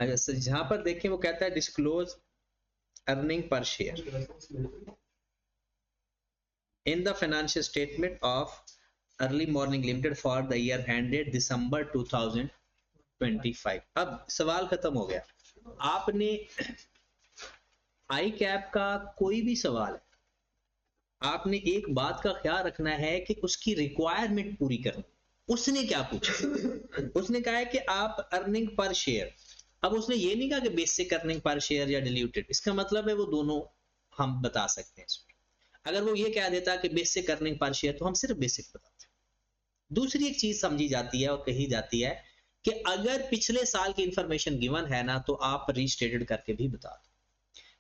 अच्छा, जहां पर देखें वो कहता है disclose earning per share in the financial statement of early morning limited for the year ended December 2025। अब सवाल खत्म हो गया। आपने आई कैप का कोई भी सवाल है, आपने एक बात का ख्याल रखना है कि उसकी रिक्वायरमेंट पूरी करनी। उसने क्या पूछा? उसने कहा है कि आप अर्निंग पर शेयर, अब उसने ये नहीं कहा कि बेसिक अर्निंग पर शेयर या डिल्यूटेड, इसका मतलब है वो दोनों हम बता सकते हैं इसमें। अगर वो ये कह देता कि बेसिक अर्निंग पर शेयर तो हम सिर्फ बेसिक बताते हैं। दूसरी एक चीज समझी जाती है और कही जाती है कि अगर पिछले साल की इंफॉर्मेशन गिवन है ना तो आप रीस्टेटेड करके भी बता दो,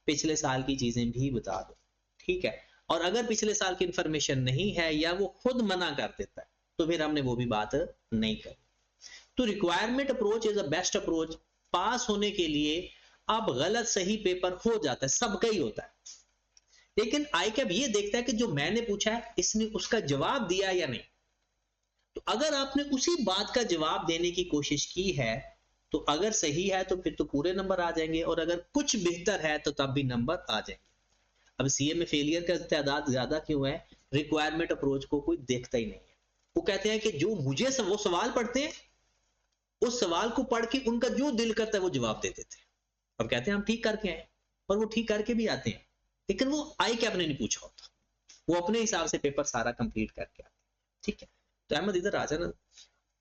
पिछले साल की चीजें भी बता दो, ठीक है। और अगर पिछले साल की इंफॉर्मेशन नहीं है या वो खुद मना कर देता है तो फिर हमने वो भी बात नहीं करी। तो requirement approach is a best approach. पास होने के लिए अब गलत सही पेपर हो जाता है, सबका ही होता है, लेकिन आई कैब ये देखता है कि जो मैंने पूछा है इसने उसका जवाब दिया या नहीं। तो अगर आपने उसी बात का जवाब देने की कोशिश की है तो अगर सही है तो फिर तो पूरे नंबर आ जाएंगे, और अगर कुछ बेहतर है तो तब भी नंबर आ जाएंगे। अब सीए में फेलियर का तादाद ज्यादा क्यों है? रिक्वायरमेंट अप्रोच को कोई देखता ही नहीं है। वो कहते हैं कि जो मुझे वो सवाल पढ़ते हैं उस सवाल को पढ़ के उनका जो दिल करता है वो जवाब दे देते हैं, और कहते हैं हम ठीक करके आए, और वो ठीक करके भी आते हैं, लेकिन वो आई कैप ने नहीं पूछा होता, वो अपने हिसाब से पेपर सारा कंप्लीट करके आते हैं। ठीक है, तो अहमद इधर आ जाना,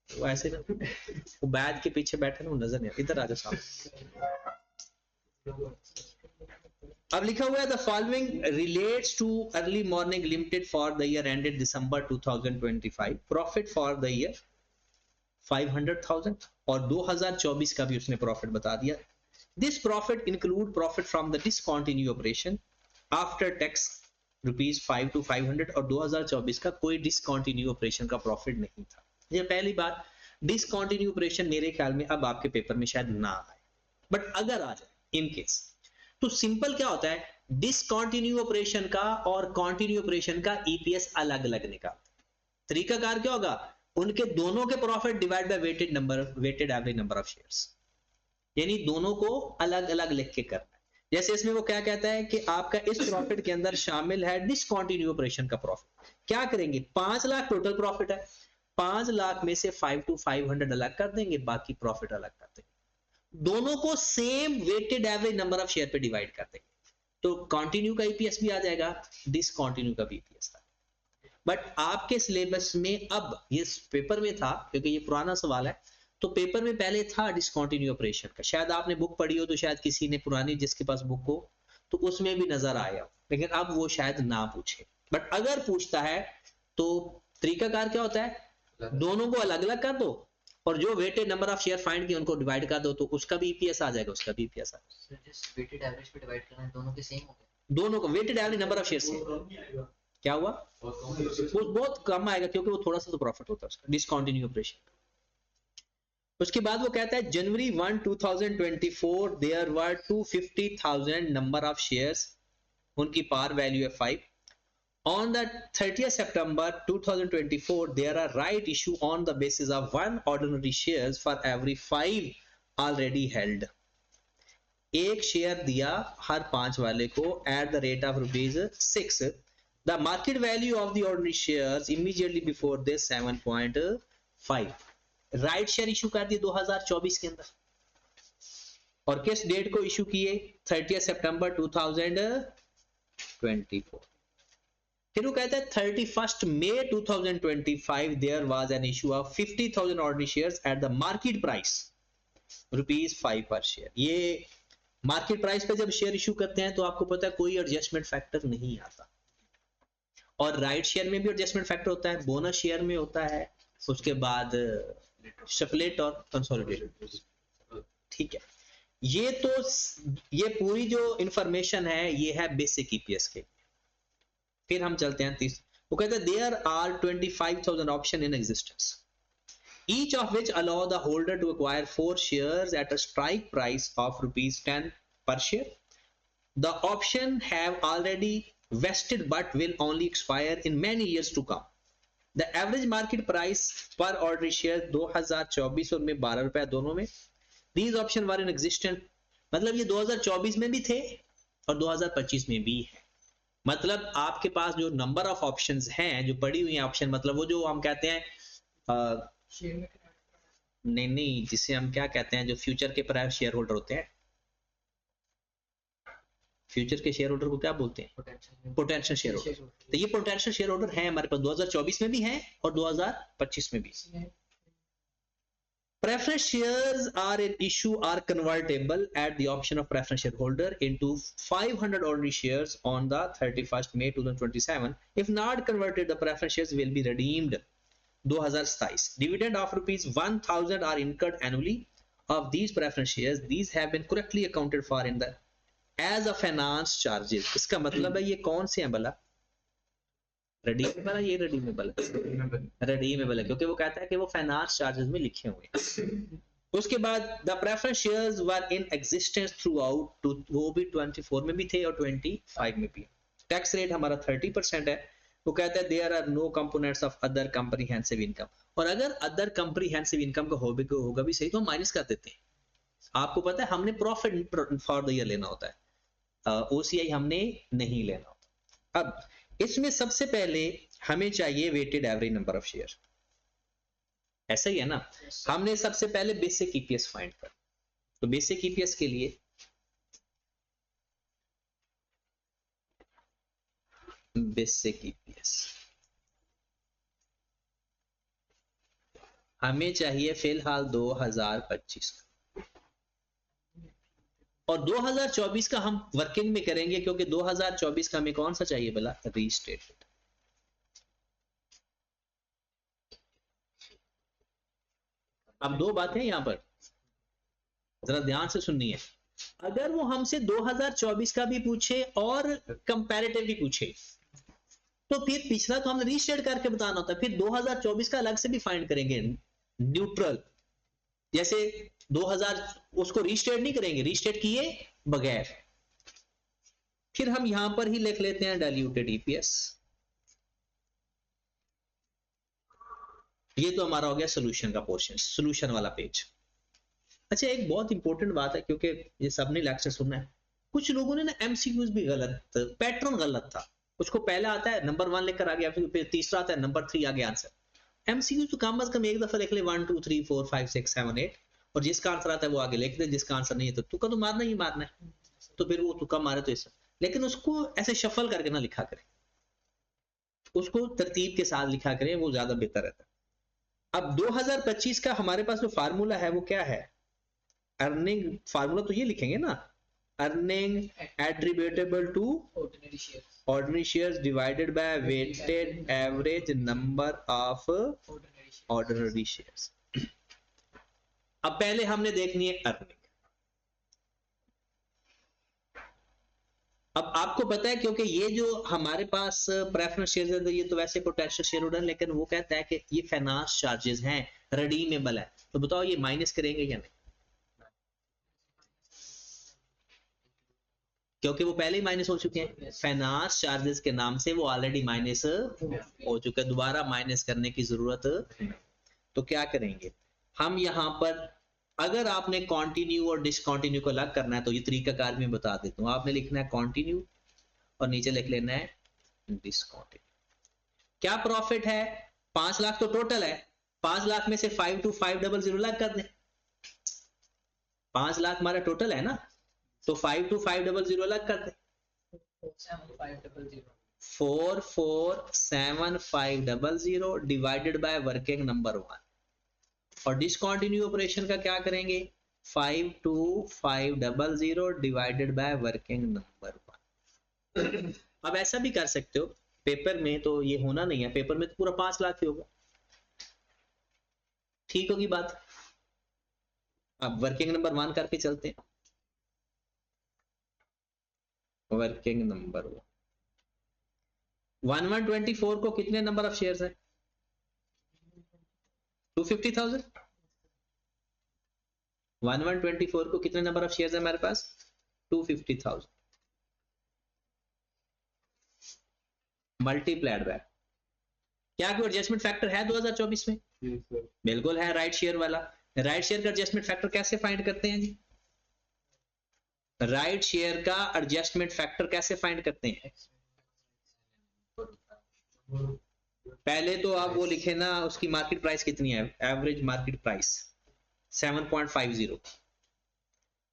वो ऐसे ना, वो बैग के पीछे बैठे ना, वो नजर नहीं, इधर आ जाओ सामने। अब लिखा हुआ है the following relates too early morning limited for the year ended December 2025। Profit for the year 500,000 और 2024 का भी उसने प्रॉफिट बता दिया। This profit include profit from the discontinue operation after tax ₹5 to 500, और 2024 का कोई डिसकंटिन्यू ऑपरेशन का प्रॉफिट नहीं था। ये पहली बात, डिसकंटिन्यू ऑपरेशन मेरे ख्याल में अब आपके पेपर में शायद ना आए, बट अगर आ जाए इन केस तो सिंपल क्या होता है, डिसकंटिन्यू ऑपरेशन का और कंटिन्यू ऑपरेशन का ईपीएस अलग अलग निकालते हैं। तरीकाकार क्या होगा, उनके दोनों के profit divide by weighted average number of shares, यानी दोनों को अलग अलग लिख के करना है। जैसे इसमें वो क्या कहता है कि आपका इस प्रॉफिट के अंदर शामिल है डिसकंटिन्यू ऑपरेशन का प्रॉफिट। क्या करेंगे, 5 लाख टोटल प्रॉफिट है, 5 लाख में से 5 to 500 अलग कर देंगे, बाकी प्रॉफिट अलग कर देंगे, दोनों को same weighted average number of share पे डिवाइड कर देंगे, तो कंटिन्यू का ईपीएस भी आ जाएगा, डिसकंटिन्यू का भी ईपीएस था। बट आपके सिलेबस में अब ये पेपर में था, क्योंकि ये पुराना सवाल है, तो पेपर में पहले था डिसकंटिन्यू ऑपरेशन का, शायद आपने बुक पढ़ी हो तो शायद किसी ने पुरानी जिसके पास बुक हो तो उसमें भी नजर आया, लेकिन अब वो शायद ना पूछे। बट अगर पूछता है तो तरीकाकार क्या होता है, दोनों को अलग अलग कर दो और जो weighted number of share find किए उनको डिवाइड कर दो, तो उसका भी ईपीएस आ जाएगा, उसका भी ईपीएस आ जाएगा। जिस वेटेड एवरेज पे डिवाइड करना है दोनों के सेम हो गए, दोनों को weighted average number of share से क्या हुआ, वो बहुत कम आएगा क्योंकि वो थोड़ा सा तो प्रॉफिट होता है उसका डिसकंटिन्यू ऑपरेशन। उसके बाद वो कहता है January 1 2024 there were 250,000 number of shares, उनकी पार वैल्यू है 5। On the 30th September 2024 there are right issue on the basis of 1 ordinary shares for every 5 already held। एक शेयर दिया हर 5 वाले को at the rate of ₹6। The market value of the ordinary shares immediately before this 7.5। Right share issue कर दिए 2024 के अंदर, और किस डेट को इशू किए, 30 सितंबर 2024। फिर वो कहता है 31 May 2025 there was an issue of 50,000 ordinary shares at the market price ₹5 per share. ये मार्केट प्राइस पे जब शेयर इशू करते हैं तो आपको पता है कोई एडजस्टमेंट फैक्टर नहीं आता, और राइट शेयर में भी एडजस्टमेंट फैक्टर होता है, बोनस शेयर में होता है, उसके बाद स्प्लिट और कंसोलिडेटेड। ठीक है, ये तो ये पूरी जो इंफॉर्मेशन है ये है बेसिक ईपीएस के। फिर हम चलते हैं वो कहते हैं there are 25,000 option in existence, each of which allow the holder to acquire 4 shares at a strike price of ₹10 per share। The option have already vested but will only expire in many years to come। The average market price पर ordinary share 2024 और में 12 रुपया दोनों में। These option were in existent, मतलब ये 2024 में भी थे और 2025 में भी है। मतलब आपके पास जो नंबर ऑफ ऑप्शंस हैं, जो पड़ी हुई ऑप्शन, मतलब वो जो हम कहते हैं नहीं, जिसे हम क्या कहते हैं, जो फ्यूचर के प्राइवेट शेयर होल्डर होते हैं, फ्यूचर के शेयर होल्डर को क्या बोलते हैं? Potential share holder. तो ये पोटेंशियल शेयर होल्डर है हमारे पास 2024 में भी है और 2025 में भी। Preference shares are in issue are convertible at the option of preference shareholder into 500 ordinary shares on the 31st May 2027. If not converted, the preference shares will be redeemed. 2027 dividend of rupees 1000 are incurred annually of these preference shares. These have been correctly accounted for in the as a finance charges. इसका मतलब है ये कौन से हैं भला? Redeemable है, ये रिडीमेबल है, रिडीमेबल है क्योंकि वो कहता है कि वो फाइनेंस चार्जेस में लिखे हुए हैं। उसके बाद the preference shares were in existence through out, वो भी 24 में भी थे और 25 में भी। टैक्स रेट हमारा 30% है। वो कहता है there are no components of other comprehensive income, और अगर अदर कंप्रीहेंसिव इनकम का होगा भी सही तो हम माइनस कर देते हैं। आपको पता है हमने प्रॉफिट फॉर द ईयर लेना होता है, ओसीआई हमने नहीं लेना होता। अब इसमें सबसे पहले हमें चाहिए weighted average number of share, ऐसा ही है ना? हमने सबसे पहले बेसिक ईपीएस फाइंड कर, तो बेसिक ईपीएस के लिए बेसिक ईपीएस हमें चाहिए फिलहाल 2025 का, और 2024 का हम वर्किंग में करेंगे क्योंकि 2024 का हमें कौन सा चाहिए भला? रीस्टेटेड। अब दो बातें यहां पर जरा ध्यान से सुननी है। अगर वो हमसे 2024 का भी पूछे और कंपैरेटिव भी पूछे तो फिर पिछला तो हमने रीस्टेट करके बताना होता है, फिर 2024 का अलग से भी फाइंड करेंगे न्यूट्रल। जैसे 2000 उसको रीस्टेट नहीं करेंगे, रीस्टेट किए बगैर। फिर हम यहां पर ही लिख लेते हैं डाइल्यूटेड ईपीएस। ये तो हमारा हो गया सोल्यूशन का पोर्शन, सोल्यूशन वाला पेज। अच्छा, एक बहुत इंपॉर्टेंट बात है क्योंकि ये सबने लेक्चर सुनना है, कुछ लोगों ने ना एमसीक्यूज भी गलत, पैटर्न गलत था। उसको पहला आता है नंबर 1 लेकर आ गया, फिर तीसरा आता है नंबर 3 आ गया आंसर। एमसीक्यू तो कम से कम एक दफा लिख ले 1 2 3 4 5 6 7 8, और जिसका आंसर आता है वो आगे लिख दे, जिसका आंसर नहीं है तो तुक्का तो मारना ही मारना है, तो फिर वो तुक्का मारे तो इससे, लेकिन उसको ऐसे शफल करके ना लिखा करें, उसको तरतीब के साथ लिखा करें, वो ज्यादा बेहतर रहता है। अब 2025 का हमारे पास जो फार्मूला है वो क्या है? अर्निंग फार्मूला तो ये लिखेंगे ना, earning attributable to ordinary shares divided by weighted average number of ordinary shares। अब पहले हमने देखनी है अर्निंग। अब आपको पता है क्योंकि ये जो हमारे पास प्रेफरेंस शेयर है ये तो वैसे पोटेंशियल शेयर होल्डर, लेकिन वो कहता है कि ये फाइनेंस चार्जेस हैं, रिडीमेबल है, तो बताओ ये माइनस करेंगे या नहीं? क्योंकि वो पहले ही माइनस हो चुके हैं, फाइनेंस चार्जेस के नाम से वो ऑलरेडी माइनस हो चुके हैं, दोबारा माइनस करने की जरूरत। तो क्या करेंगे हम यहाँ पर? अगर आपने कॉन्टिन्यू और डिसकॉन्टिन्यू को अलग करना है तो ये तरीकाकार में बता देता हूँ। आपने लिखना है कॉन्टिन्यू और नीचे लिख लेना है डिसकॉन्टिन्यू। क्या प्रॉफिट है? 5 लाख तो टोटल है, 5 लाख में से 52500 अलग कर दें। 5 लाख हमारा टोटल है ना, तो 52500 अलग कर दे। 44750 डिवाइडेड बाय वर्किंग नंबर 1, और डिसकंटिन्यू ऑपरेशन का क्या करेंगे? 52500 डिवाइडेड बाय वर्किंग नंबर 1। अब ऐसा भी कर सकते हो, पेपर में तो ये होना नहीं है, पेपर में तो पूरा 5 लाख ही होगा, ठीक होगी बात। अब वर्किंग नंबर 1 करके चलते हैं। वर्किंग नंबर 1124 को कितने नंबर ऑफ शेयर्स है? 250,000। 1124 को कितने नंबर ऑफ शेयर्स है हमारे पास? 250,000 मल्टीप्लाइड बाय क्या कोई एडजस्टमेंट फैक्टर है 2024 में? बिल्कुल है, राइट शेयर वाला। राइट शेयर का एडजस्टमेंट फैक्टर कैसे फाइंड करते हैं जी? राइट शेयर का एडजस्टमेंट फैक्टर कैसे फाइंड करते हैं? पहले तो आप वो लिखे ना, उसकी मार्केट प्राइस कितनी है, एवरेज मार्केट प्राइस 7.50।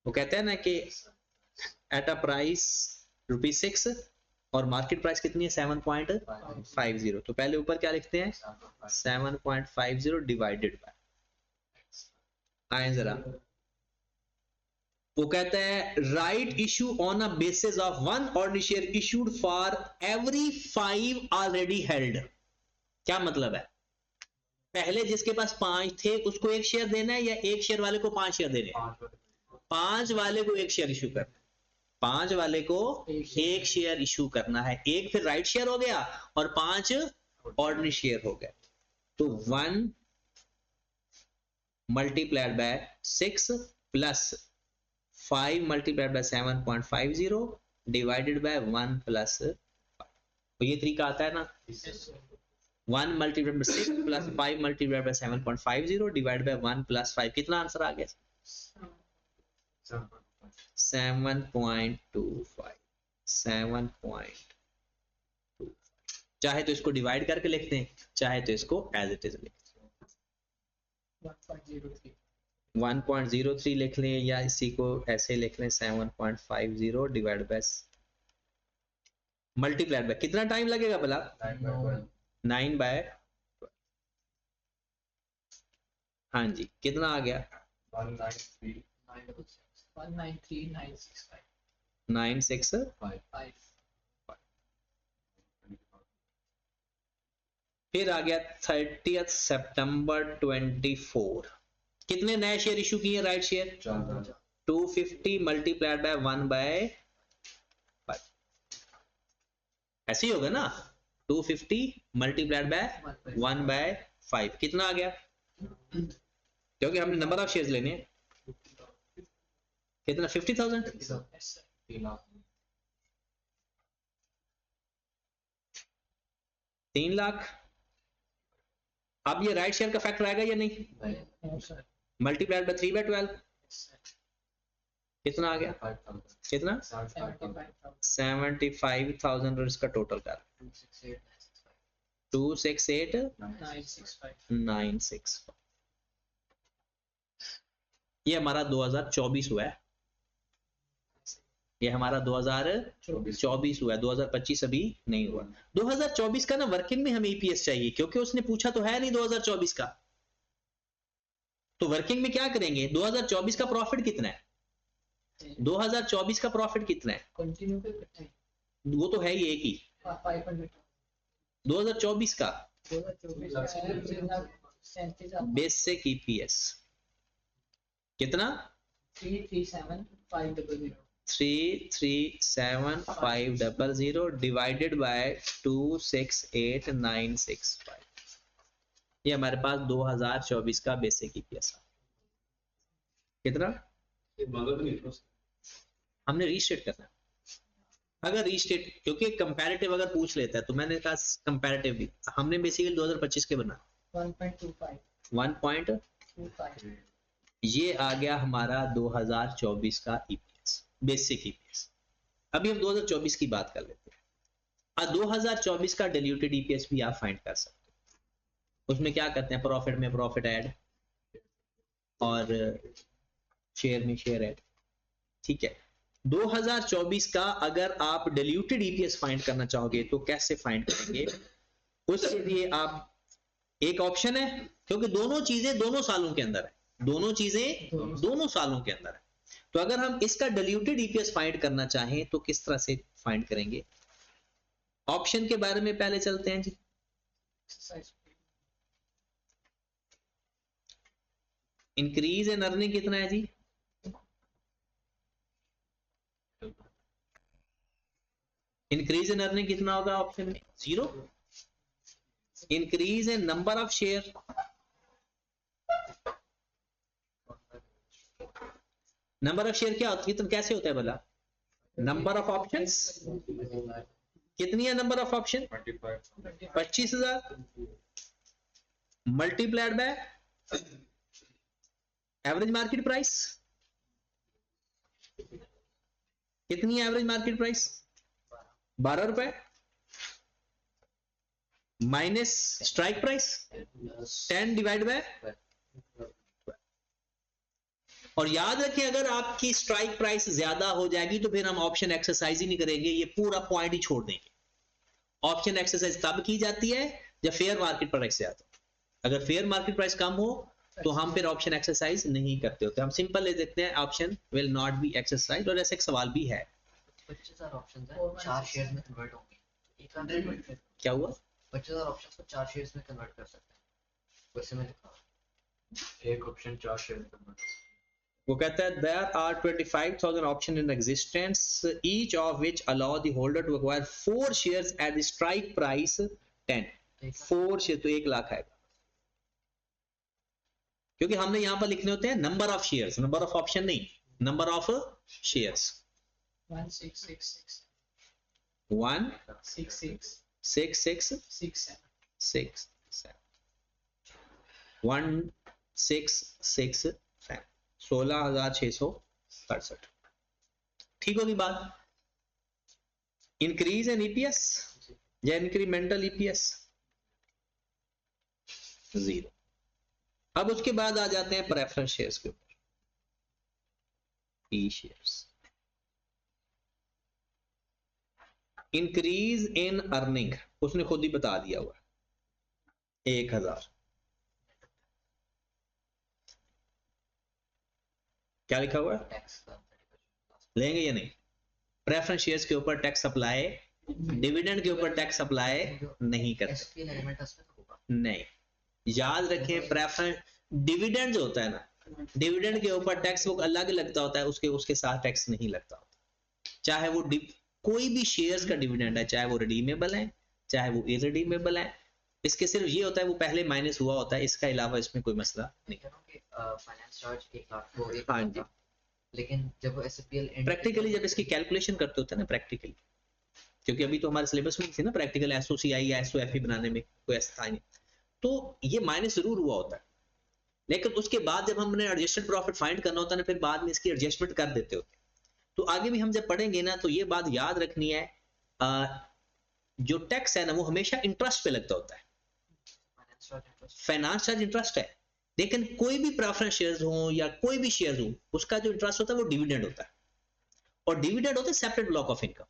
वो कहते हैं ना कि एट अ प्राइस ₹6 और मार्केट प्राइस कितनी है 7.50। तो पहले ऊपर क्या लिखते हैं, 7.50 डिवाइडेड बाय, आए जरा, वो कहता है right issue on a basis of 1 ordinary share issued for every 5 already held. क्या मतलब है, पहले जिसके पास 5 थे उसको 1 शेयर देना है, या 1 शेयर वाले को 5 शेयर देने हैं? 5 वाले को 1 शेयर इशू करना है, 5 वाले को 1 शेयर इशू करना है। एक फिर राइट शेयर हो गया और 5 ऑर्डिनरी शेयर हो गए। तो 1 multiplied by 6 plus 5 multiplied by 7.50 divided by 1 plus, तो ये तरीका आता है ना, 1 multiplied by 6 plus 5 multiplied by 7.50 divide by 1 plus 5, कितना आंसर आ गया? 7.25, 7.25। चाहे तो इसको डिवाइड करके लिखते हैं, चाहे तो इसको एज इट इज लिखते हैं, 1.03 लिख लें, या इसी को ऐसे लिख लें 7.50 डिवाइड बाय मल्टीप्लाइड बाय, कितना टाइम लगेगा भला? 9 बाय, हाँ जी, कितना आ गया? 965। फिर आ गया 30 सितंबर 24, कितने नए शेयर इशू किए right share? 250 multiplied by 1 by 5, ऐसे ही होगा ना, 250 मल्टीप्लाइड बाय 1 बाय 5, कितना आ गया? क्योंकि हमने नंबर ऑफ शेयर्स लेने हैं, कितना? 50,000, 3 लाख। अब ये राइट शेयर का फैक्टर आएगा या नहीं? मल्टीप्लाइड बाय 3 बाय 12, कितना आ गया? कितना? 75,000 और इसका टोटल कर 268,965। ये हमारा 2024 हुआ है, ये हमारा 2024 हुआ है, 2025 अभी नहीं हुआ। 2024 का ना वर्किंग में हमें ईपीएस चाहिए, क्योंकि उसने पूछा तो है नहीं 2024 का, तो वर्किंग में क्या करेंगे? 2024 का प्रॉफिट कितना है? 2024 का प्रॉफिट कितना है? वो तो है ही एक ही। 2024 का बेसिक ईपीएस कितना? 337,500 डिवाइडेड बाय 268,965। ये हमारे पास 2024 का बेसिक ईपीएस कितना? हमने रीस्टेट करना है। अगर रीस्टेट, क्योंकि कंपैरेटिव अगर पूछ लेता है तो मैंने कहा कंपैरेटिव भी, हमने बेसिकली 2025 के बना 1.25, ये आ गया हमारा 2024 का ईपीएस, बेसिक ईपीएस। अभी हम 2024 की बात कर लेते हैं। 2024 का डिल्यूटेड ईपीएस भी आप फाइंड कर सकते हैं। उसमें क्या करते हैं, प्रॉफिट में प्रॉफिट ऐड और शेयर में शेयर ऐड, ठीक है। 2024 का अगर आप डिल्यूटेड ईपीएस फाइंड करना चाहोगे तो कैसे फाइंड करेंगे? उसके लिए आप, एक ऑप्शन है, क्योंकि दोनों चीजें दोनों सालों के अंदर है, दोनों चीजें दोनों सालों के अंदर है, तो अगर हम इसका डिल्यूटेड ईपीएस फाइंड करना चाहें तो किस तरह से फाइंड करेंगे? ऑप्शन के बारे में पहले चलते हैं जी। इंक्रीज इन अर्निंग कितना है जी? इंक्रीज इन अर्निंग कितना होगा ऑप्शन में? 0। Increase in number of share, number of share क्या होती है, तो कैसे होता है भला? नंबर ऑफ ऑप्शंस, कितनी है number of option? 25,000। Multiplied by average market price. कितनी एवरेज मार्केट प्राइस? 12 रुपए minus strike price 10 divide by. और याद रखें अगर आपकी स्ट्राइक प्राइस ज्यादा हो जाएगी तो फिर हम ऑप्शन एक्सरसाइज ही नहीं करेंगे, ये पूरा पॉइंट ही छोड़ देंगे। ऑप्शन एक्सरसाइज तब की जाती है जब फेयर मार्केट प्राइस ज्यादा हो। अगर फेयर मार्केट प्राइस कम हो तो हम फिर ऑप्शन एक्सरसाइज नहीं करते होते, हम सिंपल ले देते हैं option will not be exercise. और ऐसे एक सवाल भी है 25,000 ऑप्शंस हैं, 4 शेयर्स में कन्वर्ट होंगे। एक आंसर क्या हुआ? 25,000 ऑप्शंस को 4 शेयर्स में कन्वर्ट कर सकते हैं, वैसे में लिखा एक ऑप्शन 4 शेयर में कन्वर्ट। वो कहता है there are 25,000 options in existence, each of which allow the holder to acquire 4 shares at the strike price 10। 4 share तो 1 लाख आएगा, क्योंकि हमने यहां पर लिखने होते हैं number of shares, number of option नहीं, नंबर ऑफ शेयर्स। 1666 1667। ठीक होगी बात? इंक्रीज इन ईपीएस या इंक्रीमेंटल ईपीएस? 0। अब उसके बाद आ जाते हैं प्रेफरेंस शेयर्स के ऊपर, ई शेयर्स। इंक्रीज इन अर्निंग उसने खुद ही बता दिया हुआ 1000। क्या लिखा हुआ है? टैक्स का लेंगे या नहीं? प्रेफरेंस शेयर्स के ऊपर टैक्स अप्लाई, डिविडेंड के ऊपर टैक्स अप्लाई नहीं करते। एसपीएल एलिमेंट उसमें तो होगा नहीं, याद रखें प्रेफरेंस डिविडेंड जो होता है ना, डिविडेंड के ऊपर टैक्स वो अलग लगता होता है, उसके साथ टैक्स नहीं लगता होता। चाहे वो कोई भी शेयर्स का डिविडेंड है, चाहे वो रिडीमेबल है चाहे वो इरिडीमेबल है, इसके सिर्फ ये होता है वो पहले माइनस हुआ होता है, इसका अलावा इसमें कोई मसला नहीं। फाइनेंस चार्ज 1 लाख को 1 हाँ लाख जी। था, लेकिन जब वो एसपीएल प्रैक्टिकली जब इसकी कैलकुलेशन करते होते हैं ना प्रैक्टिकली, क्योंकि अभी तो हमारे सिलेबस में थी ना प्रैक्टिकल एसओसीआई या एसओएफई बनाने में कोई ऐसा था नहीं, तो ये माइनस जरूर हुआ होता है, लेकिन उसके बाद जब हमने एडजस्टेड प्रॉफिट फाइंड करना होता है ना, फिर बाद में इसकी एडजस्टमेंट कर देते होते। तो आगे भी हम जब पढ़ेंगे ना तो ये बात याद रखनी है, जो टैक्स है ना वो हमेशा इंटरेस्ट पे लगता होता है। फाइनेंस चार्ज इंटरेस्ट है, लेकिन कोई भी प्रेफरेंस शेयर्स हो या कोई भी शेयर्स हो, उसका जो इंटरेस्ट होता है वो डिविडेंड होता है, और डिविडेंड होता है सेपरेट ब्लॉक ऑफ इनकम।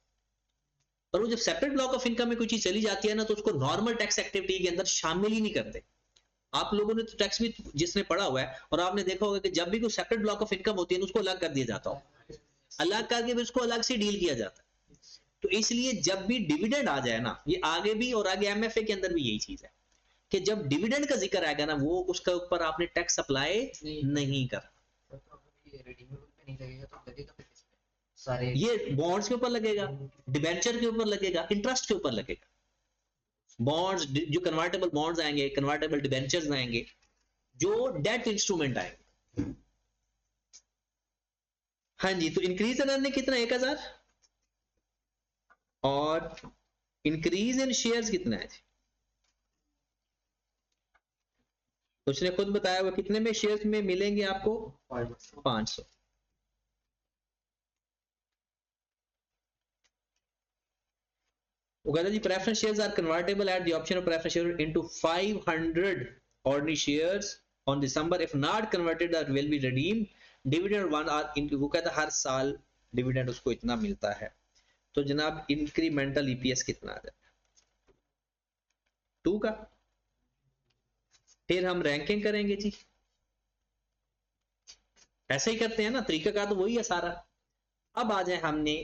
और वो जब सेपरेट ब्लॉक ऑफ इनकम में कोई चीज चली जाती है ना, तो उसको नॉर्मल टैक्स एक्टिविटी के अंदर शामिल ही नहीं करते। आप लोगों ने तो टैक्स भी जिसने पढ़ा हुआ है, और आपने देखा होगा कि जब भी कोई सेपरेट ब्लॉक ऑफ इनकम होती है उसको अलग कर दिया जाता हो, अलग करके भी उसको अलग से डील किया जाता है। तो इसलिए जब भी डिविडेंड आ जाए ना, ये आगे भी और आगे एमएफए के अंदर भी यही चीज है कि जब डिविडेंड का जिक्र आएगा ना, वो उसके ऊपर आपने टैक्स अप्लाई नहीं करना। सारे ये बॉन्ड्स के ऊपर लगेगा, डिबेंचर के ऊपर लगेगा, इंटरेस्ट के ऊपर लगेगा। बॉन्ड्स जो कन्वर्टेबल बॉन्ड्स आएंगे, कन्वर्टेबल डिबेंचर्स आएंगे, जो डेट इंस्ट्रूमेंट आएंगे। हाँ जी, तो इंक्रीज इन अर्निंग कितना? 1000, और इंक्रीज इन शेयर्स कितना है? उसने खुद बताया हुआ कितने में शेयर्स में मिलेंगे आपको? 500। वो कहता है जी preference shares are convertible at the option of preference share into 500 ordinary shares on December, if not converted that will be redeemed, dividend 1 are into. वो कहता है हर साल डिविडेंड उसको इतना मिलता है। तो जनाब इंक्रीमेंटल ईपीएस कितना आ जाएगा? 2 का। फिर हम रैंकिंग करेंगे जी, ऐसे ही करते हैं ना, तरीका का तो वही है सारा। अब आ जाए, हमने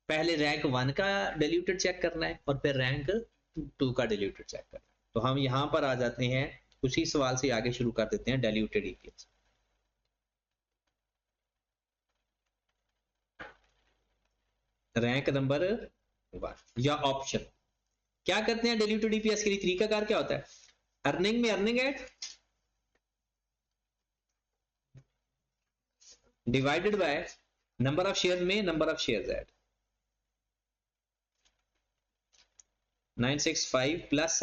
पहले रैंक 1 का डिल्यूटेड चेक करना है और फिर रैंक 2 का डिल्यूटेड चेक करना है। तो हम यहां पर आ जाते हैं, उसी सवाल से आगे शुरू कर देते हैं, डिल्यूटेड ईपीएस। रैंक नंबर 1 या ऑप्शन क्या करते हैं डिल्यूटेड ईपीएस के लिए? तरीका कार क्या होता है? अर्निंग में earning add divided by number of share में number of shares add, 965 plus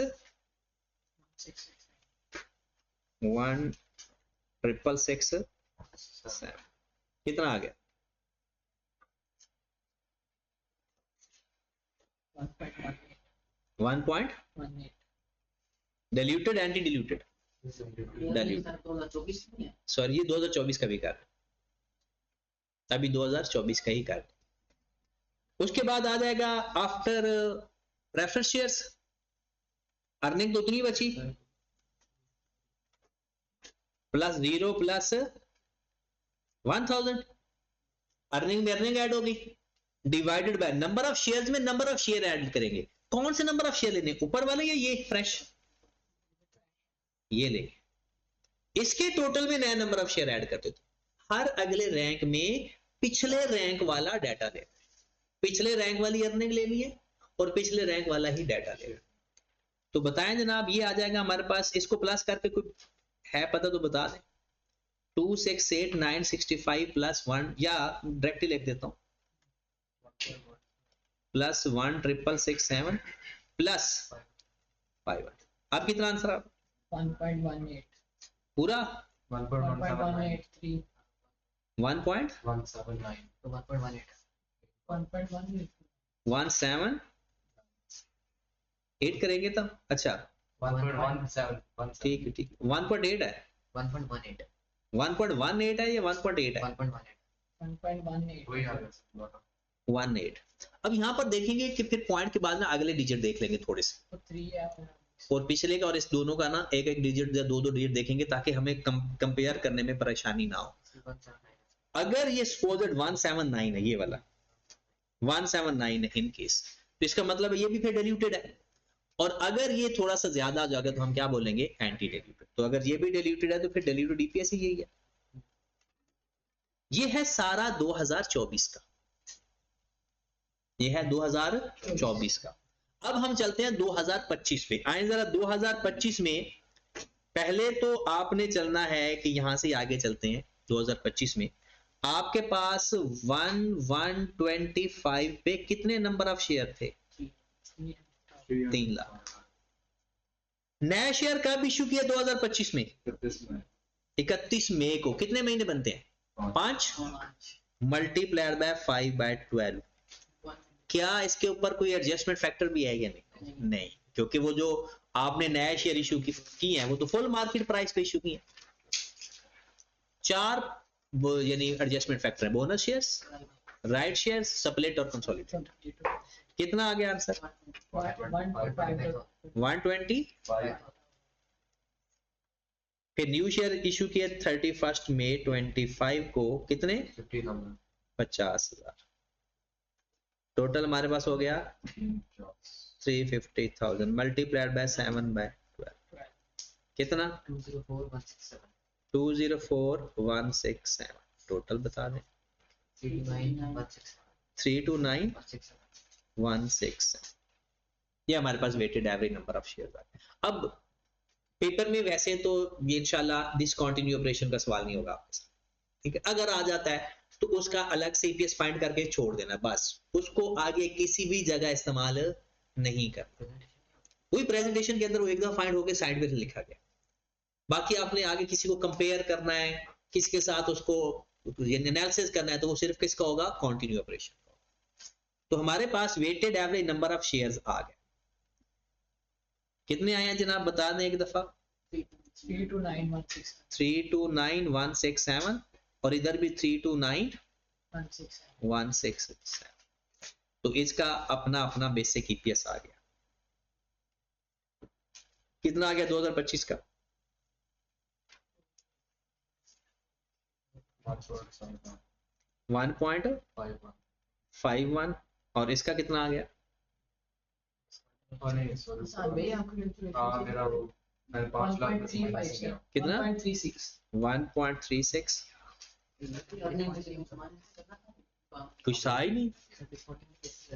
1,667 कितना आ गया? 1.18 डिल्यूटेड एंटी डिल्यूटेड सॉरी ये 2024 का भी कर अभी 2024 का ही कर। उसके बाद आ जाएगा आफ्टर प्रेफरेंस शेयर्स अर्निंग तो उतनी बची प्लस 0 प्लस 1000 अर्निंग में अर्निंग ऐड होगी divided by number of shares में नंबर ऑफ शेयर ऐड करेंगे। कौन से नंबर ऑफ शेयर लेने ऊपर वाले या ये फ्रेश ये लेंगे इसके टोटल में नया नंबर ऑफ शेयर ऐड करते थे। हर अगले रैंक में पिछले रैंक वाला डाटा लेना है पिछले रैंक वाली अर्निंग लेनी है और पिछले रैंक वाला ही डाटा लेना। तो बताएं जनाब ये आ जाएगा हमारे पास इसको प्लस करके कोई है पता तो बता दें 268,965 प्लस 1 या डायरेक्टली लिख देता हूं प्लस 1,667 प्लस 5। अब कितना आंसर आप 1.18 पूरा 1.183 1.179 1.8 करेंगे तब अच्छा 1.17 ठीक है 1.8 है 1.18 1.18 है या 1.8 है 1.18 वही आ गया 18। अब यहाँ पर देखेंगे कि फिर पॉइंट के बाद ना अगले डिजिट देख लेंगे थोड़े से तो 3 है और पिछले का और इस दोनों का ना एक एक डिजिट या दो दो डिजिट देखेंगे ताकि हमें कंपेयर करने में परेशानी ना हो। अगर ये सपोज्ड 179 है ये वाला 179 है इन केस तो इसका मतलब ये भी फिर डिल्यूटेड है और अगर ये थोड़ा सा ज्यादा आ जाएगा तो हम क्या बोलेंगे एंटी डिल्यूटेड। तो अगर ये भी डिल्यूटेड है तो फिर डिल्यूटेड ईपीएस ही यही है। ये है सारा 2024 का ये है 2024 का। अब हम चलते हैं 2025 पे आए जरा 2025 में पहले तो आपने चलना है कि यहां से आगे चलते हैं 2025 में आपके पास 1,125 पे कितने नंबर ऑफ शेयर थे 3 लाख। नया शेयर कब इश्यू किया 2025 में 31 मई को। कितने महीने बनते हैं 5 मल्टीप्लाइड बाय 5/12। क्या इसके ऊपर कोई एडजस्टमेंट फैक्टर भी है या नहीं नहीं क्योंकि वो जो आपने नया शेयर इश्यू की है वो तो फुल मार्केट प्राइस पे इश्यू की है। 4 यानी एडजस्टमेंट फैक्टर है बोनस शेयर्स राइट शेयर्स सप्लेट और कंसोलिडेट। कितना आ गया आंसर 120। फिर न्यू शेयर इश्यू किए 31 मई 25 को कितने 50,000। टोटल हमारे पास हो गया 350,000 मल्टीप्लाइड बाय 7/12 कितना 204,167। टोटल बता दें 329,167 ये हमारे पास weighted average number of share है। अब पेपर में वैसे तो ये इंशाल्लाह डिसकंटिन्यू ऑपरेशन का सवाल नहीं होगा आपके साथ ठीक है। अगर आ जाता है तो उसका अलग से ईपीएस फाइंड करके छोड़ देना बस उसको आगे किसी भी जगह इस्तेमाल नहीं करना। वही प्रेजेंटेशन के अंदर वो एकदम फाइंड होके साइड पे लिखा गया। बाकी आपने आगे किसी को कंपेयर करना है किसके साथ उसको एनालिसिस करना है तो वो सिर्फ किसका होगा कंटिन्यू ऑपरेशन का। तो हमारे पास weighted average number of shares आ गए कितने आए हैं जनाब बता दें एक दफा 329,167 और इधर भी 329,167। तो इसका अपना अपना बेसिक ईपीएस आ गया। कितना आ गया 2025 का 1.51 और इसका कितना आ गया कितना 1.36 कुछ था ही नहीं।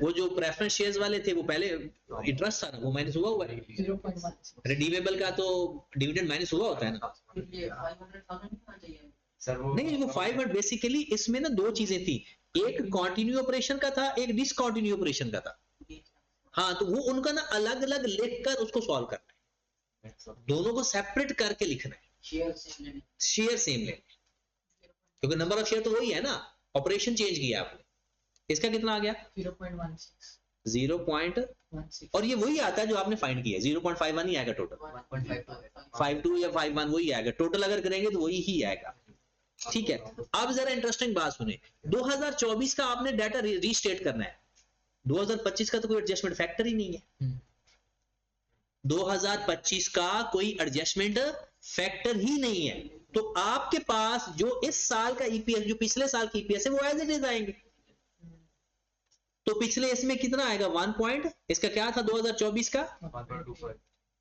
वो जो प्रेफरेंस शेयर्स वाले थे वो पहले इंटरेस्ट था ना वो माइनस हुआ है रिडीमेबल का तो डिविडेंड माइनस हुआ होता है ना नहीं वो 500 बेसिकली इसमें ना दो चीजें थी एक कंटिन्यू ऑपरेशन का था एक डिसकंटिन्यू ऑपरेशन का था। हाँ तो वो उनका ना अलग अलग लिख कर उसको सॉल्व करना है दोनों को सेपरेट करके लिखना है शेयर सेम लेने शेयर सेम लेंगे, क्योंकि नंबर ऑफ शेयर तो वही है ना, ऑपरेशन चेंज किया आपने। इसका कितना आ गया 0.16 0. और ये वही आता है जो आपने फाइंड किया है, 0.51 ही आएगा टोटल, 52 या 51 वही आएगा टोटल, अगर करेंगे तो वही ही आएगा। ठीक है, अब जरा इंटरेस्टिंग बात सुने, 2024 का आपने डाटा रीस्टेट करना है, 2025 का तो कोई एडजस्टमेंट फैक्टर ही नहीं है, 2025 का कोई एडजस्टमेंट फैक्टर ही नहीं है, तो आपके पास जो इस साल का ईपीएस, जो पिछले साल की ईपीएस है, वो एज इट इज आएंगे। तो पिछले इसमें कितना आएगा 1 पॉइंट, इसका क्या था 2024 का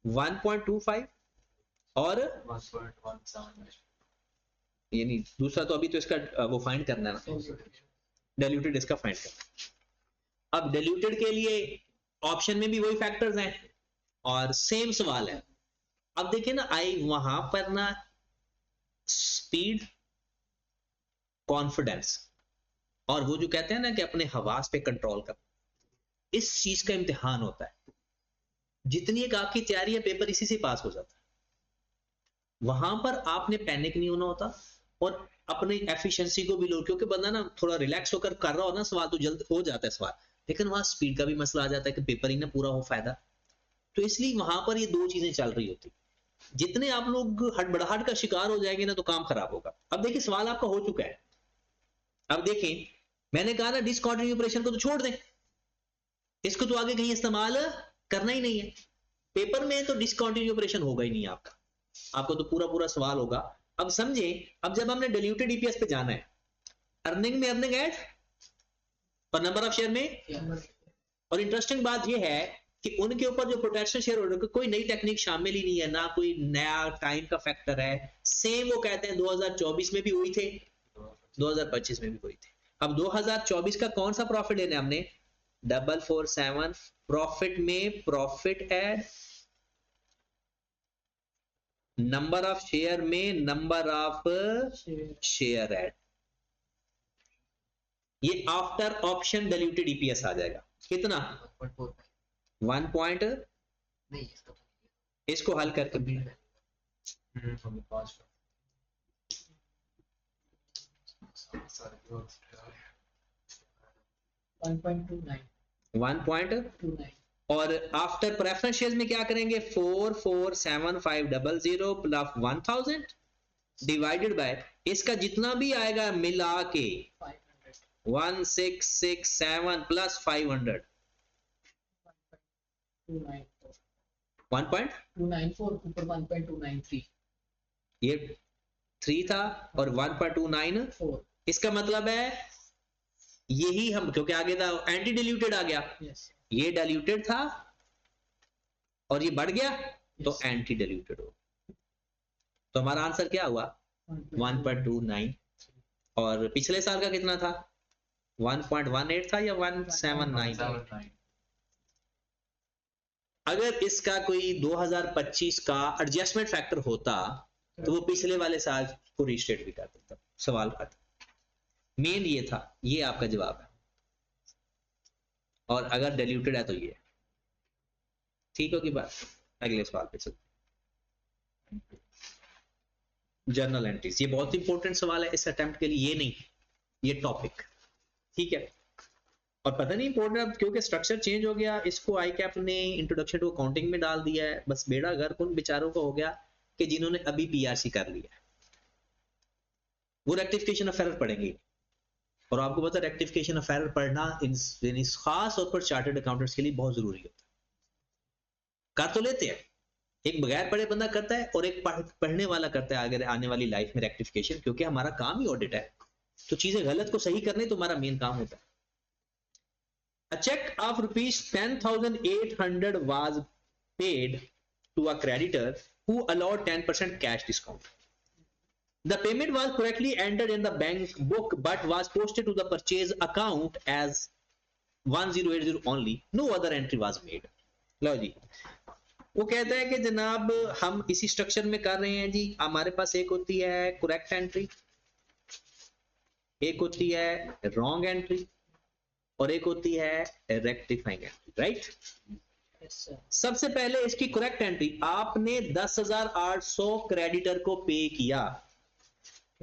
1.25 और 1.17 ये नहीं, दूसरा तो अभी तो इसका वो फाइंड करना है ना, डिल्यूटेड इसका फाइंड करना। अब डिल्यूटेड के लिए ऑप्शन में भी वही फैक्टर्स हैं और सेम सवाल है। अब देखिए ना, आई वहां पर ना स्पीड, कॉन्फिडेंस और वो जो कहते हैं ना कि अपने हवास पे कंट्रोल कर, इस चीज का इम्तिहान होता है। जितनी एक आपकी तैयारी है, पेपर इसी से पास हो जाता है। वहां पर आपने पैनिक नहीं होना होता और अपनी एफिशिएंसी को भी लो, क्योंकि बंदा ना थोड़ा रिलैक्स होकर कर रहा हो ना सवाल, तो जल्द हो जाता है सवाल, लेकिन वहां स्पीड का भी मसला आ जाता है कि पेपर ही ना पूरा हो फायदा। तो इसलिए वहां पर ये दो चीजें चल रही होती। जितने आप लोग हड़बड़ाहट का शिकार हो जाएंगे ना, तो काम खराब होगा। अब देखिए सवाल आपका हो चुका है, अब देखें, मैंने कहा ना डिसकंटिन्यू ऑपरेशन को तो छोड़ दें, इसको तो आगे कहीं इस्तेमाल करना ही नहीं है। पेपर में तो डिसकंटिन्यू ऑपरेशन होगा ही नहीं आपका, आपको तो पूरा पूरा सवाल होगा। अब समझे, अब जब हमने डिल्यूटेड ईपीएस पे जाना है, अर्निंग में अर्निंग ऐड और नंबर ऑफ शेयर में, और इंटरेस्टिंग बात यह है कि उनके ऊपर जो प्रोटेक्शन शेयर होल्डर, कोई नई टेक्निक शामिल ही नहीं है, ना कोई नया टाइम का फैक्टर है, सेम वो कहते हैं 2024 में भी वही थे, 2025 में भी वही थे। अब 2024 का कौन सा प्रॉफिट लेना है हमने, 447 प्रॉफिट में profit add, number of share में नंबर ऑफ शेयर ऐड, ये आफ्टर ऑप्शन डिल्यूटेड ईपीएस आ जाएगा कितना 1 पॉइंट, नहीं इसको हल करके 1.29 और आफ्टर प्रेफरेंस शेयर्स में क्या करेंगे 447500 प्लस 1000 डिवाइडेड बाय इसका जितना भी आएगा मिला के 1667 प्लस 500 1.294 ऊपर 1.293 ये 3 था और 1.294 इसका मतलब है यही हम, क्योंकि आगे था एंटी डिल्यूटेड आ गया, ये डिल्यूटेड था और ये बढ़ गया तो एंटी डिल्यूटेड हो, तो हमारा आंसर क्या हुआ 1.29 और पिछले साल का कितना था 1.18 था या 179 अगर इसका कोई 2025 का एडजस्टमेंट फैक्टर होता तो वो पिछले वाले साल को रीस्टेट भी कर देता, सवाल का मेन ये था, ये आपका जवाब है। और अगर डिल्यूटेड है तो ये ठीक होगी बात। अगले सवाल पे चलते, जर्नल एंट्रीज, ये बहुत इंपॉर्टेंट सवाल है इस अटेम्प्ट के लिए, ये नहीं ये टॉपिक, ठीक है। और पता नहीं इंपॉर्टेंट अब क्योंकि स्ट्रक्चर चेंज हो गया, इसको आई कैप ने इंट्रोडक्शन टू अकाउंटिंग में डाल दिया है, बस बेड़ा गर्क उन बेचारों को हो गया कि जिन्होंने अभी पीआरसी कर लिया, वो रेक्टिफिकेशन ऑफ एरर पढ़ेंगे। और आपको पता है रेक्टिफिकेशन ऑफ एरर पढ़ना इस खास तौर पर चार्टर्ड अकाउंटेंट्स के लिए बहुत जरूरी होता है। कर तो लेते हैं, एक बगैर पढ़े बंदा करता है और एक पढ़ने वाला करता है अगर आने वाली लाइफ में रेक्टिफिकेशन, क्योंकि हमारा काम ही ऑडिट है, तो चीजें गलत को सही करने तो हमारा मेन काम होता है। A check of rupees 10,800 was paid to a creditor who allowed 10% cash discount. The payment was correctly entered in the bank book but was posted to the purchase account as 1080 only. No other entry was made. लो जी, वो कहता है कि जनाब हम इसी structure में कर रहे हैं जी, हमारे पास एक होती है करेक्ट एंट्री, एक होती है रॉन्ग एंट्री और एक होती है rectifying entry, right. Yes, sir. सबसे पहले इसकी करेक्ट एंट्री, आपने 10,800 क्रेडिटर को पे किया।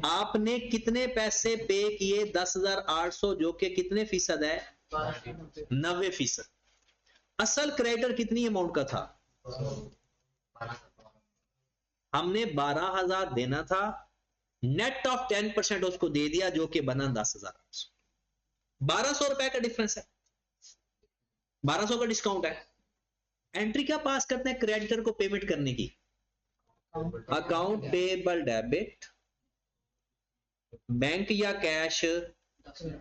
आपने कितने पैसे पे किए? 10,800, जो कि कितने फीसद है? 90%। असल क्रेडिटर कितनी अमाउंट का था? हमने 12,000 देना था, नेट ऑफ 10% उसको दे दिया, जो कि बना 10,800। 1200 रुपए का डिफरेंस है, 1200 का डिस्काउंट है। एंट्री क्या पास करते हैं क्रेडिटर को पेमेंट करने की? अकाउंट पेएबल डेबिट, बैंक या कैश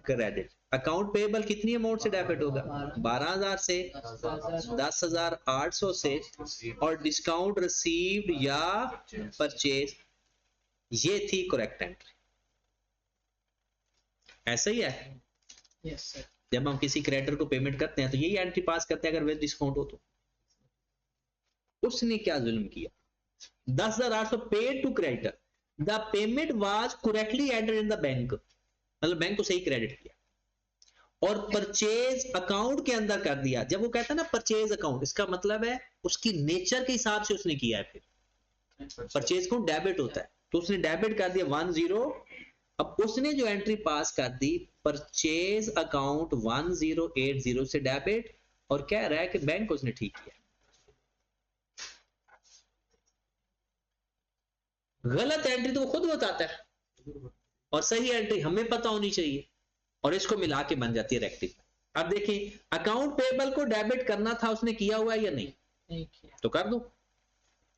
क्रेडिट। अकाउंट पेएबल कितनी अमाउंट से डेबिट होगा? 12,000 से, 10,800 से, और डिस्काउंट रिसीव्ड या परचेज। ये थी करेक्ट एंट्री। ऐसा ही है, Yes, sir. जब हम किसी क्रेडिटर को पेमेंट करते हैं तो यही एंट्री पास करते हैं अगर विद डिस्काउंट हो तो। उसने क्या जुल्म किया? 10,800 paid to creditor, the payment was correctly entered in the bank, मतलब बैंक को सही क्रेडिट किया, और परचेज अकाउंट के अंदर कर दिया। जब वो कहता है ना परचेज अकाउंट, इसका मतलब है उसकी नेचर के हिसाब से उसने किया है। फिर परचेज को डेबिट होता है, तो उसने डेबिट कर दिया 10। अब उसने जो एंट्री पास कर दी, परचेज अकाउंट 1080 से डेबिट, और कह रहा है कि बैंक उसने ठीक किया। गलत एंट्री तो वो खुद बताता है, और सही एंट्री हमें पता होनी चाहिए, और इसको मिला के बन जाती है रेक्टिफाई। अब देखें, अकाउंट पेबल को डेबिट करना था, उसने किया हुआ है या नहीं? नहीं किया। तो कर दो।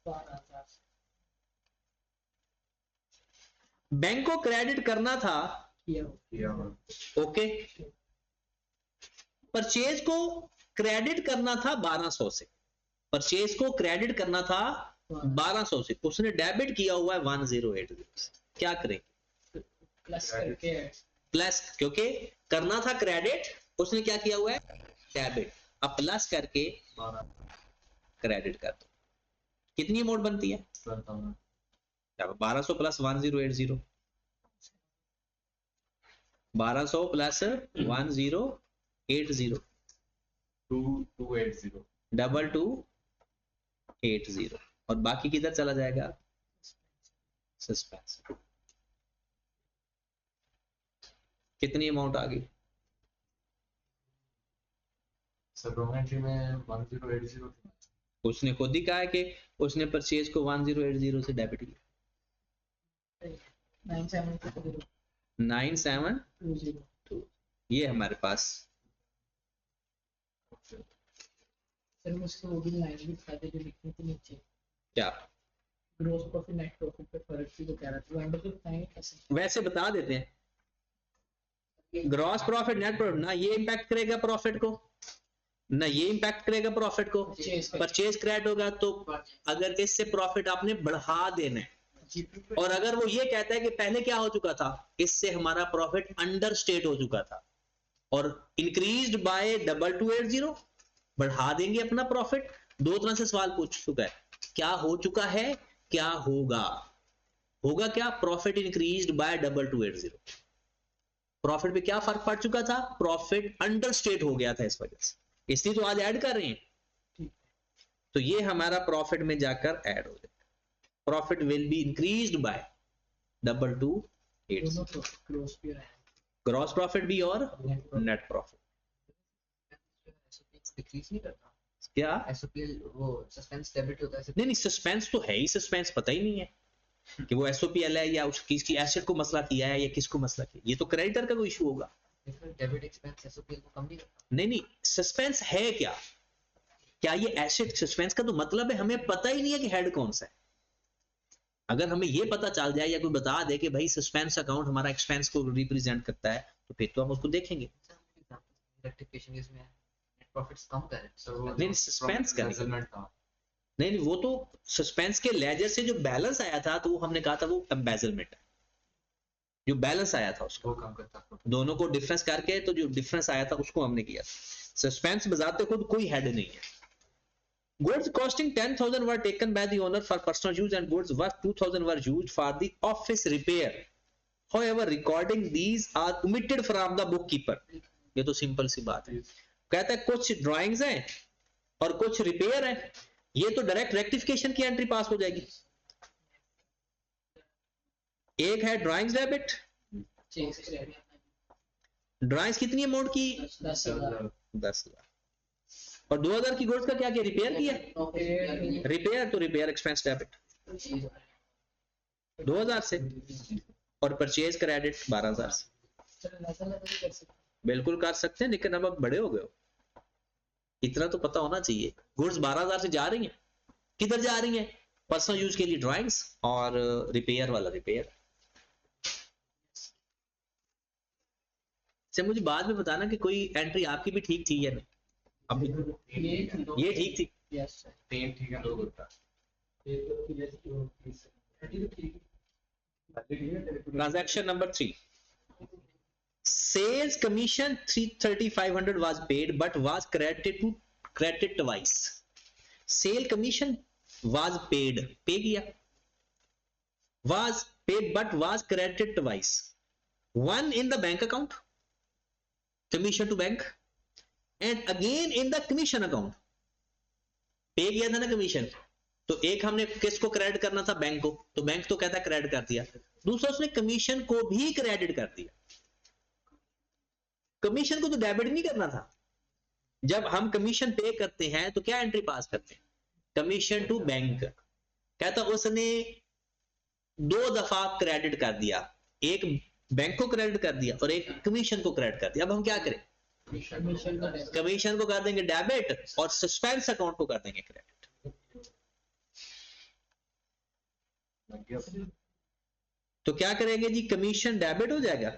12,000 से बैंक को क्रेडिट करना था, किया। ओके। परचेज को क्रेडिट करना था 1200 से, परचेज को क्रेडिट करना था 1200 से, उसने डेबिट किया हुआ है 1080 से। क्या करें? प्लस करके प्लस, क्योंकि करना था क्रेडिट, उसने क्या किया हुआ है? डेबिट। अब प्लस करके क्रेडिट कर दो। कितनी अमाउंट बनती है? 1200 प्लस 1080, 1200 प्लस 1080, 2280, और बाकी किधर चला जाएगा? सस्पेंस। कितनी अमाउंट आ गई? सप्लीमेंट्री में 1080 उसने खुद ही कहा है कि उसने परचेज को 1080 से डेबिट किया। 9720 9720, ये हमारे पास। फिर मुझको वो भी लाइन भी बता दे जो लिखनी थी नीचे, क्या? ग्रॉस प्रॉफिट नेट प्रॉफिट पे फर्क भी तो कह रहा था, एंड पे बताएंगे कैसे? वैसे बता देते हैं, ग्रॉस प्रॉफिट नेट प्रॉफिट ना ये इंपैक्ट करेगा प्रॉफिट को, ना ये इंपैक्ट करेगा प्रॉफिट को। परचेज क्रेडिट होगा तो अगर इससे प्रॉफिट आपने बढ़ा देना है, और अगर वो ये कहता है कि पहले क्या हो चुका था, इससे हमारा प्रॉफिट अंडर स्टेट हो चुका था, और इंक्रीज्ड बाय 2280, बढ़ा देंगे अपना प्रॉफिट। दो तरह से सवाल पूछ चुका है, क्या हो चुका है, क्या होगा। होगा क्या? Profit increased by 2280। प्रॉफिट पे क्या फर्क पड़ चुका था? प्रॉफिट अंडर स्टेट हो गया था इस वजह से, इसलिए तो आज ऐड कर रहे हैं। तो ये हमारा प्रॉफिट में जाकर ऐड हो जाएगा। Profit will be increased by 2280, gross profit भी और नेट प्रॉफिट। डिक्रीज नहीं करता क्या? एसओपी वो सस्पेंस डेबिट होता है। नहीं, सस्पेंस तो है ही, सस्पेंस पता ही नहीं है कि वो एसओपीएल है या उसकी किसकी एसेट को मसला किया है या किसको मसला किया। ये तो क्रेडिटर का कोई इशू होगा। डेबिट एक्सपेंस एसओपीएल को कम नहीं करता। नहीं, सस्पेंस है क्या? क्या ये एसेट? सस्पेंस का तो मतलब है हमें पता ही नहीं है कि हेड कौन सा है। अगर हमें ये पता चल जाए या कोई बता दे कि भाई सस्पेंस अकाउंट हमारा एक्सपेंस को रिप्रेजेंट करता है, तो फिर तो हम उसको देखेंगे। रेक्टिफिकेशन इसमें नेट प्रॉफिट्स कम करें सर, वो नहीं, सस्पेंस का सेटलमेंट था। नहीं, वो तो सस्पेंस के लेजर से जो बैलेंस आया था, तो वो हमने कहा था वो एम्बेजलमेंट है। जो बैलेंस आया था उसको वो कम करता है। दोनों को डिफरेंस करके, तो जो डिफरेंस आया था उसको हमने किया। सस्पेंस बजाते खुद कोई हेड नहीं है। Goods costing 10,000 were taken by the owner for personal use and goods worth 2,000 were used for the office repair. However, recording these are omitted from the bookkeeper. ये तो सिंपल सी बात है। कहता है कुछ ड्राइंग्स हैं और कुछ रिपेयर है, ये तो डायरेक्ट रेक्टिफिकेशन की एंट्री पास हो जाएगी। एक है ड्राइंग्स डेबिट, ड्राइंग्स कितनी अमाउंट की? 10,000 10,000। और 2,000 की गुड्स का क्या किया? रिपेयर किया। रिपेयर तो रिपेयर एक्सपेंस डेबिट 2,000 से, और परचेज क्रेडिट 12,000 से। बिल्कुल कर सकते हैं, लेकिन अब आप बड़े हो गए हो, इतना तो पता होना चाहिए। गुड्स 12,000 से जा रही हैं, किधर जा रही हैं? पर्सनल यूज के लिए ड्राइंग्स, और रिपेयर वाला रिपेयर। से मुझे बाद में बताना कि कोई एंट्री आपकी भी ठीक थी या नहीं। अब ये ठीक थी। यस तीन ठीक है, दो goods. Transaction number 3. Sales commission 3,500 was paid but was credited twice. Sale commission was paid, pay किया, was paid but was credited twice. One in the bank account, commission to bank, and again in the commission account. पे किया था ना commission, तो एक हमने किसको credit करना था? बैंक को, तो बैंक तो कहता है क्रेडिट कर दिया। दूसरा उसने कमीशन को भी क्रेडिट कर दिया। कमीशन को तो डेबिट नहीं करना था। जब हम कमीशन पे करते हैं तो क्या एंट्री पास करते हैं? Commission to bank. कहता उसने 2 दफा क्रेडिट कर दिया, एक बैंक को क्रेडिट कर दिया और एक कमीशन को क्रेडिट कर दिया। अब हम क्या करें? कमीशन को कर देंगे डेबिट और सस्पेंस अकाउंट को कर देंगे क्रेडिट। तो क्या करेंगे जी? कमीशन डेबिट हो जाएगा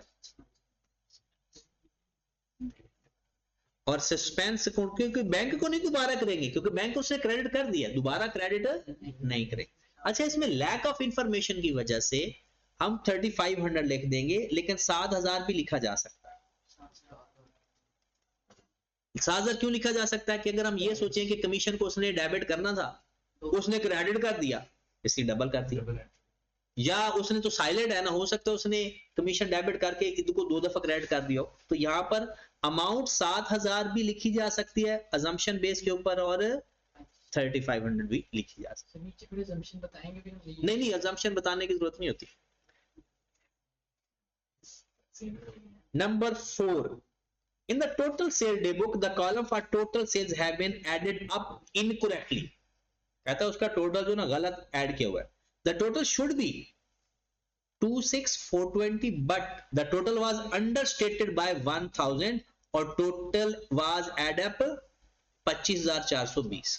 और सस्पेंस अकाउंट, क्योंकि बैंक को नहीं दोबारा करेंगे, क्योंकि बैंक उसने क्रेडिट कर दिया, दोबारा क्रेडिट नहीं करेंगे। अच्छा, इसमें लैक ऑफ इंफॉर्मेशन की वजह से हम 3,500 लिख देंगे, लेकिन 7,000 भी लिखा जा सकता है। 7,000 क्यों लिखा जा सकता है? कि अगर हम ये सोचें कि कमीशन को उसने डेबिट करना था, उसने क्रेडिट कर दिया, इसलिए डबल कर दिया। या उसने तो साइलेंट है ना, हो सकता है उसने कमीशन डेबिट करके इनको 2 दफा क्रेडिट कर दिया हो, तो यहां पर अमाउंट 7,000 भी लिखी जा सकती है अजम्पशन बेस के ऊपर, और 3,500 भी लिखी जा सकती है। नीचे फिर assumption बताएंगे कि हम ये नहीं, अजम्पशन बताने की जरूरत नहीं होती। Number 4. In the total sale day book, the column for total sales have been added up incorrectly. कहता है उसका टोटल जो ना गलत ऐड किया हुआ है। The total should be 26,420, but the total was understated by 1,000 और total was add up 25,420।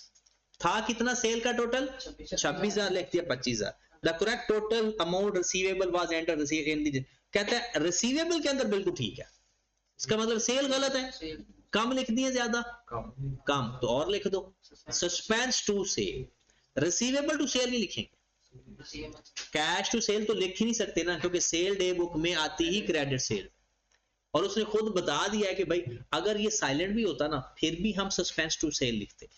था कितना सेल का टोटल? 26,000 लिख दिया 25,000। The correct total amount receivable was entered in the, कहता है रिसीवेबल के अंदर बिल्कुल ठीक है, इसका मतलब सेल गलत है। कम लिख दिए, ज्यादा कम तो और लिख दो। Suspense to sale, receivable to sale नहीं लिखेंगे। कैश टू सेल तो लिख ही नहीं सकते ना, क्योंकि सेल डे बुक में आती ही क्रेडिट सेल, और उसने खुद बता दिया है कि भाई अगर ये साइलेंट भी होता ना फिर भी हम सस्पेंस टू सेल लिखते,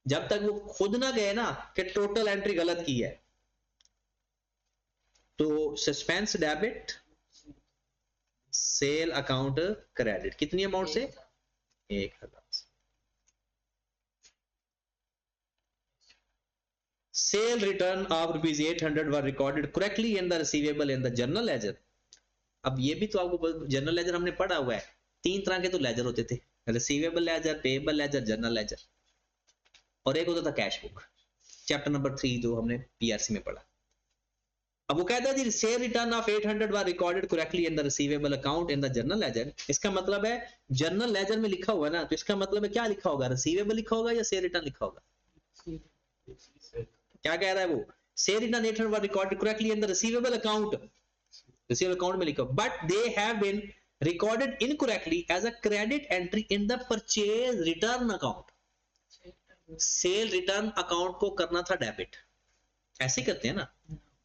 जब तक वो खुद ना गए ना कि टोटल एंट्री गलत की है। तो suspense debit, sale account credit, कितनी अमाउंट से? 1,000। Sale return of ₹800 were recorded correctly in the receivable in the journal ledger. अब ये भी तो आपको जर्नल लेजर हमने पढ़ा हुआ है, 3 तरह के तो लेजर होते थे, receivable ledger, payable ledger, journal ledger, और एक होता था कैश बुक, चैप्टर नंबर 3 जो हमने पीआरसी में पढ़ा। अब वो कहता है जी sale return of 800 were recorded correctly in the receivable account in the journal ledger. इसका मतलब है जर्नल लेजर में लिखा हुआ है ना, तो इसका मतलब है क्या लिखा होगा? रिसीवेबल लिखा होगा या सेल रिटर्न लिखा होगा? क्या कह रहा है वो? Sale return 800 were recorded correctly in the receivable account, receivable account में लिखा, but they have been recorded incorrectly as a credit entry in the purchase return account. Sale return account को करना था डेबिट, ऐसे करते हैं ना,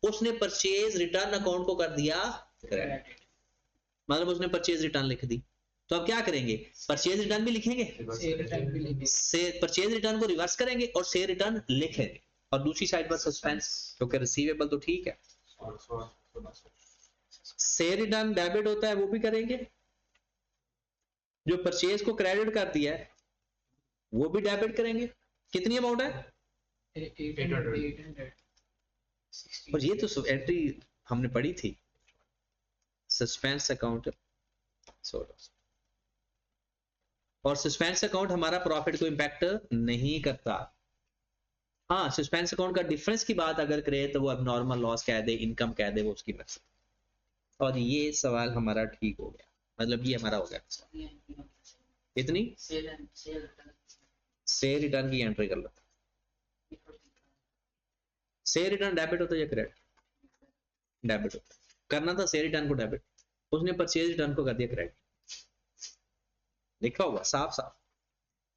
उसने परचेज रिटर्न अकाउंट को कर दिया क्रेडिट, मतलब उसने परचेज रिटर्न लिख दी। तो अब क्या करेंगे? परचेज रिटर्न भी लिखेंगे, परचेज रिटर्न को रिवर्स करेंगे और सेल रिटर्न लिखेंगे, और दूसरी साइड पर सस्पेंस, क्योंकि रिसीवेबल तो ठीक है। सेल रिटर्न डेबिट होता है, वो भी करेंगे। जो परचेज को क्रेडिट कर दिया है वो भी डेबिट करेंगे। कितनी अमाउंट है? 800 और ये तो एंट्री हमने पढ़ी थी, सस्पेंस अकाउंट। और सस्पेंस अकाउंट हमारा प्रॉफिट को इम्पैक्ट नहीं करता। हाँ, सस्पेंस अकाउंट का डिफरेंस की बात अगर करें तो वो अब नॉर्मल लॉस कह दे, इनकम कह दे, वो उसकी मर्जी। और ये सवाल हमारा ठीक हो गया, मतलब ये हमारा हो गया। इतनी से रिटर्न की एंट्री कर लो। से रिटर्न डेबिट होता है या क्रेडिट? डेबिट होता है। करना था से रिटर्न को डेबिट, उसने परचेज रिटर्न को कर दिया क्रेडिट। लिखा होगा साफ साफ,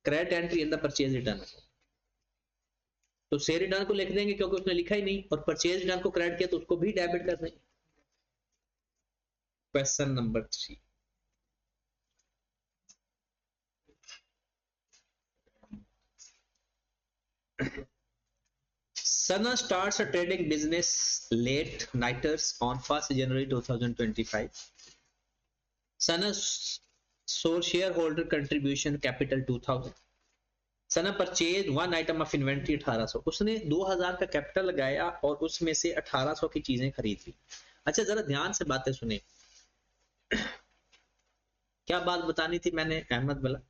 credit entry in the purchase return. तो से रिटर्न को लिख देंगे क्योंकि उसने लिखा ही नहीं, और परचेज रिटर्न को क्रेडिट किया तो उसको भी डेबिट कर देंगे। Question number 3, Sana starts a trading business late nighters on 1st January 2025. Sana sold shareholder contribution capital 2000. Sana purchased one item of inventory 1800. उसने 2000 का कैपिटल लगाया और उसमें से 1800 की चीजें खरीदी। अच्छा जरा ध्यान से बातें सुने। क्या बात बतानी थी मैंने अहमद वाला?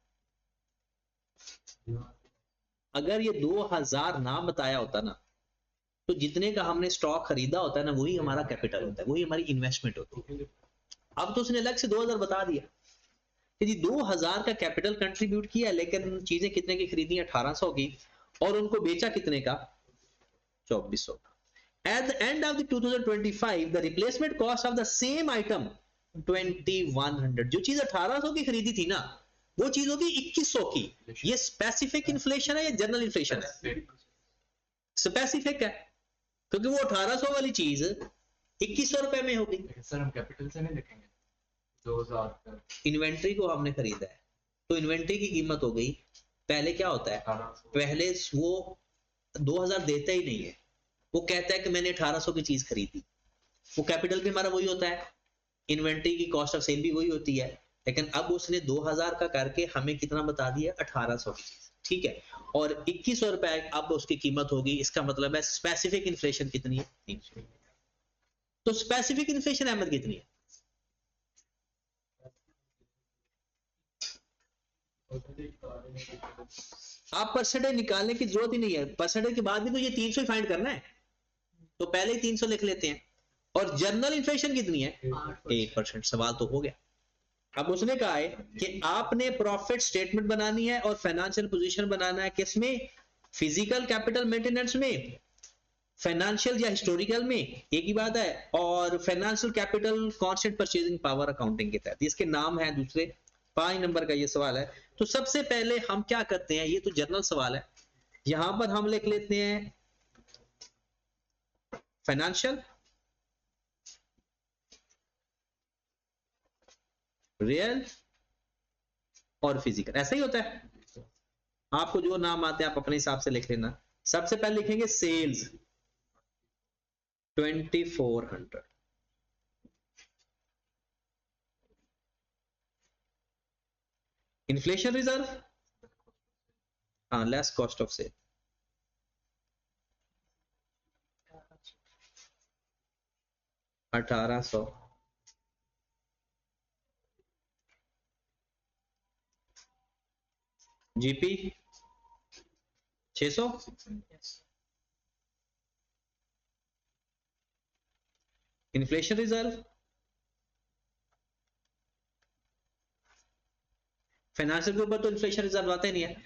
अगर ये 2000 ना बताया होता ना, तो जितने का हमने स्टॉक खरीदा होता है ना, वही हमारा कैपिटल होता है, वही हमारी इन्वेस्टमेंट होती है। अब तो उसने अलग से 2000 बता दिया कि जी 2000 का कैपिटल कंट्रीब्यूट किया, लेकिन चीजें कितने की खरीदी? 1800 की, और उनको बेचा कितने का? 2400 का। At the end of the 2025, the replacement cost of the same item 2100। जो चीज 1800 की खरीदी थी ना, वो चीज होगी 2100 की। ये स्पेसिफिक इन्फ्लेशन है या जनरल इन्फ्लेशन है? स्पेसिफिक है, क्योंकि वो 1800 वाली चीज 2100 रुपए में होगी। सर हम कैपिटल से नहीं लिखेंगे 2000 का। इन्वेंट्री को हमने खरीदा है, तो इन्वेंट्री की कीमत हो गई। पहले क्या होता है, 1800। पहले वो 2000 देता ही नहीं है, वो कहता है कि मैंने 1800 की चीज खरीदी। वो कैपिटल भी हमारा वही होता है, इन्वेंट्री की कॉस्ट ऑफ सेल भी वही होती है, लेकिन अब उसने 2000 का करके हमें कितना बता दिया? 1800 की चीज, ठीक है। और 2100 रुपए अब उसकी कीमत होगी। इसका मतलब है स्पेसिफिक इन्फ्लेशन कितनी है? 300। तो स्पेसिफिक इन्फ्लेशन अहमद कितनी है? आप परसेंटेज निकालने की जरूरत ही नहीं है, परसेंटेज के बाद भी तो ये 300 ही फाइंड करना है, तो पहले ही 300 लिख लेते हैं। और जनरल इन्फ्लेशन कितनी है? 8%। सवाल तो हो गया। अब उसने कहा है कि आपने प्रॉफिट स्टेटमेंट बनानी है और फाइनेंशियल पोजीशन बनाना है। किसमें? फिजिकल कैपिटल मेंटेनेंस में, फाइनेंशियल या हिस्टोरिकल में, एक ही बात है। और financial capital constant purchasing power accounting के तहत, इसके नाम है दूसरे। 5 नंबर का ये सवाल है। तो सबसे पहले हम क्या करते हैं, ये तो जनरल सवाल है, यहां पर हम लिख लेते हैं फाइनेंशियल, रियल और फिजिकल। ऐसा ही होता है, आपको जो नाम आते हैं आप अपने हिसाब से लिख लेना। सबसे पहले लिखेंगे सेल्स 2400, इन्फ्लेशन रिजर्व, हाँ, less cost of sale 1800, GP 600, inflation reserve, financial के ऊपर तो इन्फ्लेशन रिजर्व आता ही नहीं है।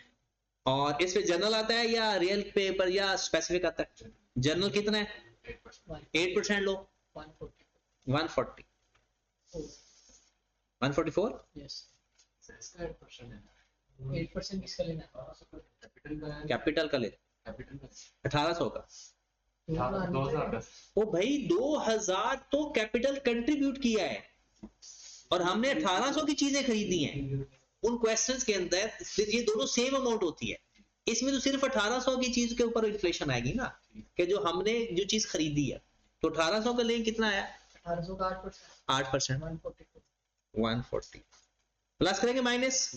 और इसमें जनरल आता है या रियल पेपर या स्पेसिफिक आता है? जनरल कितना है? 8% लो, 140, 144, यस। इसका 8% है। 8% किसका लेना है? कैपिटल का ले, कैपिटल का 1800 का। 2000 का। ओ भाई 2000 तो कैपिटल कंट्रीब्यूट किया है, और हमने 1800 की चीजें खरीदी हैं। उन क्वेश्चंस के अंदर ये दोनों सेम अमाउंट होती है। इसमें तो सिर्फ 1800 की चीज के ऊपर इन्फ्लेशन आएगी ना, कि जो हमने जो चीज खरीदी है। तो 1800 का लें कितना आया? 1800 का 8%, 140। 140 प्लस करेंगे माइनस,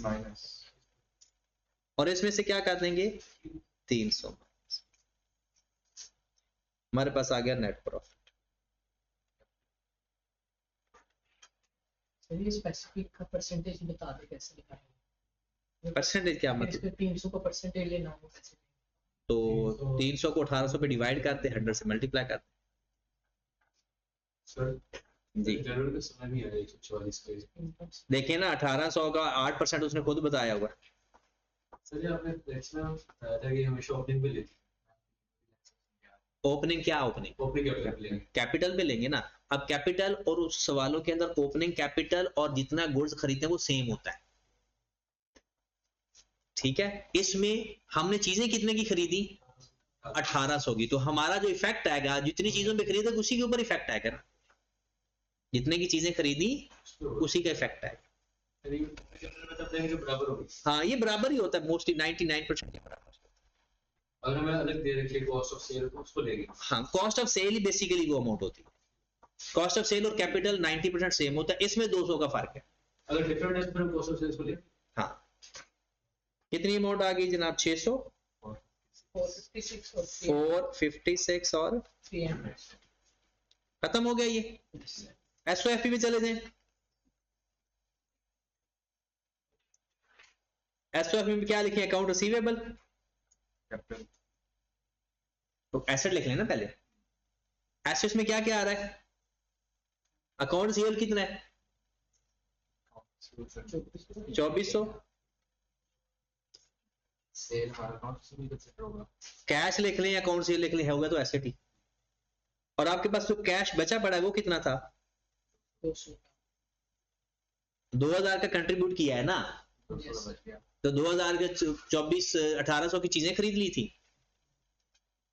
और इसमें से क्या कर देंगे 300, हमारे पास आ गया नेट प्रॉफिट। सर ये स्पेसिफिक का परसेंटेज बता दे कैसे लिखा है। परसेंटेज क्या मतलब? इसमें 300 का परसेंटेज लेना हो कैसे? तो 300 को 1800 पे डिवाइड करते, 100 से मल्टीप्लाई करते। सर जी जनरल का समय नहीं आया 144 का। इनकम से देखिए ना 1800 का 8% उसने खुद बताया हुआ है। सर ये आपने फ्लेक्स में बताया था कि हमेशा ओपनिंग पे लेते ओपनिंग क्या ओपनिंग? ओपनिंग कैपिटल लेंगे। कैपिटल पे लेंगे ना। अब कैपिटल और उस सवालों के अंदर ओपनिंग कैपिटल और जितना गुड्स खरीदते हैं वो सेम होता है, ठीक है। इसमें हमने चीजें कितने की खरीदी 1800 की, तो हमारा जो इफेक्ट आएगा जितनी चीजों पे खरीदे उसी के ऊपर इफेक्ट आएगा ना, जितने की चीजें खरीदी उसी का इफेक्ट आएगा। जो बराबर होगी। हाँ ये बराबर ही होता है मोस्टली 99% के बराबर। अगर हमें अलग दे रखी है कॉस्ट ऑफ सेल तो उसको लेंगे। हाँ कॉस्ट ऑफ सेल ही बेसिकली वो अमाउंट होती है। कॉस्ट ऑफ सेल और कैपिटल 90% सेम होता है, इसमें 200 का फर्क है। अगर डिफरेंट है तो फिर कॉस्ट ऑफ सेल्स को लेंगे। हाँ कितनी अमाउंट आ गई जनाब 600, 456 और 456 और 300। खत्म हो गया ये। एसओएफपी में चले जाएं। एसओएफपी में क्या लिखे अकाउंट रिसीवेबल, कैपिटल तो एसेट लिख लेना पहले। एसेट्स में क्या क्या आ रहा है, अकाउंट रिसीवेबल कितना है 2400, सेल हमारा अकाउंट से भी कंसीडर होगा। कैश लिख लें अकाउंट रिसीवेबल लिख लें, होगा तो एसेट ही। और आपके पास जो कैश बचा पड़ा है वो कितना था 200 2000 का कंट्रीब्यूट किया है ना, 200 बच गया। तो 2000 के 1800 की चीजें खरीद ली थी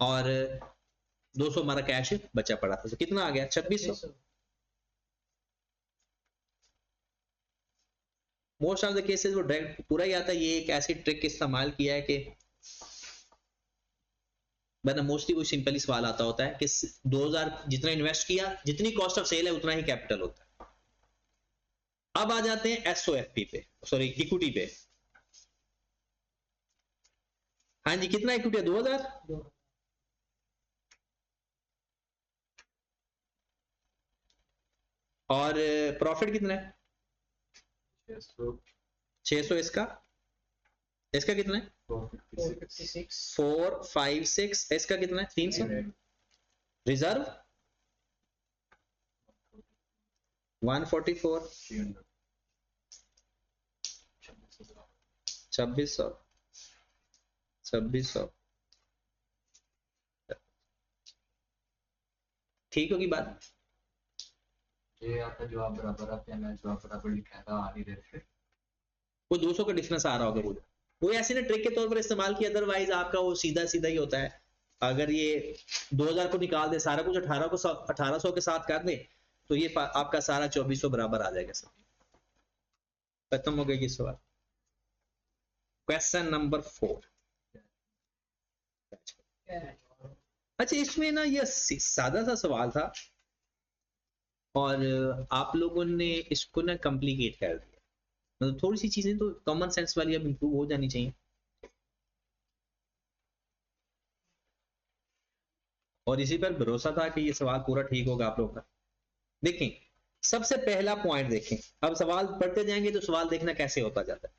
और 200 हमारा कैश बचा पड़ा था, तो कितना आ गया 2600। मोस्ट ऑफ द केसेस वो डायरेक्ट पूरा ही आता है। ये एक ऐसी ट्रिक इस्तेमाल किया है कि वरना मोस्टली कोई सिंपल ही सवाल आता होता है कि 2000 जितना इन्वेस्ट किया, जितनी कॉस्ट ऑफ सेल है उतना ही कैपिटल होता है। अब आ जाते हैं एसओएफपी पे, सॉरी इक्विटी पे। हाँ जी कितना इक्विटी है 2000, और प्रॉफिट कितना है 600, इसका कितना है 456 456, इसका कितना है 300, रिजर्व 144, 2600 ठीक होगी बात। ये आपका जवाब बराबर आता है, मैं जवाब बराबर लिखा था आ नहीं रहे थे। वो 200 का डिफरेंस आ रहा होगा वो ऐसे ना ट्रिक के तौर पर इस्तेमाल किया, अदरवाइज आपका वो सीधा सीधा ही होता है। अगर ये 2000 को निकाल दे, सारा कुछ 1800 के साथ कर दे, तो ये आपका सारा 2400 बराबर आ जाएगा सब। खत्म हो गया ये सवाल। Question number 4। अच्छा इसमें ना ये सादा सा सवाल था और आप लोगों ने इसको ना कॉम्प्लिकेट कर दिया। मतलब थोड़ी सी चीजें तो कॉमन सेंस वाली अब इंप्रूव हो जानी चाहिए। और इसी पर भरोसा था कि ये सवाल पूरा ठीक होगा आप लोगों का। देखें सबसे पहला पॉइंट देखें, अब सवाल पढ़ते जाएंगे तो सवाल देखना कैसे होता जाता है।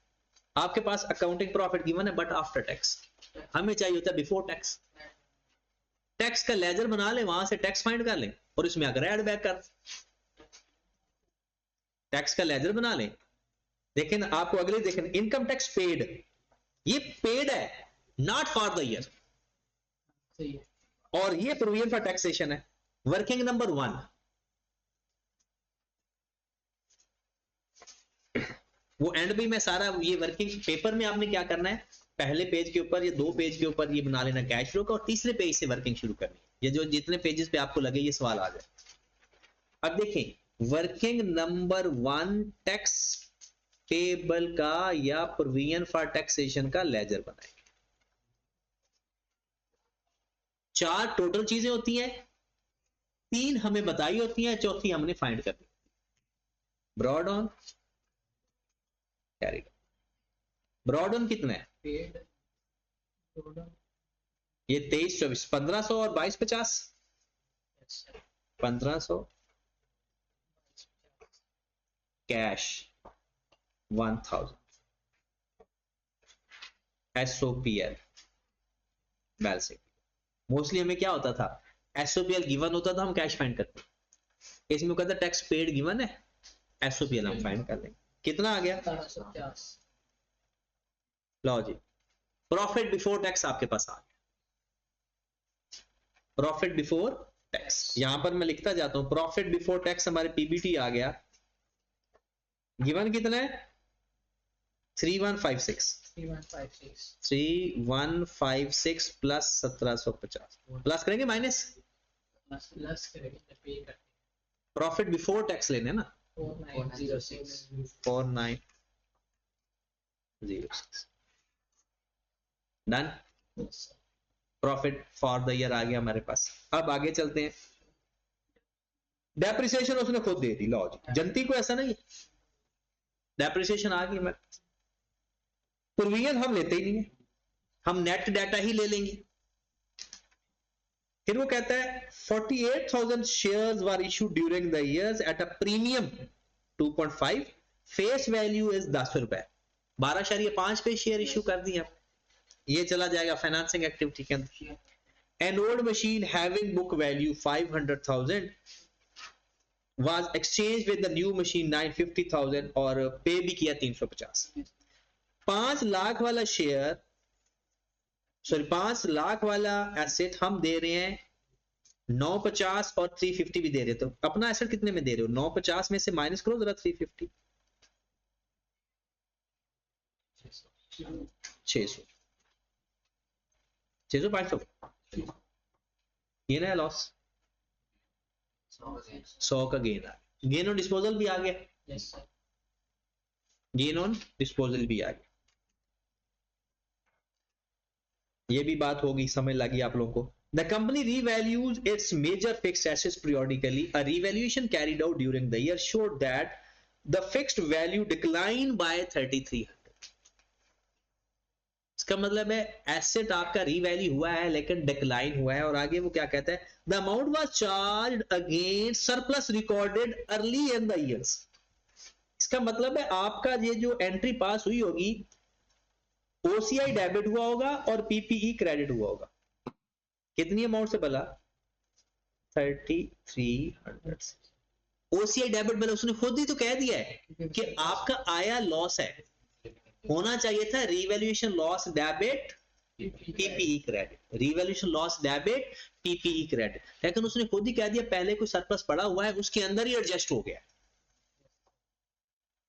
आपके पास अकाउंटिंग प्रॉफिट गिवन है बट आफ्टर टैक्स, हमें चाहिए होता है बिफोर टैक्स। टैक्स का लेजर बना लें, वहां से टैक्स फाइंड कर लें और इसमें अगर ऐड बैक कर टैक्स का लेजर बना लें। देखें आपको अगले देखें इनकम टैक्स पेड, ये पेड है नॉट फॉर द ईयर, सही है। और ये प्रोविजन फॉर टैक्सेशन है। वर्किंग नंबर 1 वो एंड भी में सारा ये वर्किंग पेपर में आपने क्या करना है, पहले पेज के ऊपर या 2 पेज के ऊपर ये बना लेना कैश फ्लो का और तीसरे पेज से वर्किंग शुरू करनी है। ये जो जितने पेजेस पे आपको लगे ये सवाल आ जाए। अब देखें वर्किंग नंबर 1 टैक्स टेबल का या प्रोविजन फॉर टैक्सेशन का लेजर बनाएंगे। 4 टोटल चीजें होती हैं, 3 हमें बताई होती हैं, चौथी हमने फाइंड करनी। Broad on carry, broad on कितना है पेड टोटल ये 23 24 1500 और 2250 1500 कैश 1000 SOPL बैलेंसिंग। मोस्टली हमें क्या होता था, SOPL गिवन होता था, हम कैश फाइंड करते, इसमें कहता टैक्स पेड गिवन है, SOPL हम फाइंड कर लेंगे। कितना आ गया 1750। लो जी, प्रॉफिट बिफोर टैक्स आपके पास आ गया, प्रॉफिट बिफोर टैक्स। यहां पर मैं लिखता जाता हूं, प्रॉफिट बिफोर टैक्स हमारे पीबीटी आ गया, गिवन कितना है 3156 3156 3156 प्लस 1750 प्लस करेंगे माइनस, प्लस करेंगे पे करते प्रॉफिट बिफोर टैक्स लेने ना 4906 4906 done. Profit for the year आ गया हमारे पास। अब आगे चलते हैं, डेप्रिसिएशन उसने खुद दे दी, लो जी, जनती को ऐसा नहीं, डेप्रिसिएशन आ गई हमारे पास, प्रोविजन हम लेते ही नहीं है, हम नेट डाटा ही ले लेंगे। फिर वो कहता है 48,000 shares were issued during the years at a premium 2.5, face value is 10 रुपए, 12.5 पे शेयर इशू कर दिया, ये चला जाएगा फाइनेंसिंग एक्टिविटी के अंदर। An old machine having book value 500,000 was exchanged with the new machine 950,000 और पे भी किया 350। 5 लाख वाला शेयर, सॉरी 5 लाख वाला एसेट हम दे रहे हैं 950 और 350 भी दे रहे, तो अपना एसेट कितने में दे रहे हो, 950 में से माइनस करो जरा 350, 600 500 गेन है, लॉस 100 का गेन आ, गेन ऑन डिस्पोजल भी आ गया, yes sir gain on disposal भी आ गया, ये भी बात होगी, समझ लगी आप लोगों को। The company revalues its major fixed assets periodically. A revaluation carried out during the year showed that the fixed value declined by 3,300. इसका मतलब है एसेट आपका रीवैल्यू हुआ है लेकिन डिक्लाइन हुआ है। और आगे वो क्या कहता है, the amount was charged against surplus recorded early in the years. इसका मतलब है आपका ये जो एंट्री पास हुई होगी, ओसीआई डेबिट हुआ होगा और पीपीई क्रेडिट हुआ होगा। कितनी अमाउंट से भला, 3,300 से। ओसीआई डेबिट मतलब उसने खुद ही तो कह दिया है कि आपका आया लॉस है, होना चाहिए था revaluation loss debit PPE credit, revaluation loss debit PPE credit, लेकिन उसने खुद ही कह दिया पहले कोई सरप्लस पड़ा हुआ है, उसके अंदर ही एडजस्ट हो गया।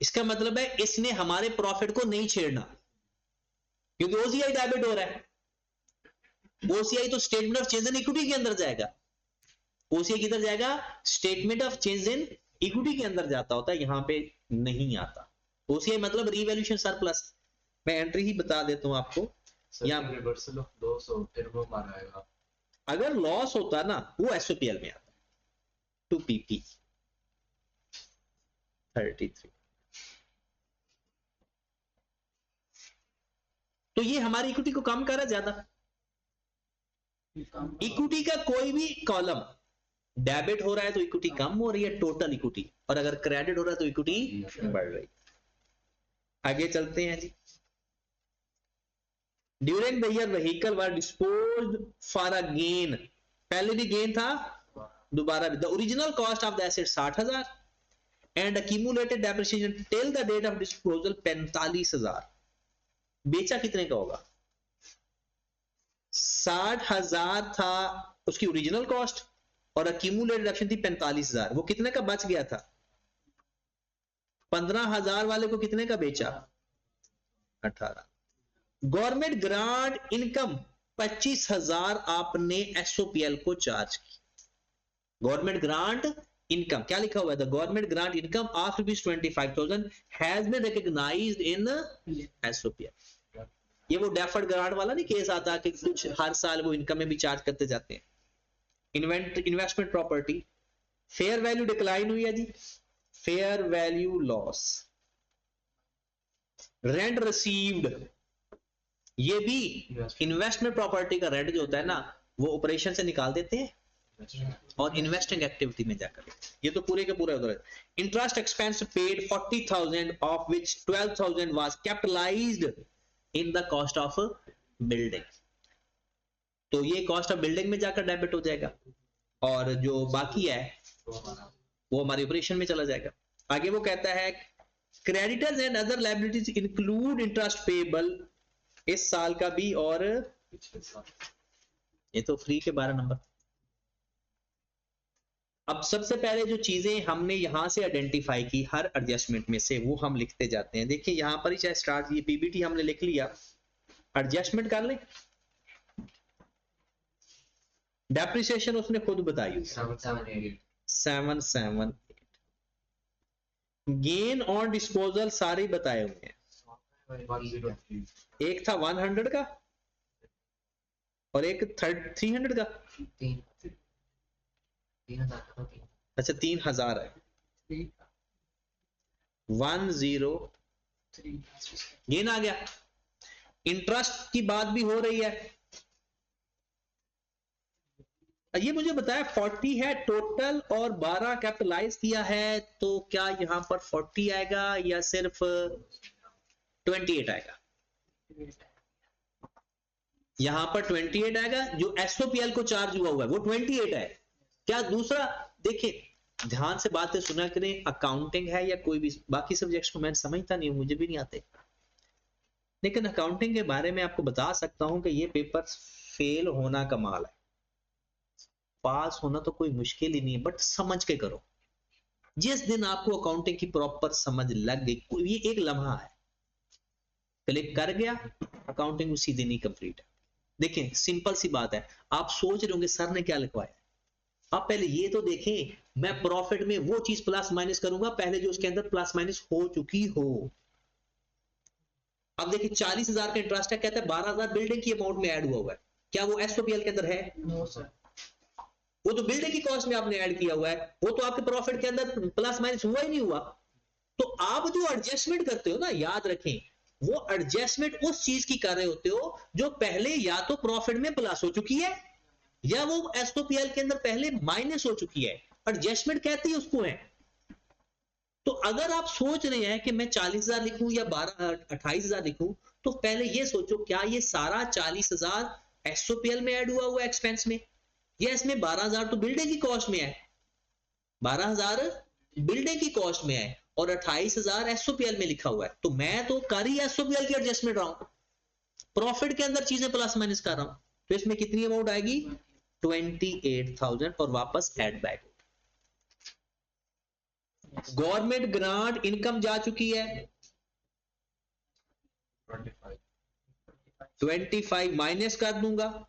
इसका मतलब है इसने हमारे प्रॉफिट को नहीं छेड़ना, क्योंकि ओसीआई डेबिट हो रहा है। ओसीआई तो statement of change in equity के अंदर जाएगा, ओसीआई किधर जाएगा, statement of change in equity के अंदर जाता होता है, यहां पे नहीं आता। ओसीआई मतलब रिवैल्यूएशन सरप्लस। मैं एंट्री ही बता देता हूं आपको, यहाँ रिवर्सल ऑफ 200 फिर वो माराएगा, अगर लॉस होता ना वो एसओपीएल में आता, टू पीपी 33। तो ये हमारी इक्विटी को कम कर रहा है ज्यादा। इक्विटी का कोई भी कॉलम डेबिट हो रहा है तो इक्विटी कम हो रही है टोटल इक्विटी, और अगर क्रेडिट हो रहा है तो इक्विटी बढ़ रही है। आगे चलते हैं जी। During the year vehicle were disposed for a gain, पहले भी गेन था दोबारा भी। The original cost of the asset 60,000 and accumulated depreciation till the date of disposal 45,000। बेचा कितने का होगा, 60,000 था उसकी ओरिजिनल कॉस्ट और अक्यूमुलेटेड डिडक्शन थी 45,000। वो कितने का बच गया था, 15,000 वाले को कितने का बेचा, 18। गवर्नमेंट ग्रांट इनकम 25,000 आपने एसओपीएल को चार्ज की। गवर्नमेंट ग्रांट इनकम क्या लिखा हुआ है, the government grant income of ₹25,000 has been recognised in SOPL. ये वो डेफर्ड ग्रांट वाला नहीं केस आता कि कुछ हर साल वो इनकम में भी चार्ज करते जाते हैं। Investment property fair value decline हुई है जी, fair value loss. Rent received ये भी इन्वेस्टमेंट प्रॉपर्टी का रेंट जो होता है ना, वो ऑपरेशन से निकाल देते हैं और इन्वेस्टिंग एक्टिविटी में जाकर, ये तो पूरे के पूरे उधर है। Interest expense paid 40,000 of which 12,000 was capitalised in the cost of building. तो ये कॉस्ट ऑफ बिल्डिंग में जाकर डेबिट हो जाएगा और जो बाकी है वो हमारे ऑपरेशन में चला जाएगा। आगे वो कहता है creditors and other liabilities include interest payable इस साल का भी और ये तो फ्री के 12 नंबर। अब सबसे पहले जो चीजें हमने यहां से आइडेंटिफाई की हर एडजस्टमेंट में से, वो हम लिखते जाते हैं। देखिए यहां पर ही चाहे स्टार्ट, ये पीबीटी हमने लिख लिया, एडजस्टमेंट कर ले। डेप्रिसिएशन उसने खुद बताई 778, गेन ऑन डिस्पोजल सारे बताए हुए हैं। एक था 100 का और एक 300 का। 3,000 अच्छा 3,000 है। 103 गेन आ गया। इंटरेस्ट की बात भी हो रही है। ये मुझे बताया 40 है टोटल और 12 कैपिटलाइज किया है, तो क्या यहां पर 40 आएगा या सिर्फ 28 आएगा? यहां पर 28 आएगा। जो एसओपीएल को चार्ज हुआ हुआ है वो 28 है। क्या दूसरा? देखिए ध्यान से बातें सुना करें, अकाउंटिंग है या कोई भी बाकी सब्जेक्ट्स को मैं समझता नहीं हूं, मुझे भी नहीं आते, लेकिन अकाउंटिंग के बारे में आपको बता सकता हूं कि ये पेपर फेल होना कमाल है, पास होना तो कोई मुश्किल ही नहीं है, बट समझ के करो। जिस दिन आपको अकाउंटिंग की प्रॉपर समझ लग गई, ये एक लम्हा है, क्लिक कर गया अकाउंटिंग उसी दिन ही कंप्लीट है। देखें सिंपल सी बात है। आप सोच रहे होंगे सर ने क्या लिखवाया, आप पहले ये तो देखें, मैं प्रॉफिट में वो चीज प्लस माइनस करूंगा पहले जो उसके अंदर प्लस माइनस हो चुकी हो। अब देखिए 40,000 का इंटरेस्ट है, कहता है 12,000 बिल्डिंग की अमाउंट में ऐड हुआ है। क्या वो एसओपीएल के अंदर है? No sir. वो तो बिल्डिंग की कॉस्ट में आपने ऐड किया हुआ है, वो तो आपके प्रॉफिट के अंदर प्लस माइनस हुआ ही नहीं हुआ। तो आप जो एडजस्टमेंट करते हो ना, याद रखें वो एडजस्टमेंट उस चीज की कर रहे होते हो जो पहले या तो प्रॉफिट में प्लस हो चुकी है या वो एसओपीएल के अंदर पहले माइनस हो चुकी है। एडजस्टमेंट कहती है उसको है। तो अगर आप सोच रहे हैं कि मैं 40,000 लिखूं या 28,000 लिखूं, तो पहले ये सोचो क्या ये सारा 40,000 एसओपीएल में ऐड हुआ हुआ एक्सपेंस में, या इसमें 12,000 तो बिल्डिंग की कॉस्ट में है, 12,000 बिल्डिंग की कॉस्ट में है और 28,000 एसओपीएल में लिखा हुआ है। तो मैं तो कर ही एसओपीएल की एडजस्टमेंट रहा हूं, प्रॉफिट के अंदर चीजें प्लस माइनस कर रहा हूं। तो इसमें कितनी अमाउंट आएगी? 28,000 और वापस add back. Government grant income जा चुकी है 25 माइनस कर दूंगा।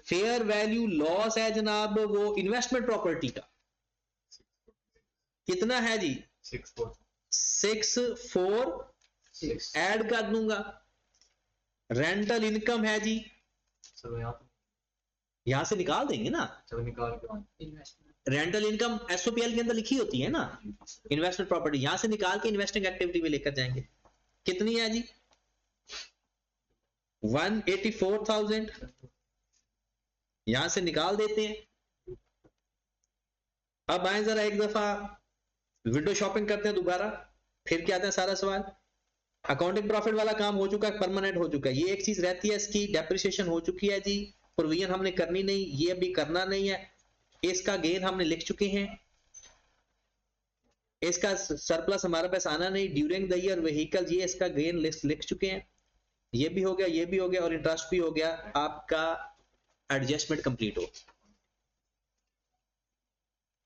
फेयर वैल्यू लॉस है जनाब वो इन्वेस्टमेंट प्रॉपर्टी का, कितना है जी? 646 ऐड कर दूंगा। रेंटल इनकम है जी, यहां से निकाल देंगे ना, रेंटल इनकम एसओपीएल के अंदर लिखी होती है ना, इन्वेस्टमेंट प्रॉपर्टी, यहां से निकाल के इन्वेस्टिंग एक्टिविटी में लेकर जाएंगे। कितनी है जी? 184,000 यहां से निकाल देते हैं। अब आए जरा एक दफा विंडो शॉपिंग करते हैं दोबारा, फिर क्या आता है सारा सवाल। अकाउंटिंग प्रॉफिट वाला काम हो चुका है, परमानेंट हो चुका है। ये एक चीज रहती है इसकी, डेप्रिसिएशन हो चुकी है जी, प्रोविजन हमने करनी नहीं, ये अभी करना नहीं है। इसका गेन हमने लिख चुके हैं, इसका सरप्लस हमारे पास आना नहीं, ड्यूरिंग द ईयर व्हीकल ये इसका गेन लिख चुके हैं। ये भी हो गया, ये भी हो गया और इंटरेस्ट भी हो गया। आपका एडजस्टमेंट कंप्लीट हो।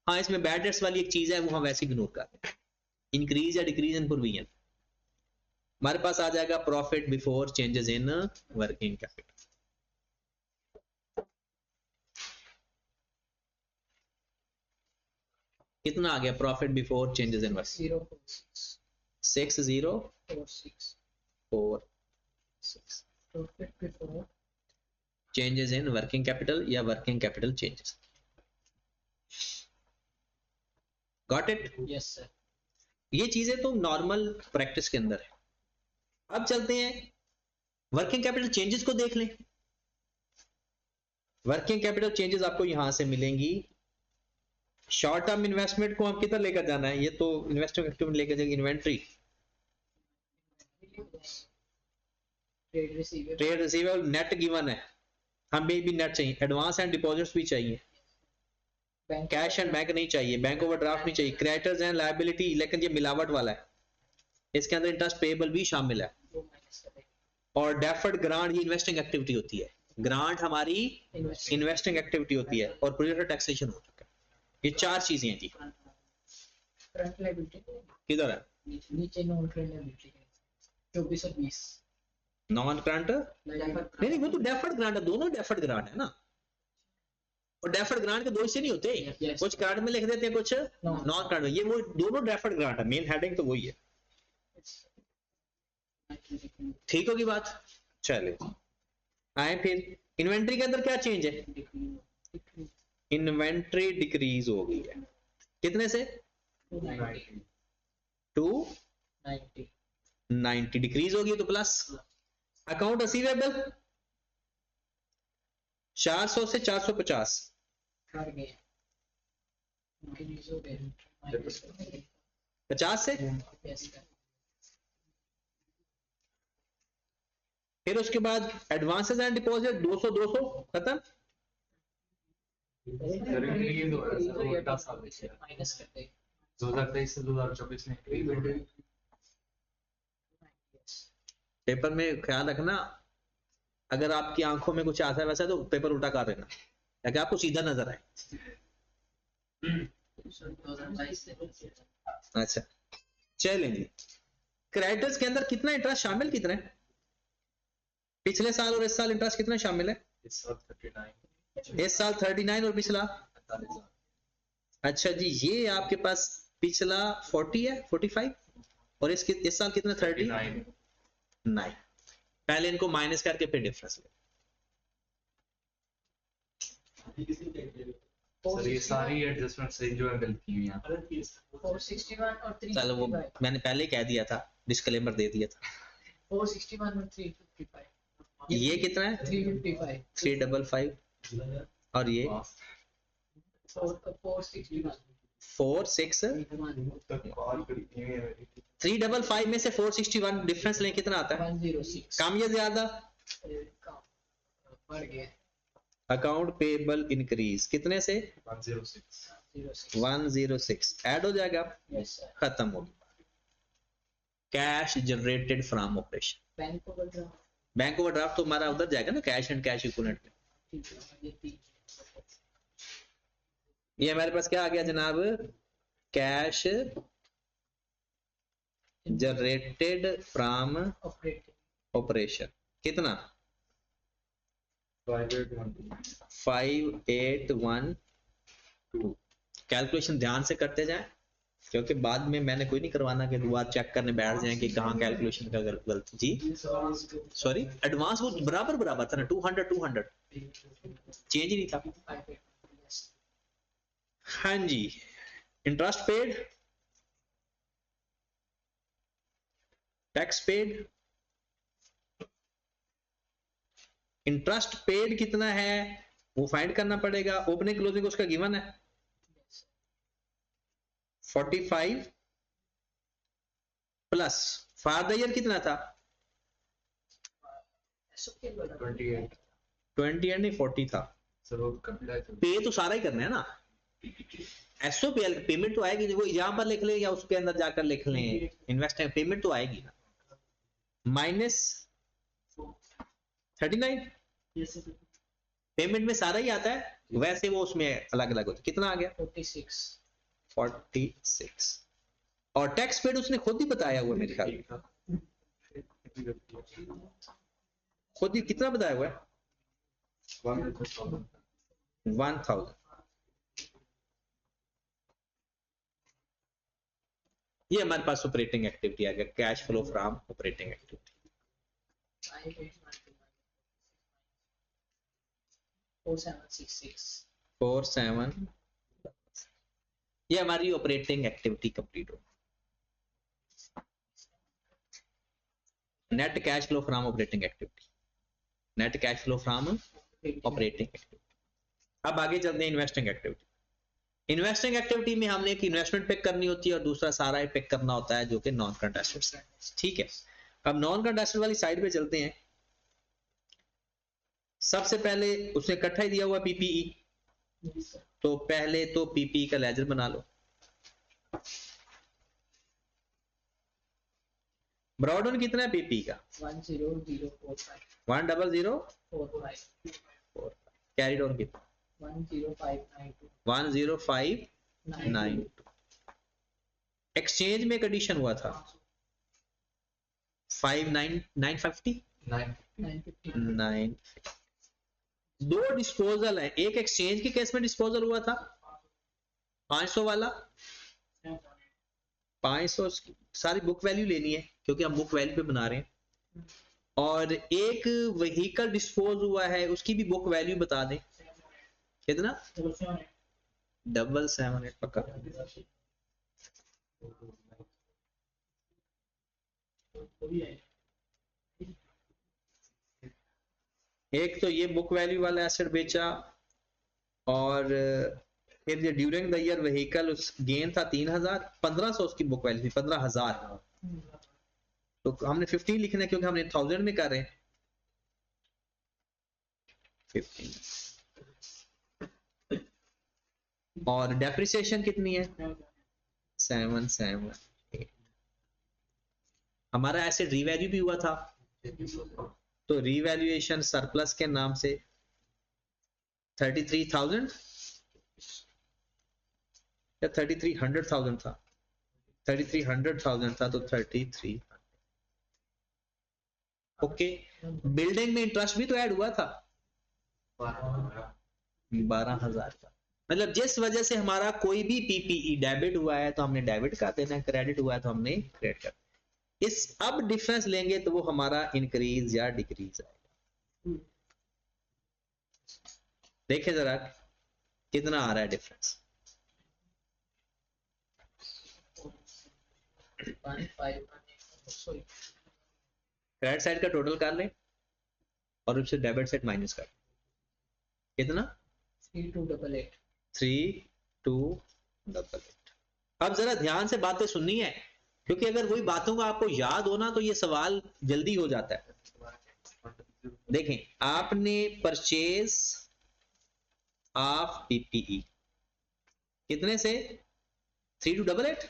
हाँ इसमें बैड डेट्स वाली एक चीज है वो हम वैसे इग्नोर कर रहे हैं, इंक्रीज या डिक्रीज इन प्रोविजन। हमारे पास आ जाएगा profit before changes in working capital. कितना आ गया profit before changes in working? 6046 profit before changes in working capital या working capital changes. Got it? Yes sir. ये चीजें तो नॉर्मल प्रैक्टिस के अंदर है। अब चलते हैं वर्किंग कैपिटल चेंजेस को देख लें। वर्किंग कैपिटल चेंजेस आपको यहां से मिलेंगी। शॉर्ट टर्म इन्वेस्टमेंट को हम कितना लेकर जाना है, ये तो इन्वेस्टिंग एक्टिविटी लेकर जाएगी। Inventory, trade receivable net given है, हमें भी नेट चाहिए, एडवांस एंड डिपॉजिट्स भी चाहिए, कैश एंड बैंक नहीं चाहिए, बैंक ओवरड्राफ्ट नहीं चाहिए, क्रेडिटर्स एंड लायबिलिटी, लेकिन ये मिलावट वाला है, इसके अंदर इंटरेस्ट पेएबल भी शामिल है। और डेफर्ड ग्रांट, ये इन्वेस्टिंग एक्टिविटी होती है, ग्रांट हमारी इन्वेस्टिंग एक्टिविटी होती है, और प्रोजेक्ट टैक्सेशन हो चुका है। ये चार चीजें हैं जी। करंट लायबिलिटी किधर है? नीचे नॉन करंट लायबिलिटी 24 और 20 नॉन करंट नहीं, वो तो डेफर्ड ग्रांट है, दोनों डेफर्ड ग्रांट है ना। और डेफर्ड ग्रांट के दो हिस्से नहीं होते, Yes. कुछ करंट में लिख देते हैं, कुछ नॉन करंट में, ये वो दोनों डेफर्ड ग्रांट है, मेन हेडिंग तो वही है। ठीक होगी बात? चलिए आए फिर इन्वेंट्री के अंदर क्या चेंज है? इन्वेंट्री डिक्रीज हो गई है, कितने से? 290 डिक्रीज हो गई, तो प्लस अकाउंट रिसीवेबल 400 से 450, कर गए माइनस हो गए 50 से, यस फिर उसके बाद एडवांसेस एंड डिपॉजिट 200 खत्म। माइनस कर दे 2023 से 2024 में पेपर में ख्याल रखना, अगर आपकी आंखों में कुछ आता है वैसा, तो पेपर उल्टा कर देना ताकि आपको सीधा नजर आए। 2022 से अच्छा चलेंगे। क्रेडिटर्स के अंदर कितना इंटरेस्ट शामिल, कितना है पिछले साल और इस साल इंटरेस्ट कितना शामिल है? इस साल 39, इस साल 39 और पिछला, 48,000, अच्छा जी, ये आपके पास पिछला 40 है, 45, और इस साल कितना 39। 39। पहले इनको माइनस करके फिर डिफरेंस ले। सर ये सारी एडजस्टमेंट सही जो है गलती हुई यहाँ 461 और 355 चलो वो मैंने पहले ही कह दिया था, डिस्क्लेमर दे दिया था। 461 और 355 ये कितना है? 355 355, और ये 461 46, 355 में से 461 डिफरेंस लें, कितना आता है? 106 कम या ज्यादा? बढ़ गया अकाउंट पेएबल इंक्रीज कितने से? 106। 106 ऐड हो जाएगा, यस सर खत्म हो गया। Cash generated from operation, bank overdraft bank overdraft तो हमारा उधर जाएगा ना, कैश एंड कैश इक्विवेलेंट में। ठीक है ये 3 ये हमारे पास क्या आ गया जनाब? Cash generated from operating operation, कितना? 5812। कैलकुलेशन ध्यान से करते जाएं, क्योंकि बाद में मैंने कोई नहीं करवाना कि दुआ चेक करने बैठ जाएं कि कहाँ कैलकुलेशन का गलती। जी सॉरी, एडवांस वो बराबर बराबर था ना, 200 चेंज ही नहीं था। हाँ जी, interest paid, tax paid, interest paid कितना है वो फाइंड करना पड़ेगा। ओपनिंग क्लोजिंग उसका गिवन है 45 प्लस फॉर द ईयर कितना था? 28। 20 नहीं 40 था। सर वो कपड़ा है तो पे तो सारा ही करना है ना, एसओपीएल पेमेंट तो आएगी, वो यहाँ पर लिख ले या उसके अंदर जाकर लिख लें, इन्वेस्टमेंट पेमेंट तो आएगी ना। माइनस 39 पेमेंट में सारा ही आता है, वैसे वो उसमें अलग अलग होता है। कितना आ गया? 46। और टैक्स पेड उसने खुद ही बताया हुआ, मेरे ख्याल में खुद ही कितना बताया हुआ है? 1000। ये हमारे पास ऑपरेटिंग एक्टिविटी आ गया, cash flow from operating activity. 47 ये हमारी ऑपरेटिंग एक्टिविटी कंप्लीट हो। Net cash flow from operating activity, net cash flow from operating activity. अब आगे चलते हैं इन्वेस्टिंग एक्टिविटी। इन्वेस्टिंग एक्टिविटी में हमने एक इन्वेस्टमेंट पिक करनी होती है और दूसरा सारा पिक करना होता है जो कि नॉन करंट एसेट्स है। ठीक है, अब नॉन करंट एसेट वाली साइड पे चलते हैं। सबसे पहले उसने इकट्ठा ही दिया हुआ पीपीई, तो पहले तो पीपीई का लेजर बना लो। ब्रॉडन कितना है पीपीई का? 10045 10045। कैरिड ऑन कितना? 10592 एक्सचेंज में कंडीशन हुआ था 5950 9। दो डिस्पोजल है, एक एक्सचेंज के केस में डिस्पोजल हुआ था 500 वाला, 500 सारी बुक वैल्यू लेनी है क्योंकि हम बुक वैल्यू पे बना रहे हैं, और एक व्हीकल डिस्पोज हुआ है उसकी भी बुक वैल्यू बता दें। कितना? 778 पक्का। एक तो ये बुक वैल्यू वाला एसेट बेचा, और फिर ये ड्यूरिंग द ईयर व्हीकल उस गेन था 3000, 1500 उसकी बुक वैल्यू थी 15000, तो हमने 15 लिखना है क्योंकि हमने 1000 में कर रहे हैं 15। और डेप्रिसिएशन कितनी है? 778। हमारा एसेट रीवैल्यू भी हुआ था, तो रीवैल्यूएशन सरप्लस के नाम से 33,000 या 3300,000 था, 3300,000 था, तो 33। ओके, बिल्डिंग में इंटरेस्ट भी तो ऐड हुआ था 12,000 का। मतलब जिस वजह से हमारा कोई भी पीपीई डेबिट हुआ है तो हमने डेबिट कर देना है, क्रेडिट हुआ है तो हमने क्रेडिट कर। इस अब डिफरेंस लेंगे तो वो हमारा इंक्रीज या डिक्रीज आएगा। देखिए जरा कितना आ रहा है डिफरेंस। 1518 क्रेडिट साइड का टोटल कर लें और उससे डेबिट साइड माइनस कर। कितना? 3288 3288। अब जरा ध्यान से बातें सुननी है क्योंकि अगर वही बातों का आपको याद हो ना तो ये सवाल जल्दी हो जाता है। देखें, आपने परचेज ऑफ पीपीई कितने से? 3288।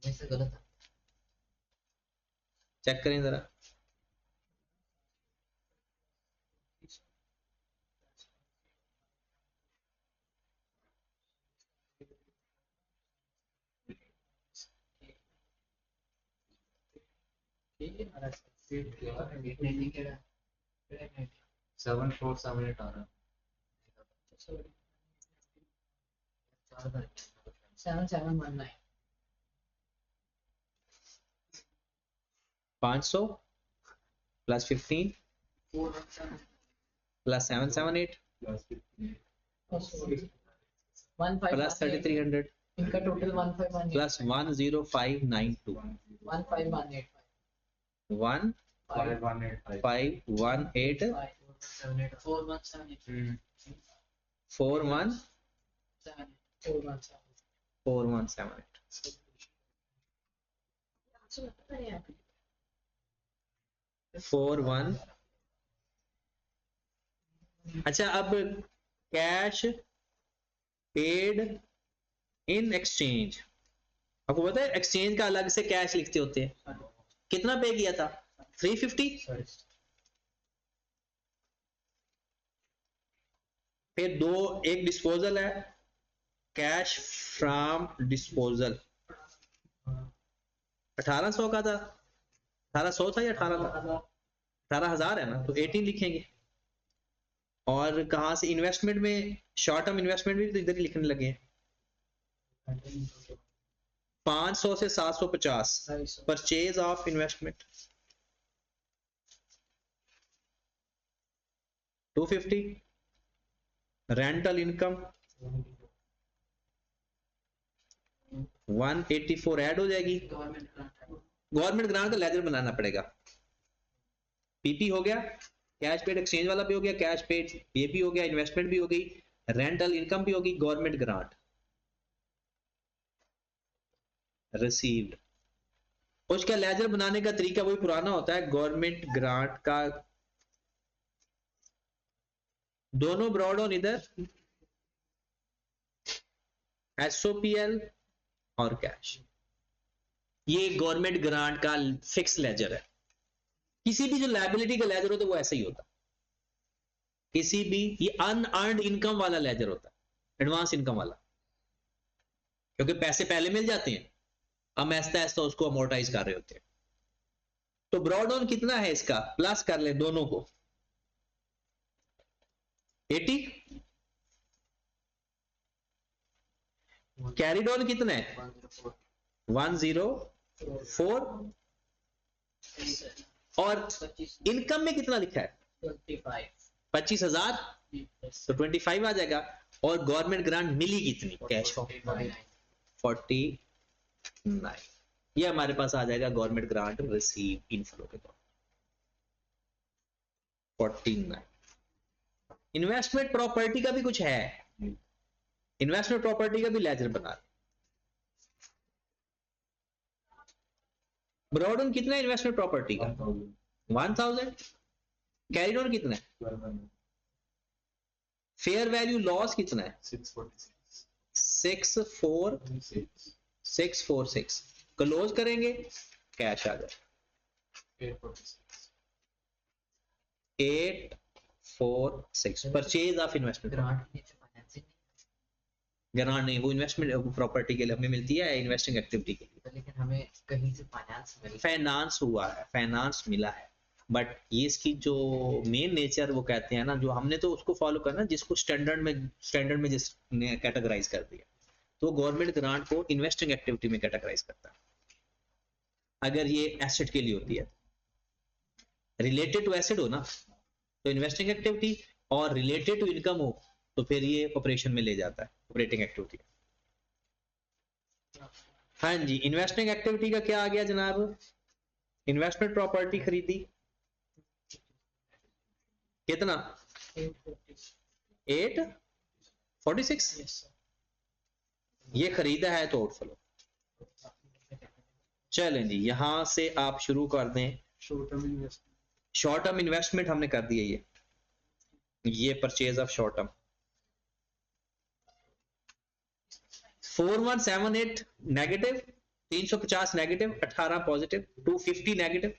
से गलत है। चेक करें जरा। सेवन फोर सेवन एट आ रहा है। 7719 500 प्लस 15 प्लस 778 प्लस 3300 इनका टोटल 1518 प्लस 10592 1518 1518 4178। अच्छा, अब कैश पेड इन एक्सचेंज, आपको पता है एक्सचेंज का अलग से कैश लिखते होते हैं। कितना पे किया था? 350। फिर दो, एक डिस्पोजल है, कैश फ्रॉम डिस्पोजल 1800 का था, 1800 था या 18 था? 18,000 है ना, तो 18 लिखेंगे। और कहां से? इन्वेस्टमेंट में, शॉर्ट टर्म इन्वेस्टमेंट भी तो इधर ही लिखने लगे हैं। 500 से 750 purchase of investment 250। Rental income 184 add हो जाएगी। गवर्नमेंट ग्रांट का लेजर बनाना पड़ेगा। पीपी हो गया, कैश पेड एक्सचेंज वाला भी हो गया, कैश पेड पीएपी हो गया, इन्वेस्टमेंट भी हो गई, रेंटल इनकम भी होगी, गवर्नमेंट ग्रांट रिसीव्ड। उसका लेजर बनाने का तरीका वही पुराना होता है, गवर्नमेंट ग्रांट का दोनों ब्रॉड ऑन इधर एसओपीएल और कैश, ये गवर्नमेंट ग्रांट का फिक्स लेजर है। किसी भी जो लायबिलिटी का लेजर होता है वो ऐसा ही होता है, किसी भी, ये अनअर्न्ड इनकम वाला लेजर होता है, एडवांस इनकम वाला, क्योंकि पैसे पहले मिल जाते हैं, हम ऐसा ऐसा उसको अमोर्टाइज कर रहे होते हैं। तो ब्रॉड ऑन कितना है इसका, प्लस कर ले दोनों को 80, कैरिड ऑन कितना है 104, और इनकम में कितना लिखा है 25,000, तो 25 आ जाएगा। और गवर्नमेंट ग्रांट मिली कितनी कैश 49, ये हमारे पास आ जाएगा गवर्नमेंट ग्रांट रिसीव इनफ्लो के तौर 49। इन्वेस्टमेंट प्रॉपर्टी का भी कुछ है, इन्वेस्टमेंट प्रॉपर्टी का भी लेजर बना, ब्रॉड ऑन कितना है इन्वेस्टमेंट प्रॉपर्टी का 1000, कैरिड ऑन कितना है, फेयर वैल्यू लॉस कितना है 646, क्लोज करेंगे कैश आ जाए 846, परचेज ऑफ इन्वेस्टमेंट ग्रांट नहीं, वो इन्वेस्टमेंट प्रॉपर्टी के लिए हमें मिलती है, इन्वेस्टिंग एक्टिविटी के लिए। लेकिन हमें कहीं से फाइनेंस फाइनेंस हुआ है, फाइनेंस मिला है, बट ये इसकी जो मेन नेचर वो कहते हैं ना, जो हमने तो उसको फॉलो करना जिसको स्टैंडर्ड में जिसने कैटेगराइज कर दिया, तो गवर्नमेंट ग्रांट को इन्वेस्टिंग एक्टिविटी में कैटेगराइज करता है। अगर ये एसेट के लिए होती है, रिलेटेड टू एसेट हो ना तो इन्वेस्टिंग एक्टिविटी, और रिलेटेड टू इनकम हो तो फिर ये ऑपरेशन में ले जाता है, ऑपरेटिंग एक्टिविटी। हाँ जी, इन्वेस्टिंग एक्टिविटी का क्या आ गया जनाब, इन्वेस्टमेंट प्रॉपर्टी खरीदी कितना 846, ये खरीदा है तो आउटफ्लो। चलें जी, यहां से आप शुरू कर दें। शॉर्ट टर्म इन्वेस्टमेंट हमने कर दिया, ये purchase of short term 4178 negative, 350 negative, 18 positive, 250 negative,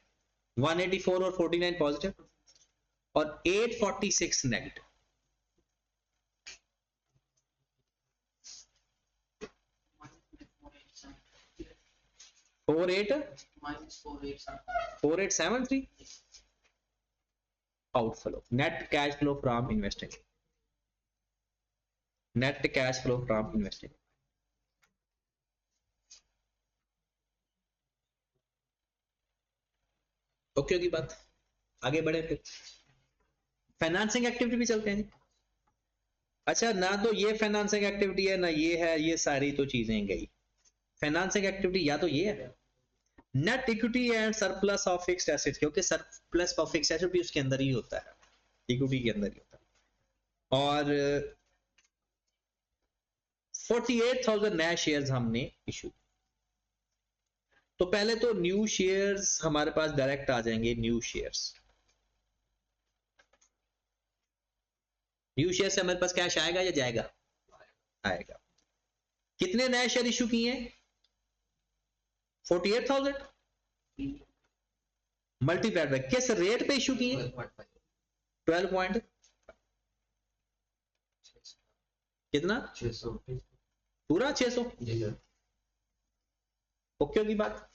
184 और 49 पॉजिटिव, और 846 negative. Four eight 4873 outflow, net cash flow from investing, net cash flow from investing. Okay होगी बात, आगे बढ़े फिर फाइनेंसिंग एक्टिविटी भी चलते हैं। अच्छा, ना तो ये फाइनेंसिंग एक्टिविटी है ना ये है, ये सारी तो चीजें गई। फाइनेंसिंग एक्टिविटी या तो ये है net equity and surplus of fixed assets, क्योंकि सरप्लस ऑफ फिक्स्ड एसेट भी उसके अंदर ही होता है, इक्विटी के अंदर ही होता है। और 48,000 नए शेयर्स हमने इशू, तो पहले तो न्यू शेयर्स हमारे पास डायरेक्ट आ जाएंगे, न्यू शेयर्स से हमारे पास कैश आएगा या जाएगा, आएगा। कितने नए शेयर इशू किए हैं 48,000 मल्टीप्लाइड बाय किस रेट पे इशू किए 12 पॉइंट कितना 600 पूरा 600। ओके होगी बात।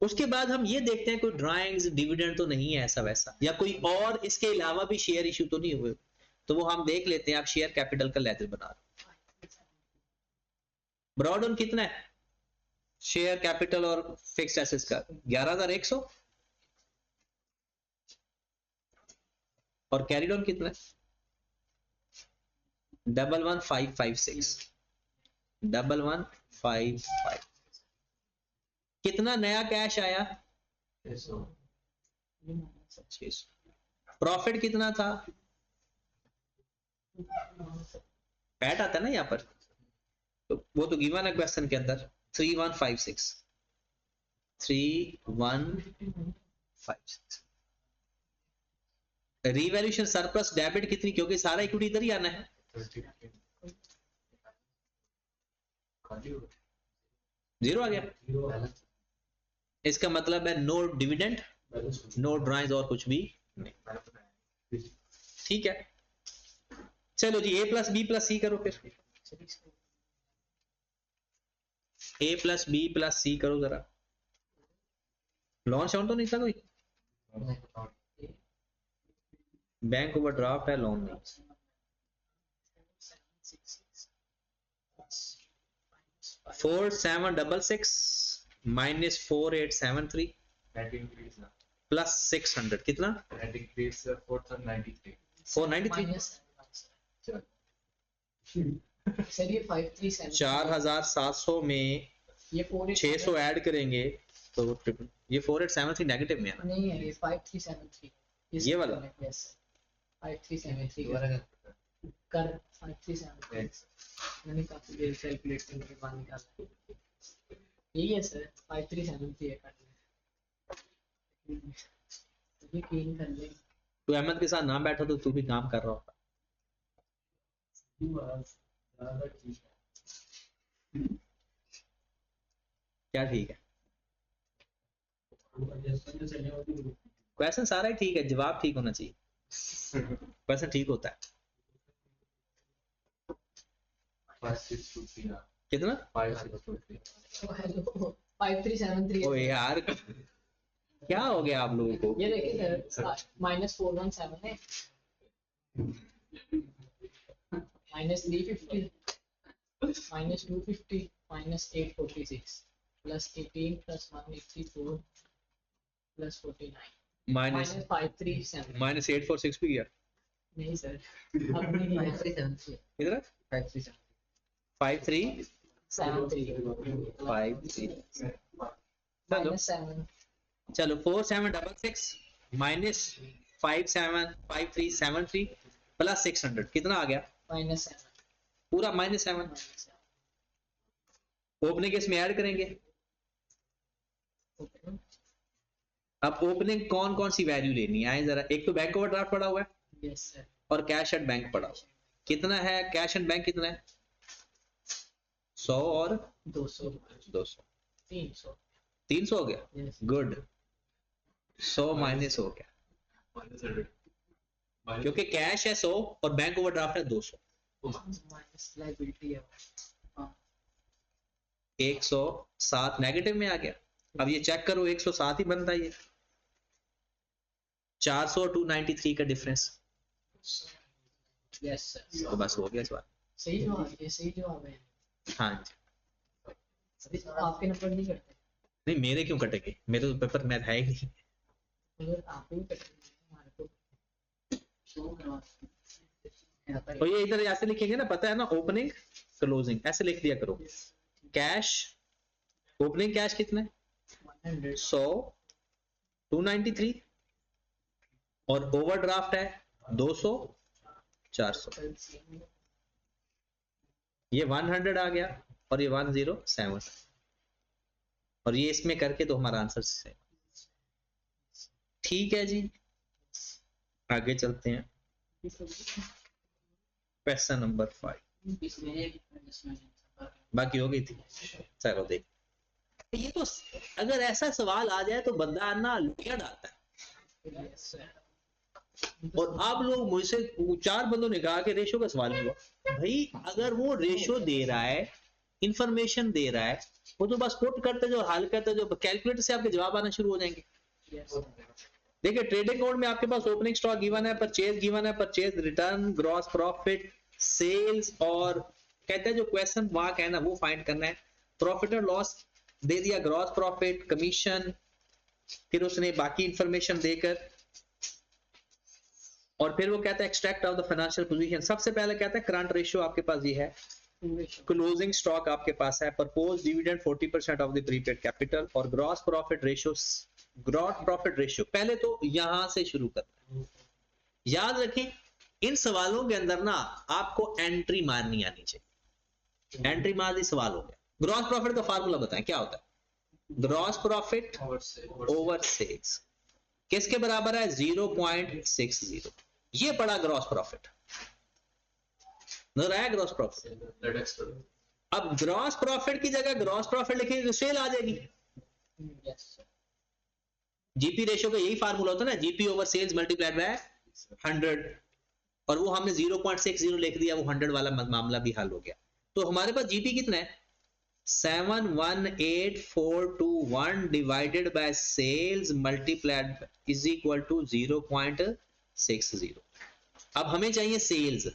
उसके बाद हम ये देखते हैं कोई ड्राइंग्स डिविडेंड तो नहीं है ऐसा वैसा, या कोई और इसके अलावा भी शेयर इशू तो नहीं हुए, तो वो हम देख लेते हैं। आप शेयर कैपिटल का लेजर बना रहे, ब्रॉड ऑन कितना है शेयर कैपिटल और फिक्स्ड एसेट्स का 11,100, और कैरिड ऑन कितना है 11,556, 11,556। कितना नया कैश आया 600। प्रॉफिट कितना था, पैट आता है ना यहाँ पर, तो वो तो गिवन है क्वेश्चन के अंदर 3156 3156। रिवैल्यूएशन सरप्लस डेबिट कितनी, क्योंकि सारा इक्विटी इधर ही आना है, 30 खाली हो जीरो आ गया। गया। इसका मतलब है नो डिविडेंड, नो ड्राइंग और कुछ भी नहीं, ठीक है। चलो जी ए प्लस बी प्लस सी करो, फिर ए प्लस बी प्लस सी करो जरा। लोन शॉन तो नहीं था कोई, बैंक ओवरड्राफ्ट है, लोन नहीं। 4766 माइनस 4873 नेट इंक्रीज ना, प्लस 600 कितना, नेट इंक्रीज 493 493। सर ये 537 4700 में ये 600 ऐड करेंगे तो ये 4873 नेगेटिव में है ना, नहीं है, ये 5373 ये वाला? यस 5373 दोबारा कर 5373 मैंने काफी देर कैलकुलेट करने के बाद निकाला। यही है सर 5373 है करना, ये क्लीन कर ले। तू अहमद के साथ ना बैठा तो तू भी काम कर रहा होता। क्या ठीक है, क्वेश्चन सारा ही ठीक है, जवाब ठीक होना चाहिए, क्वेश्चन ठीक होता है। 5623 कितना, 5623 हेलो 5373 ओ यार क्या हो गया आप लोगों को, ये देखिए सर -417 है, -350 -250 -846 +18 +184 +49 माइनस -537 माइनस 846 भी गया नहीं सर अब नहीं है 5373 कितना, 5373 5353 चलो -7 चलो 4766 माइनस 575373 प्लस 600 कितना आ गया, -7 पूरा -7। ओपनिंग इसमें ऐड करेंगे। अब ओपनिंग कौन कौन सी वैल्यू लेनी है, आए जरा। एक तो बैंक ओवरड्राफ्ट पड़ा हुआ है यस सर और कैश एट बैंक पड़ा हुआ है। कितना है कैश एट बैंक, कितना है 100 और 200 200 300 300 हो गया, यस गुड। 100 माइनस हो गया क्योंकि कैश है 100 और बैंक ओवरड्राफ्ट है 200। माइनस लायबिलिटी है 107 नेगेटिव में आ गया। अब ये चेक करो 107 ही बनता है ये। 400 और 293 का डिफरेंस, यस सर तो बस हो गया सवाल। सही जवाब, ये सही जवाब है। हाँ जी, सभी आपके नंबर नहीं करते, नहीं मेरे क्यों कटेंगे, मेरे तो पेपर में है ही नहीं। अगर आप ही कटेंगे हमारे को शो करवा और ये इधर ऐसे लिखेंगे ना, पता है ना, ओपनिंग क्लोजिंग ऐसे लिख दिया करो। कैश ओपनिंग कैश कितना है 100 293 और ओवरड्राफ्ट है 200 400। ये 100 आ गया और ये 107 और ये इसमें करके तो हमारा आंसर सेम। ठीक है जी, आगे चलते हैं। क्वेश्चन नंबर 5 बाकी हो गई थी, चलो देख। ये तो अगर ऐसा सवाल आ जाए तो बंदा ना लुटिया डालता है। और आप लोग मुझसे 4 बंदों ने कहा कि रेशो का सवाल हुआ। भाई अगर वो रेशो दे रहा है, इंफॉर्मेशन दे रहा है, वो तो बस पुट करते जो हल करते जो कैलकुलेटर से आपके जवाब आना शुरू हो जाएंगे। देखिए ट्रेडिंग अकाउंट में आपके पास ओपनिंग स्टॉक गिवन है, परचेज गिवन है, purchase return, gross profit, sales और कहते हैं जो क्वेश्चन वहां कहना वो फाइंड करना है। प्रॉफिट और लॉस दे दिया, ग्रॉस प्रॉफिट, कमीशन, फिर उसने बाकी इंफॉर्मेशन देकर और फिर वो कहता है extract of the financial position. सबसे पहले कहता है करंट रेशियो आपके पास ये है, क्लोजिंग स्टॉक आपके पास है, propose dividend 40% of the prepaid capital और gross profit ratio. Gross profit ratio पहले तो यहां से शुरू करना है, याद रखें इन सवालों के अंदर ना आपको एंट्री मारनी आनी चाहिए। एंट्री मार दी, सवाल हो गया। ग्रॉस प्रॉफिट का फार्मूला बताएं क्या होता है। ग्रॉस प्रॉफिट ओवर सेल्स किसके बराबर है, 0.60। ये पड़ा ग्रॉस प्रॉफिट, नजर आया ग्रॉस प्रॉफिट। अब ग्रॉस प्रॉफिट की जगह ग्रॉस प्रॉफिट लिखेंगे तो सेल आ जाएगी। Yes sir. जीपी रेशियो का यही फार्मूला होता है ना, GP over sales multiplied by 100, और वो हमने 0.60 लिख दिया, वो 100 वाला मामला भी हल हो गया। तो हमारे पास जीपी कितना है, 718,421 divided by sales multiplied is equal to 0.60। अब हमें चाहिए सेल्स,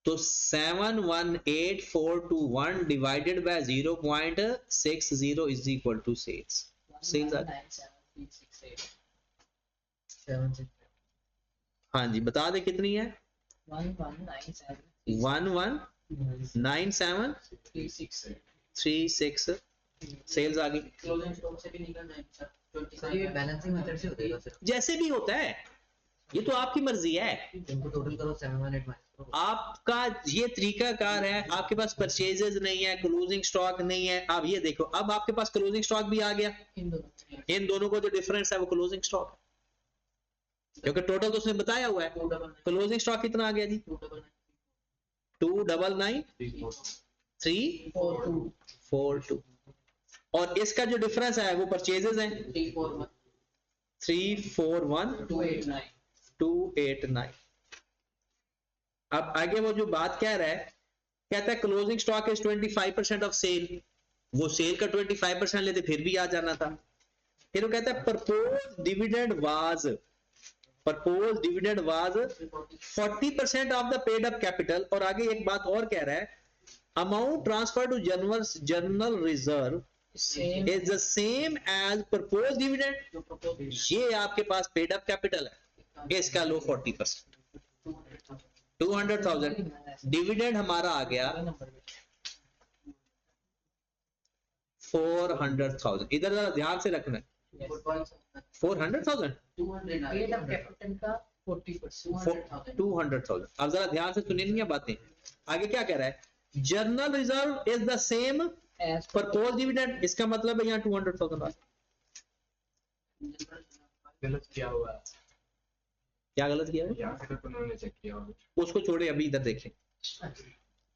तो 718,421 divided by 0.60 is equal to sales. Sales आ गई। 1197,368 हाँ जी बता दे कितनी है, 1197,368 119736 सेल्स आ गई। क्लोजिंग स्टॉक से भी निकल जाएंगे सर। सर ये बैलेंसिंग मेथड से होता है सर, जैसे भी होता है, ये तो आपकी मर्जी है, इनको टोटल करो 718 माइनस करो। आपका ये तरीकाकार है। आपके पास परचेजेस नहीं है, क्लोजिंग स्टॉक नहीं है। अब ये देखो, अब आपके पास क्लोजिंग स्टॉक भी आ गया, इन दोनों इन दोनों को जो डिफरेंस है वो क्लोजिंग स्टॉक है, क्योंकि टोटल तो उसने बताया हुआ है। क्लोजिंग स्टॉक कितना आ गया जी, 299,342, और इसका जो डिफरेंस है वो परचेजेस है 341,289। अब आगे वो जो बात कह रहा है, कहता है closing stock is 25% of sale. वो सेल का 25% लेते फिर भी आ जाना था। फिर वो कहता है propose dividend was 40% of the paid up capital. और आगे एक बात और कह रहा है, amount transfer to general reserve is the same as propose dividend. ये आपके पास पेड अप कैपिटल है, इसका लो 40%, 200,000। डिविडेंड हमारा आ गया 400,000। इधर जरा ध्यान से रखना है, 400,000 200,000। अब जरा ध्यान से सुनिए बातें। आगे क्या कह रहा है, general reserve is the same propose dividend. इसका मतलब है यहाँ 200,000। गलत किया हुआ है, क्या गलत किया है, यहाँ से तो उन्होंने चेक किया होगा। उसको छोड़े, अभी इधर देखें।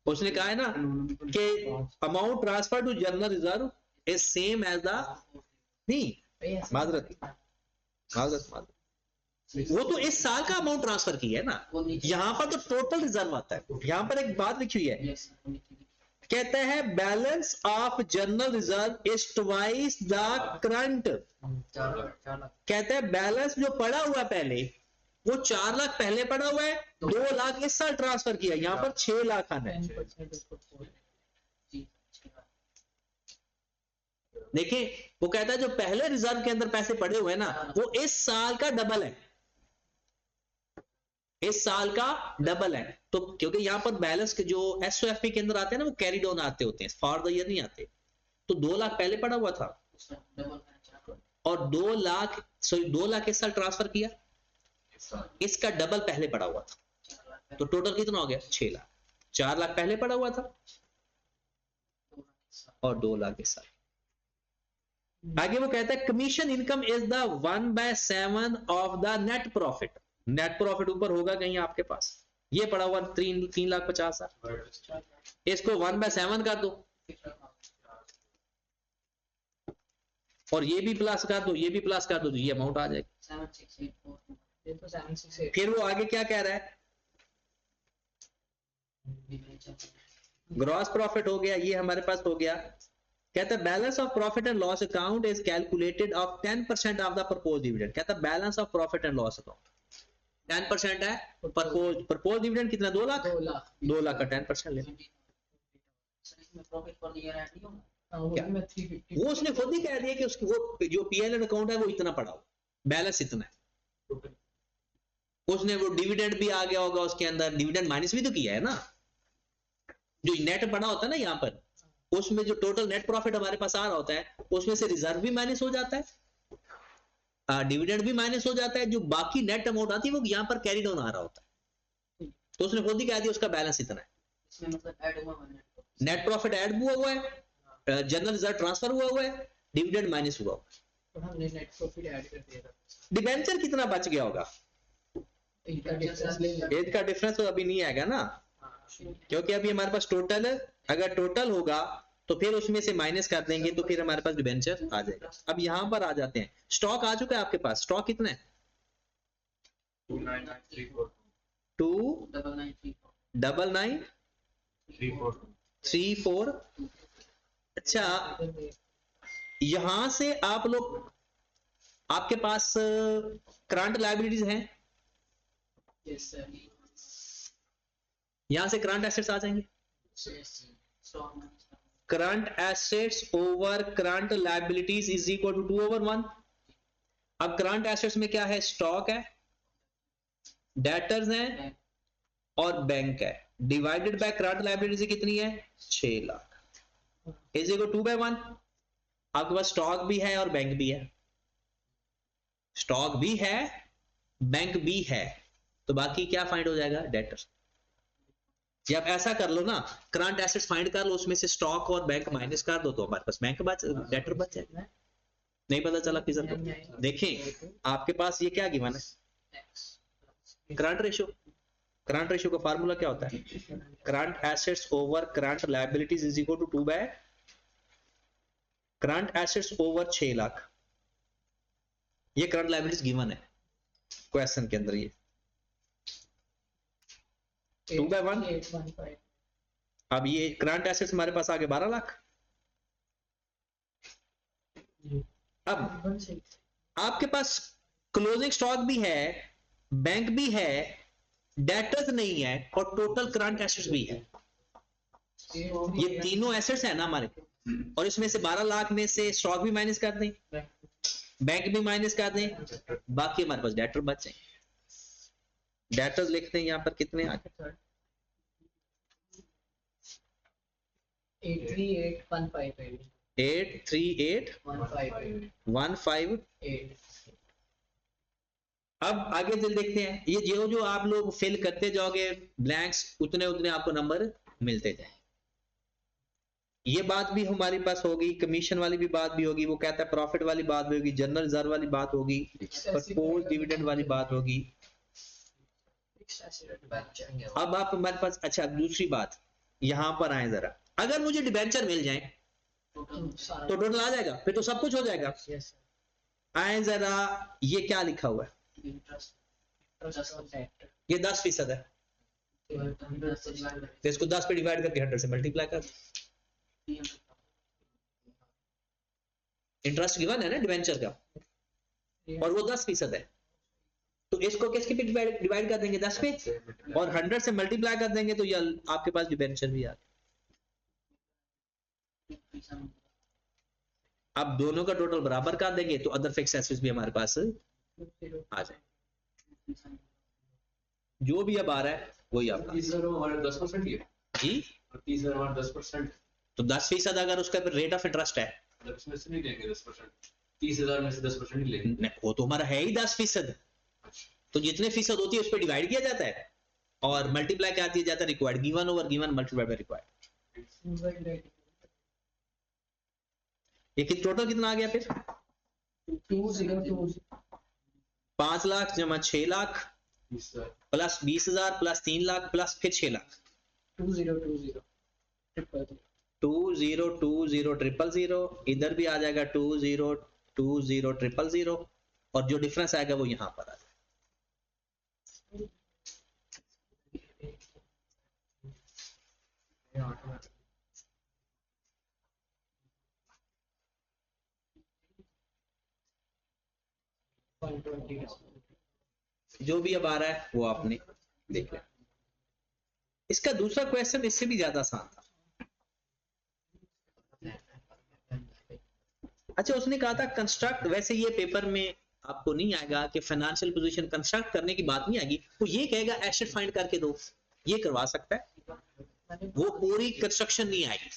उसने कहा है ना कि amount transfer to general reserve is same as the, नहीं माजरत, वो तो इस साल का अमाउंट ट्रांसफर किया है ना, यहां पर तो टोटल रिजर्व आता है। यहां पर एक बात लिखी हुई है, कहता है balance of general reserve is twice the current. 4 lakh कहता है बैलेंस जो पड़ा हुआ है पहले, वो 4 लाख पहले पड़ा हुआ है, 2 लाख इस साल ट्रांसफर किया, यहां पर 6 लाख आना है। देखिए वो कहता है जो पहले रिजर्व के अंदर पैसे पड़े हुए हैं ना, वो इस साल का डबल है, इस साल का डबल है। तो क्योंकि यहां पर बैलेंस के जो एसओएफपी के अंदर आते हैं ना, वो कैरी डाउन आते होते हैं, फॉर द ईयर नहीं आते। तो 2 लाख पहले पड़ा हुआ था, और 2 लाख इस साल ट्रांसफर किया, इसका डबल पहले पड़ा हुआ था। तो टोटल कितना हो गया, 6 लाख। 4 लाख पहले पड़ा हुआ था और 2 लाख इस साल। आगे वो कहता है commission income is the 1/7 of the net profit. Net profit ऊपर होगा कहीं आपके पास, ये पड़ा हुआ 3,50,000, इसको 1/7 कर दो, और ये भी प्लस कर दो, ये भी प्लस कर दो, तो ये अमाउंट आ जाएगा। फिर वो आगे क्या कह रहा है, ग्रॉस प्रॉफिट हो गया, ये हमारे पास हो गया। कहता है balance of profit and loss account is calculated of 10% of the propose dividend. कहता है balance of profit and loss account 10% है, प्रपोज डिविडेंड कितना, 2 लाख, 2 लाख का 10% ले। वो उसने खुद ही कह दिया कि उसकी वो जो पीएल अकाउंट है वो इतना पड़ा हो, बैलेंस इतना है। उसने वो डिविडेंड भी आ गया होगा उसके अंदर, डिविडेंड माइनस भी तो किया है ना, जो नेट पड़ा होता है ना यहाँ पर, उसमें जो टोटल नेट प्रॉफिट हमारे पास आ रहा होता है, उसमें से रिजर्व भी माइनस हो जाता है, डिविडेंड भी माइनस हो जाता है, जो बाकी नेट अमाउंट आती है वो यहाँ पर कैरी डाउन आ रहा होता है। तो उसने खुद ही कह दिया उसका बैलेंस इतना है, इसमें मतलब ऐड हुआ मैंने नेट प्रॉफिट ऐड हुआ है, जनरल रिजर्व ट्रांसफर हुआ है, डिविडेंड माइनस हुआ है। तो हमने नेट प्रॉफिट ऐड कर दिया था, डिबेंचर कितना बच गया होगा, इनका डिफरेंस ले लिया। इसका डिफरेंस तो अभी नहीं आएगा ना, क्योंकि अभी हमारे पास टोटल है, अगर टोटल होगा तो फिर उसमें से माइनस कर देंगे तो फिर हमारे पास डिबेंचर आ जाएगा। अब यहां पर आ जाते हैं, स्टॉक आ चुका है आपके पास, स्टॉक कितना है 299,343,4। अच्छा, यहां से आप लोग, आपके पास करंट लायबिलिटीज हैं, यस सर, यहां से करंट एसेट्स आ जाएंगे, current assets over current liabilities is equal to 2/1। अब करंट एसेट्स में क्या है, स्टॉक है, डेटर्स हैं और बैंक है, डिवाइडेड बाय करंट लायबिलिटीज कितनी है 6 लाख, इज इक्वल 2/1। आपके पास स्टॉक भी है और बैंक भी है, स्टॉक भी है बैंक भी है, तो बाकी क्या फाइंड हो जाएगा, डेटर्स। या आप ऐसा कर लो ना, करंट एसेट्स फाइंड कर लो, उसमें से स्टॉक और बैंक माइनस कर दो तो हमारे पास बैंक बच, डेटर बच जाए। नहीं पता चला किधर को, देखें आपके पास ये क्या गिवन है, करंट रेशियो। करंट रेशियो का फार्मूला क्या होता है, current assets over current liabilities is equal to 2 by current assets over 6 lakh. ये करंट लायबिलिटीज गिवन है क्वेश्चन के अंदर, ये 2/1। 815। अब ये करंट एसेट्स हमारे पास आगे 12 लाख। अब आपके पास क्लोजिंग स्टॉक भी है, बैंक भी है, डेटर्स नहीं है और टोटल करंट एसेट्स भी है। ये तीनों एसेट्स है ना हमारे, और इसमें से 12 लाख में से स्टॉक भी माइनस कर दें, बैंक भी माइनस कर दें, बाकी हमारे पास डेटर बच जाएंगे। डेटर्स लिखते हैं यहाँ पर कितने आ गए, 83815 83815। अब आगे चल देखते हैं, ये जो आप लोग फिल करते जाओगे ब्लैंक्स, उतने उतने आपको नंबर मिलते जाए। ये बात भी हमारे पास होगी, कमीशन वाली भी बात भी होगी, वो कहता है प्रॉफिट वाली बात भी होगी, जनरल रिजर्व वाली बात होगी, प्रपोज डिविडेंड वाली बात होगी। अब आप हमारे पास, अच्छा दूसरी बात, यहां पर आए जरा, अगर मुझे डिबेंचर मिल जाए तो टोटल आ जाएगा, फिर तो सब कुछ हो जाएगा। आए जरा, ये क्या लिखा हुआ है, ये 10% है, तो इसको 10 पे डिवाइड करके 100 से मल्टीप्लाई कर, इंटरेस्ट गिवन है ना डिवेंचर का, और वो 10% है, तो इसको किसके पे डिवाइड कर देंगे 10 पे, और 100 से मल्टीप्लाई कर देंगे तो ये आपके पास डिवेंचर भी आ गया। अब दोनों का टोटल बराबर कर देंगे तो अदर फिक्स एसेट्स भी हमारे पास आ जाए, जो भी अब आ रहा है वही आपका 10% ही है जी। 30,000 तो 10% अगर उसका रेट ऑफ इंटरेस्ट है, 10 में से नहीं लेंगे 10%, 30,000 में से 10% ही लेंगे। वो तो हमारा है ही 10%, तो जितने फीसद होती है उस पर डिवाइड किया जाता है और मल्टीप्लाई क्या दिया जाता है, required, given over given multiply by required. ये टोटल कितना आ गया फिर, 5 लाख जमा 6 lakh plus 20,000 plus 3 lakh plus फिर 6 लाख, 20200000, इधर भी आ जाएगा 20200000, और जो डिफरेंस आएगा वो यहां पर आ जाएगा। जो भी अब आ रहा है वो आपने देख लिया। इसका दूसरा क्वेश्चन इससे भी ज्यादा आसान था। अच्छा, उसने कहा था कंस्ट्रक्ट, वैसे ये पेपर में आपको नहीं आएगा कि फाइनेंशियल पोजीशन कंस्ट्रक्ट करने की बात नहीं आएगी, वो ये कहेगा एसेट फाइंड करके दो, ये करवा सकता है, वो पूरी कंस्ट्रक्शन नहीं आएगी,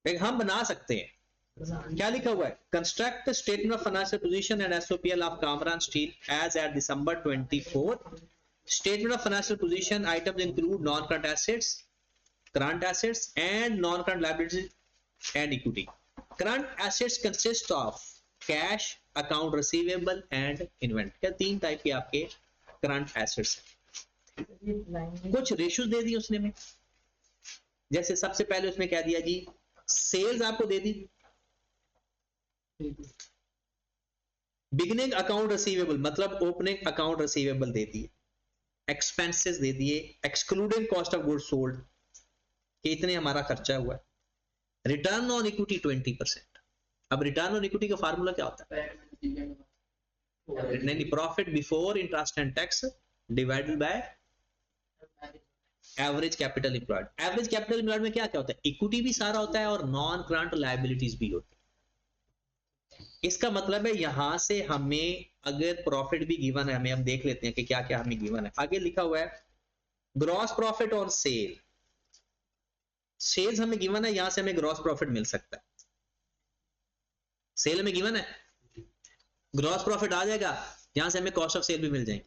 लेकिन हम बना सकते हैं। क्या लिखा हुआ है? Construct statement of financial position and SOPL of Kamran steel as at December 24. Statement of financial position items include non-current assets, current assets, and non-current liabilities and equity. Current assets consist of cash, account receivable, and inventory. क्या तीन type के आपके current assets हैं. कुछ ratios दे दी उसने में, जैसे सबसे पहले उसने क्या दिया जी, सेल्स आपको दे दी, बिगिनिंग अकाउंट रिसीवेबल मतलब ओपनिंग अकाउंट रिसीवेबल दे दिए, एक्सपेंसेस दे दिए excluding cost of goods sold कि इतने हमारा खर्चा हुआ है, रिटर्न ऑन इक्विटी 20%. अब रिटर्न ऑन इक्विटी का फार्मूला क्या होता है? नहीं, profit before interest and tax divided by average capital employed. Average capital employed में क्या क्या होता है? इक्विटी भी सारा होता है और नॉन करंट लायबिलिटीज भी होती है. इसका मतलब है यहां से हमें अगर प्रॉफिट भी गिवन है, हमें हम देख लेते हैं कि क्या क्या हमें गिवन है. आगे लिखा हुआ है ग्रॉस प्रॉफिट और सेल. सेल्स हमें गिवन है, यहां से हमें ग्रॉस प्रॉफिट मिल सकता है. सेल हमें गिवन है, ग्रॉस प्रॉफिट आ जाएगा, यहां से हमें कॉस्ट ऑफ सेल भी मिल जाएंगे.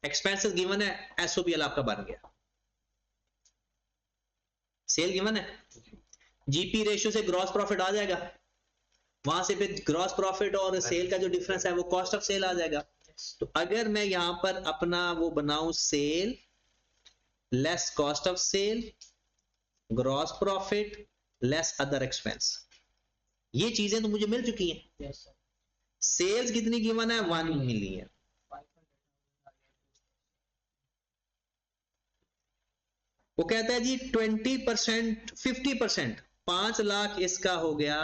एक्सपेंसेस गिवन है, एसओपीएल आपका बन गया. सेल गिवन है, जीपी रेशियो से ग्रॉस प्रॉफिट आ जाएगा, वहां से फिर ग्रॉस प्रॉफिट और सेल का जो डिफरेंस है वो कॉस्ट ऑफ सेल आ जाएगा. तो अगर मैं यहां पर अपना वो बनाऊं sale less cost of sale gross profit less other expense, ये चीजें तो मुझे मिल चुकी हैं. सेल्स कितनी गिवन है? 1 मिलियन. वो कहता है जी 20% 50% 5 लाख इसका हो गया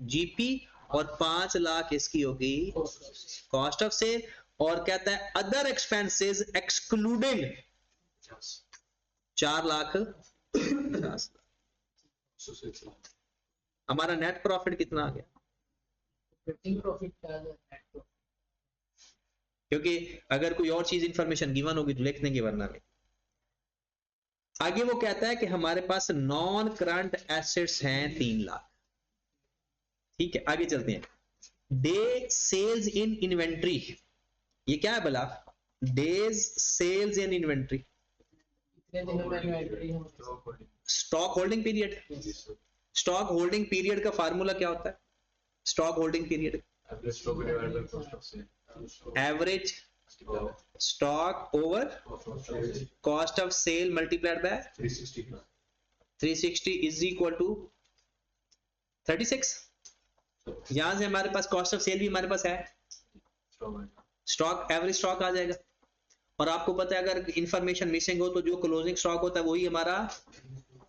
जीपी और 5 लाख इसकी होगी कॉस्ट ऑफ सेल. और कहता है other expenses excluding 4 lakh 50 lakh. हमारा नेट प्रॉफिट कितना आ गया? क्योंकि अगर कोई और चीज इंफॉर्मेशन गिवन होगी तो लिख देंगे, वरना नहीं. आगे वो कहता है कि हमारे पास नॉन करंट एसेट्स हैं 3 लाख. ठीक है, आगे चलते हैं. डे सेल्स इन इन्वेंट्री, ये क्या है भला? Days sales in inventory, stock holding period. Stock holding period का फार्मूला क्या होता है? Stock holding period average stock over cost of sale multiplied by 360 is equal to 36. यहां से हमारे पास कॉस्ट ऑफ सेल भी हमारे पास है, स्टॉक एवरेज स्टॉक आ जाएगा. और आपको पता है अगर इंफॉर्मेशन मिसिंग हो तो जो क्लोजिंग स्टॉक होता है वही हमारा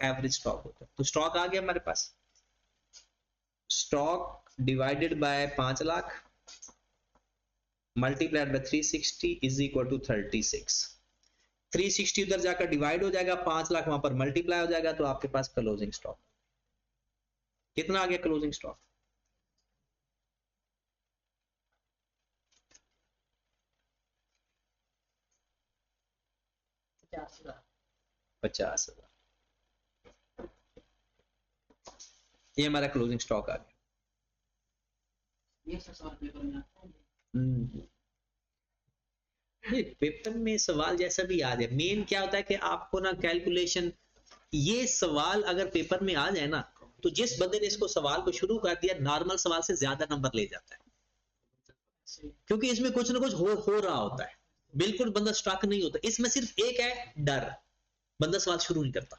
एवरेज स्टॉक होता है. तो स्टॉक आ गया हमारे पास, stock divided by 5 lakh multiplied by 360 is equal to 36. 360 उधर जाकर डिवाइड हो जाएगा, 5 लाख वहां पर मल्टीप्लाई हो जाएगा, तो आपके पास क्लोजिंग स्टॉक कितना आ गया? Closing stock 50,000. ये हमारा क्लोजिंग स्टॉक आ गया. पेपर में सवाल जैसा भी आ जाए, मेन क्या होता है कि आपको ना कैलकुलेशन, ये सवाल अगर पेपर में आ जाए ना तो जिस बंदे ने इसको सवाल को शुरू कर दिया नॉर्मल सवाल से ज्यादा नंबर ले जाता है, क्योंकि इसमें कुछ ना कुछ हो रहा होता है. बिल्कुल बंदा स्टक नहीं होता. इसमें सिर्फ एक है डर, बंदा सवाल शुरू नहीं करता.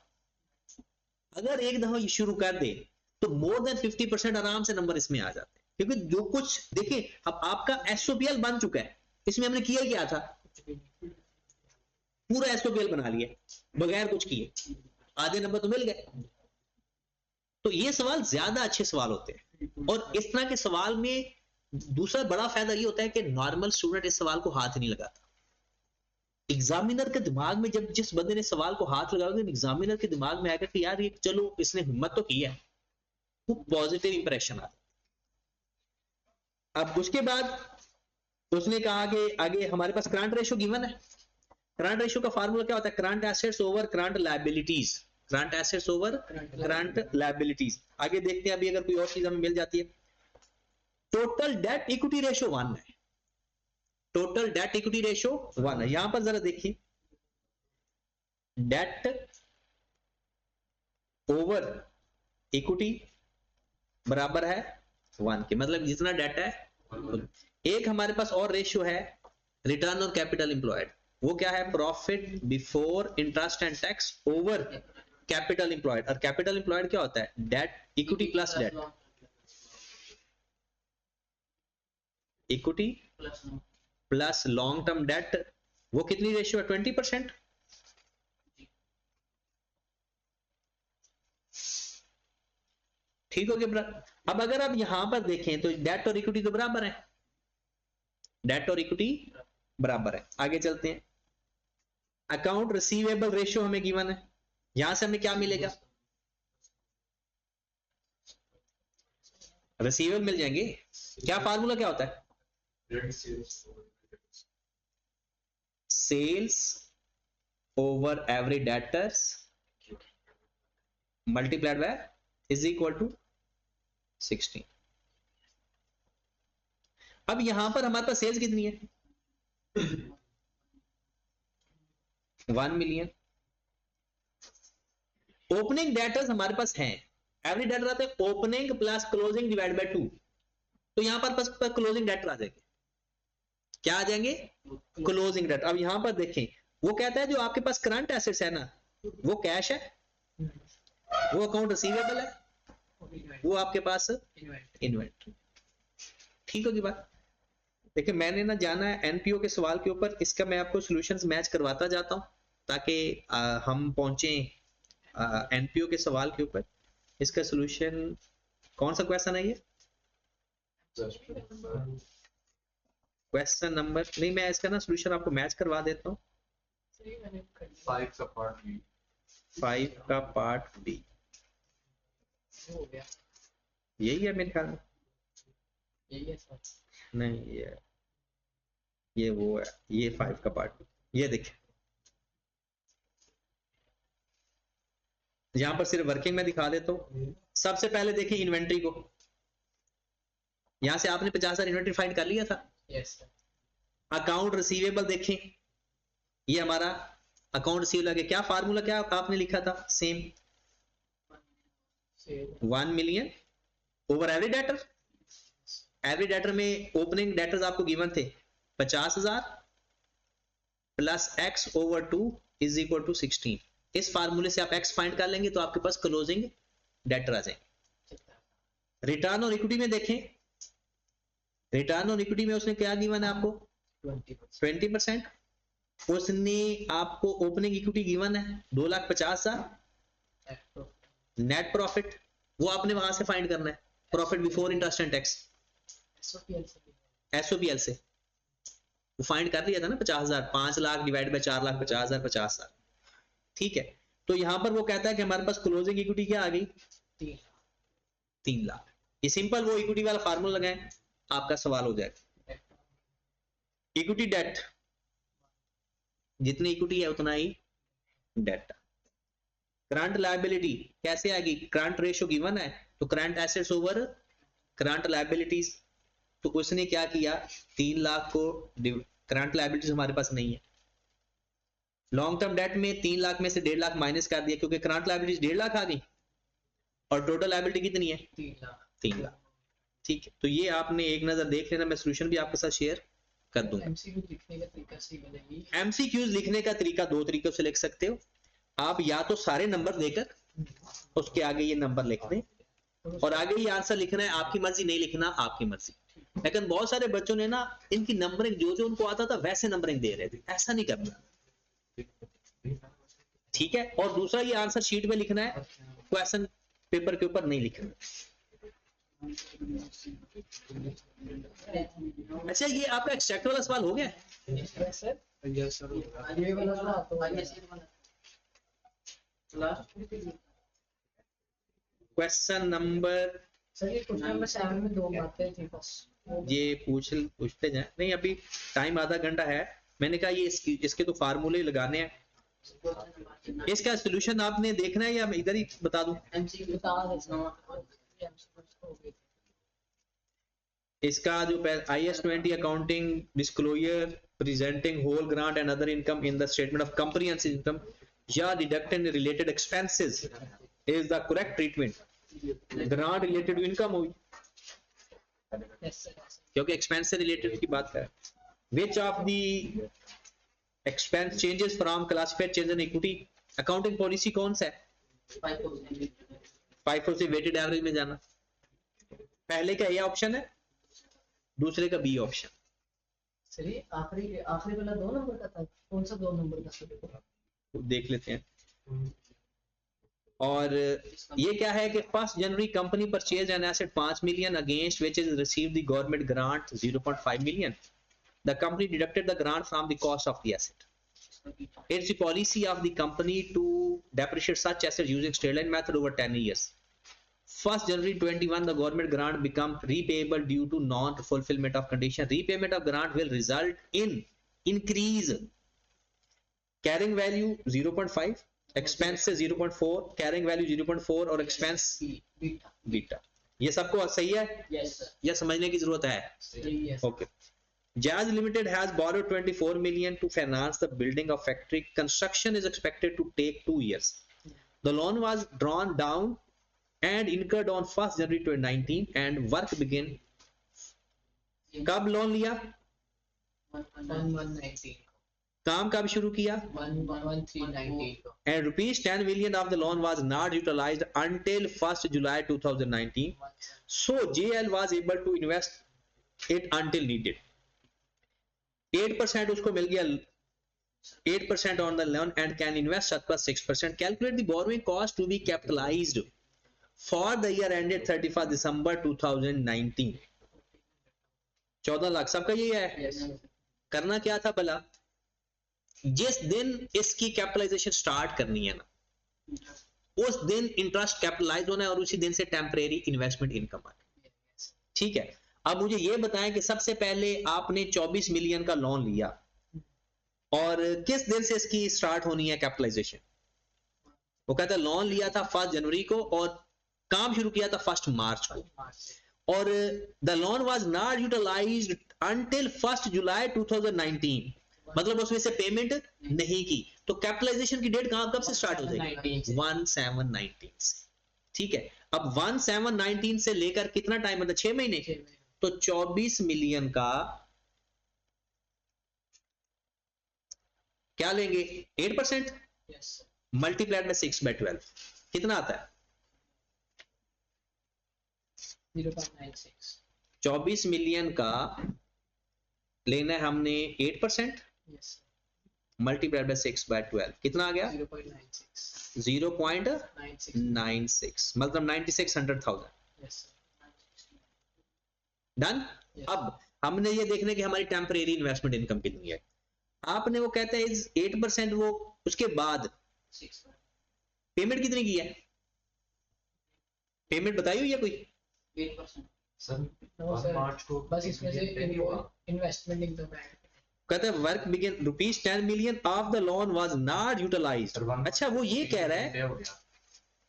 अगर एक दफा ये शुरू कर दे तो मोर देन 50% आराम से नंबर इसमें आ जाते हैं. क्योंकि जो कुछ देखिए, अब आपका एसओपीएल बन चुका है, इसमें हमने किया क्या था? पूरा एसओपीएल बना लिया बगैर कुछ किए, आधे नंबर तो मिल गए. तो ये सवाल ज्यादा अच्छे सवाल होते हैं. और इस तरह के सवाल में दूसरा बड़ा फायदा ये होता है कि नॉर्मल स्टूडेंट इस सवाल को हाथ नहीं लगाता. एग्जामिनर के दिमाग में जब जिस बंदे ने सवाल को हाथ लगाओगे, एग्जामिनर के दिमाग में आएगा कि यार ये चलो इसने हिम्मत तो की है, वो पॉजिटिव इंप्रेशन आता. अब उसके बाद उसने कहा कि आगे हमारे पास करंट रेशियो गिवन है. करंट रेशियो का फार्मूला क्या होता है? Current assets over current liabilities. Current assets over current liabilities. आगे देखते हैं अभी अगर कोई और चीज हमें मिल जाती है। टोटल डेट इक्विटी रेशियो 1 है, टोटल डेट इक्विटी रेशियो 1 है। यहां पर जरा देखिए, डेट ओवर इक्विटी बराबर है 1 के, मतलब जितना डेट है। एक हमारे पास और रेशियो है रिटर्न ऑन कैपिटल एम्प्लॉयड, वो क्या है, profit before interest and tax over capital employed. और कैपिटल एम्प्लॉयड क्या होता है, debt equity plus debt, equity plus long term debt. वो कितनी रेशियो है, 20%। ठीक हो गया। अब अगर आप यहां पर देखें तो डेट और इक्विटी तो बराबर है, डेट और इक्विटी बराबर है। आगे चलते हैं, अकाउंट रिसीवेबल रेशियो हमें गिवन है, यहां से हमें क्या मिलेगा, रिसीवेबल मिल जाएंगे। क्या फार्मूला क्या होता है, sales over average debtors multiplied by is equal to 16। अब यहां पर हमारे पास सेल्स कितनी है, 1 मिलियन। ओपनिंग डेटर्स हमारे पास हैं, एवरी डेटर आते हैं opening plus closing divide by 2, तो यहां पर क्लोजिंग डेटर आ जाएंगे। क्या आ जाएंगे, क्लोजिंग डेटर। अब यहां पर देखें, वो कहता है जो आपके पास करंट एसेट्स है ना, वो कैश है, वो अकाउंट रिसीवेबल है, वो आपके पास इन्वेंट्री। ठीक होगी बात। देखिए मैंने ना जाना है एनपीओ के सवाल के ऊपर, इसका मैं आपको सॉल्यूशंस मैच करवाता जाता हूं ताकि हम पहुंचे एनपीओ के सवाल के ऊपर। इसका सॉल्यूशन कौन सा क्वेश्चन है ये, क्वेश्चन नंबर नहीं, मैं इसका ना सॉल्यूशन आपको मैच करवा देता हूँ। 5 का पार्ट बी, 5 का पार्ट बी यही है मेरे ख्याल में, नहीं ये वो है, ये 5 का पार्ट। ये देखिए यहां पर सिर्फ वर्किंग में दिखा देता हूं। सबसे पहले देखिए इन्वेंट्री को, यहां से आपने 50,000 इन्वेंट्री फाइंड कर लिया था। यस अकाउंट रिसीवेबल देखें, ये हमारा अकाउंट रिसीवेबल है, क्या फार्मूला क्या आपने लिखा था, same 1 million over average debtor. Average debtor में ओपनिंग डेटर्स आपको गिवन थे 50,000 प्लस X over 2 is equal to 16। इस फार्मूले से आप एक्स फाइंड कर लेंगे तो आपके पास क्लोजिंग डेटर आ जाएंगे। रिटर्न और इक्विटी में देखें, रिटर्न और इक्विटी में उसने क्या गिवन है आपको, 20%। उसने आपको ओपनिंग इक्विटी गिवन है 2,50,000, नेट प्रॉफिट वो आपने वहां से फाइंड करना है, profit before interest and tax, SOPL से वो फाइंड कर लिया था ना 50,000, 5 लाख डिवाइड बाय 4 लाख 50,000 50,000। ठीक है, तो यहां पर वो कहता है कि हमारे पास क्लोजिंग इक्विटी क्या आ गई, 3 लाख। ये सिंपल वो इक्विटी वाला फार्मूला लगाएं, आपका सवाल हो जाएगा। इक्विटी डेट, जितनी इक्विटी है उतना ही डेट। करंट लायबिलिटी कैसे आएगी, करंट रेशियो गिवन है तो current assets over current liabilities. तो उसने क्या किया, 3 लाख को, करंट लायबिलिटीज हमारे पास नहीं है, लॉन्ग टर्म डेट में 3 लाख में से 1.5 लाख माइनस कर दिया क्योंकि करंट लायबिलिटीज 1.5 लाख आ गई और टोटल लायबिलिटी कितनी है, 3 लाख। ठीक है, तो ये आपने एक नजर देख लेना, मैं सॉल्यूशन भी आपके साथ शेयर कर दूंगा। एमसीक्यू लिखने का तरीका सही बनेगी, एमसीक्यूज लिखने का तरीका 2 तरीकों से लिख सकते हो आप, या तो सारे नंबर देकर उसके आगे ये नंबर लिख दें और आगे ये आंसर लिखना है, आपकी मर्जी, नहीं लिखना आपकी मर्जी। लेकिन बहुत सारे बच्चों ने ना इनकी नंबरिंग जो जो उनको आता था वैसे नंबरिंग दे रहे थे, ऐसा नहीं करना। ठीक है, और दूसरा ये आंसर शीट में लिखना है, क्वेश्चन पेपर के ऊपर नहीं लिखना। अच्छा, ये आपका एक्सट्रैक्ट वाला सवाल हो गया, ये वाला तो लास्ट क्वेश्चन नंबर, सर ये क्वेश्चन नंबर 7 में 2 बातें थी बस, ये पूछते जाए, नहीं अभी टाइम आधा घंटा है। मैंने कहा ये इसके तो फार्मूले लगाने हैं, इसका सोल्यूशन आपने देखना है या मैं इधर ही बता दूं? बता दे सर। इसका जो IS-20 accounting disclosure presenting whole grant and other income in the statement of comprehensive income या deducted related expenses is the correct treatment. Grant related to income होगी क्योंकि एक्सपेंस से रिलेटेड की बात कर। Which of the expense changes from classified change in equity accounting policy कौन सा है? 5 से वेटेड एवरेज में जाना। पहले का ए ऑप्शन है, दूसरे का बी ऑप्शन। सर आखिरी आखिरी वाला 2 नंबर का था, कौन सा 2 नंबर का था? देख लेते हैं। और ये क्या है कि 1 January company purchase an asset 5 million against which is received the government grant 0.5 million. The company deducted the grant from the cost of the asset. It's the policy of the company to depreciate such assets using straight line method over 10 years. 1st January 21, the government grant become repayable due to non-fulfillment of condition. Repayment of grant will result in increase carrying value 0.5, expenses 0.4, carrying value 0.4 और expense beta. ये सबको सही है? Yes sir. या समझने की जरूरत है? Yes. Okay. Jazz Limited has borrowed 24 million to finance the building of factory. Construction is expected to take 2 years. The loan was drawn down and incurred on 1st January 2019 and work began. कब loan लिया? 1119 काम कब शुरू किया? 111319 And rupees 10 million of the loan was not utilized until 1st July 2019. So JL was able to invest it until needed. 8% उसको मिल गया, 8% on the loan and can invest surplus 6%. Calculate the borrowing cost to be capitalized for the year ended 31st December 2019. 14 lakh सबका यही है। Yes. करना क्या था भला? जिस दिन इसकी कैपिटलाइजेशन स्टार्ट करनी है ना, उस दिन इंटरेस्ट कैपिटलाइज होना है और उसी दिन से टेम्परेरी इन्वेस्टमेंट इनकम आनी। ठीक है, अब मुझे ये बताएं कि सबसे पहले आपने 24 मिलियन का लोन लिया और किस दिन से इसकी स्टार्ट होनी है कैपिटलाइजेशन? वो कहता है लोन लिया था 1 जनवरी को और काम शुरू किया था 1 मार्च को, और the loan was not utilised until 1 July 2019, मतलब उसमें से पेमेंट नहीं की, तो कैपिटलाइजेशन की डेट कब से स्टार्ट हो जाएगी? 1719 से। ठीक है, अब 1719 से लेकर कितना टाइम मतलब 6 महीने, तो 24 मिलियन का क्या लेंगे? 8% मल्टीप्लाइड में 6/12 कितना आता है? 0.96। 24 मिलियन का लेना है हमने 8% मल्टीप्लाइड बाय 6/12 कितना आ गया? 0.96 मतलब 96,100,000। डन। अब हमने ये देखने की हमारी टेम्परेरी इन्वेस्टमेंट इनकम कितनी है। आपने वो कहते हैं 8%, वो उसके बाद पेमेंट कितनी की है? पेमेंट बताई हुई है कोई? 8%। सर मार्च को बस इसमें से इन्वेस्टमेंट इनकम है। कहते हैं work begin rupees 10 million of the loan was not utilised. अच्छा, वो ये कह रहा है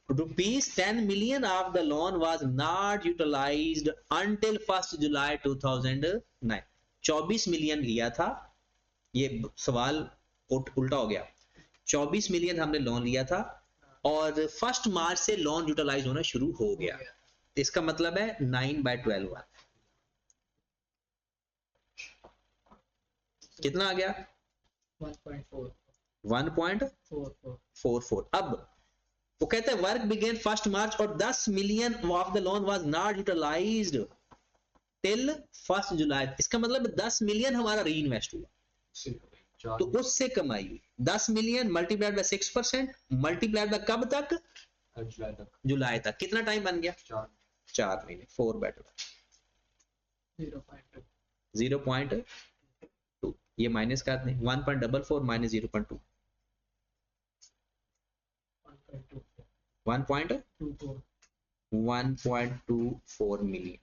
rupees 10 million of the loan was not utilised until 1 July 2009। 24 million लिया था, ये सवाल उल्टा हो गया। 24 मिलियन हमने लोन लिया था और 1 मार्च से लोन यूटिलाइज होना शुरू हो गया, इसका मतलब है 9/12 कितना आ गया? 1.44। अब वो कहते हैं वर्क बिगेन 1 मार्च और 10 million of the loan was not utilised till 1 July. इसका मतलब 10 मिलियन हमारा री इन्वेस्ट हुआ, तो उससे कमाई हुई 10 million multiplied by 6% multiplied by कब तक? जुलाई तक। कितना टाइम बन गया? 4 महीने। 4/12 0.2 ये माइनस कर दें 1.44 माइनस 0.2 1.24 मिलियन।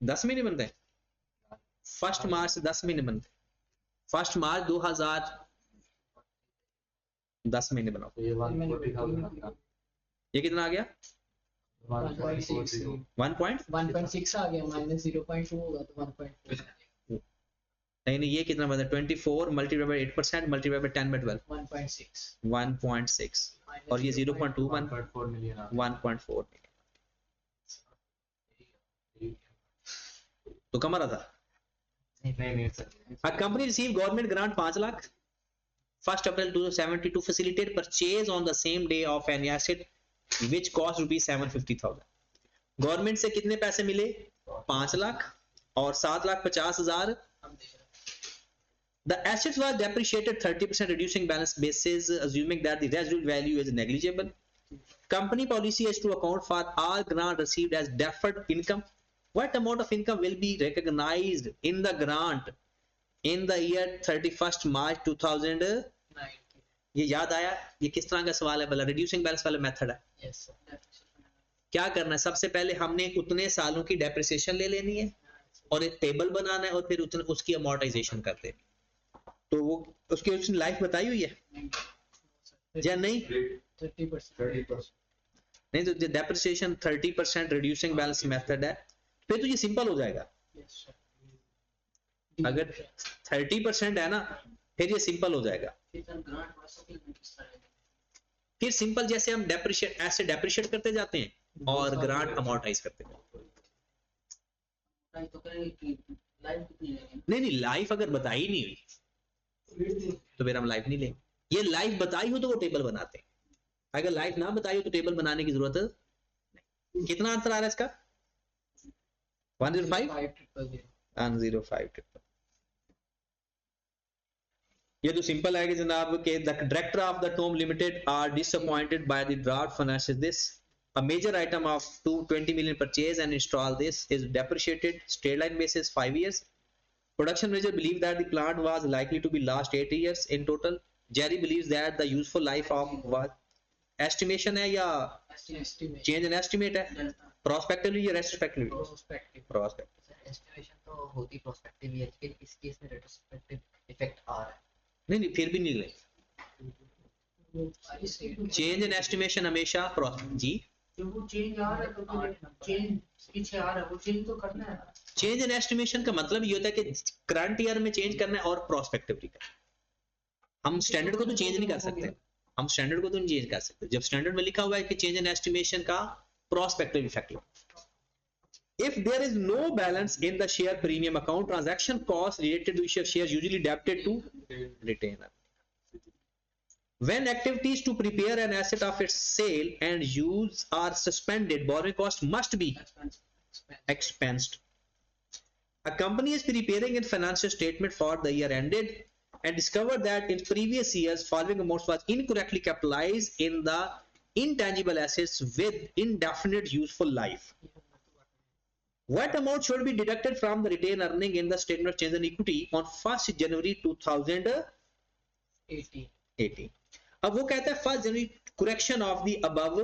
10 महीने बनते हैं। 1 मार्च से 10 महीने बनते, 1 मार्च 2010 महीने बनाओ, तो ये 140,000 ये कितना आ गया 1.6 1 पॉइंट 1.6 आ गया, माइनस 0.2 होगा तो 1.4 नहीं नहीं, ये कितना बना 24 multiply by 8% multiply by 10 by 12 1.6 1.6 और ये 0.2 1.4 मिलियन 1.4 तो कम आ रहा था। नहीं sir A company received government grant 5 lakh 1st April 2070 to facilitate purchase on the same day of an asset which cost rupees 750,000। Government से कितने पैसे मिले 5 लाख और 7,50,000। हम देख रहे हैं The assets was depreciated 30% reducing balance basis assuming that the residual value is negligible. Company policy is to account for all grant received as deferred income. What amount of income will be recognized in the grant in the year 31st March 2000? 90 ये याद आया, ये किस तरह का सवाल है भला, रिड्यूसिंग बैलेंस वाला मेथड है। यस सर क्या करना है, सबसे पहले हमने उतने सालों की डेप्रिसिएशन ले लेनी है और एक टेबल बनाना है और फिर उतने उसकी अमोर्टाइजेशन कर देनी। तो वो उसकी उसने लाइफ बताई हुई है या नहीं? 30% नहीं तो डेप्रिसिएशन 30% रिड्यूसिंग बैलेंस मेथड है, फिर तो ये सिंपल हो जाएगा। यस सर अगर 30% है ना फिर ये सिंपल हो जाएगा। फिर सिंपल जैसे हम डेप्रिशिएट ऐसे डेप्रिशिएट करते जाते हैं और ग्रांट अमोर्टाइज करते हैं। नहीं नहीं, लाइफ अगर बताई नहीं हुई तो फिर हम लाइफ नहीं लेंगे। ये लाइफ बताई हो तो वो टेबल बनाते हैं, अगर लाइफ ना बताई हो तो टेबल बनाने की जरूरत नहीं। कितना आंसर आ रहा है इसका 105 105। ये तो सिंपल है कि जनाब के the director of the Tom Limited are disappointed by the draft finance this a major item of 220 million purchase and install this is depreciated straight line basis 5 years. Production manager believe that the plant was likely to be last 8 years in total. Jerry believes that the useful life of was estimation है या change in estimate है, prospectively या retrospectively? Prospective। Estimation तो होती prospective ही है, लेकिन इस case में रेट्रोस्पेक्टिव इफेक्ट आ रहा है। नहीं नहीं फिर भी नहीं ले, चेंज इन एस्टिमेशन हमेशा जी जब वो चेंज आ रहा है तो चेंज पीछे आ रहा है, वो चेंज तो करना है। चेंज इन एस्टिमेशन का मतलब ये होता है कि करंट ईयर में चेंज करना है और प्रोस्पेक्टिवली करना है। हम स्टैंडर्ड को तो चेंज नहीं कर सकते, हम स्टैंडर्ड को तो नहीं चेंज कर सकते। जब स्टैंडर्ड में लिखा हुआ है कि चेंज इन एस्टिमेशन का प्रोस्पेक्टिव इफेक्ट हो। If there is no balance in the share premium account, transaction costs related to issue of shares usually debited to retainer. When activities to prepare an asset of its sale and use are suspended, borrowing cost must be expensed. A company is preparing its financial statement for the year ended and discovered that in previous years following amounts was incorrectly capitalized in the intangible assets with indefinite useful life. What amount should be deducted from the retained earning in the statement of change in equity on 1st January 2018? अब वो कहता है 1st January correction of the above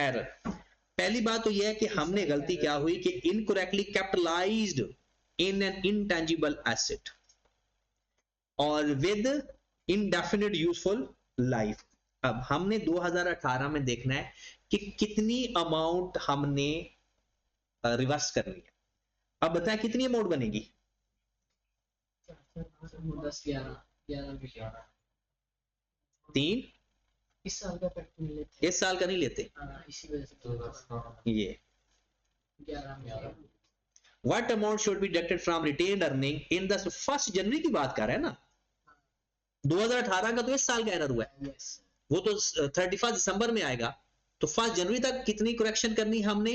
error। पहली बात तो यह है कि हमने गलती क्या हुई कि incorrectly capitalized in an intangible asset और with indefinite useful life। अब हमने 2018 में देखना है कि कितनी अमाउंट हमने रिवर्स करनी है। अब बताएं कितनी अमाउंट बनेगी? 3 इस साल का पैक्ट नहीं लेते, इस साल का नहीं लेते, इसी वजह से ये 11 what amount should be deducted from retained earning in the 1st जनवरी की बात कर रहे हैं ना, 2018 का तो इस साल का एरर हुआ है, वो तो 31 दिसंबर में आएगा, तो 1st जनवरी तक कितनी करेक्शन करनी हमने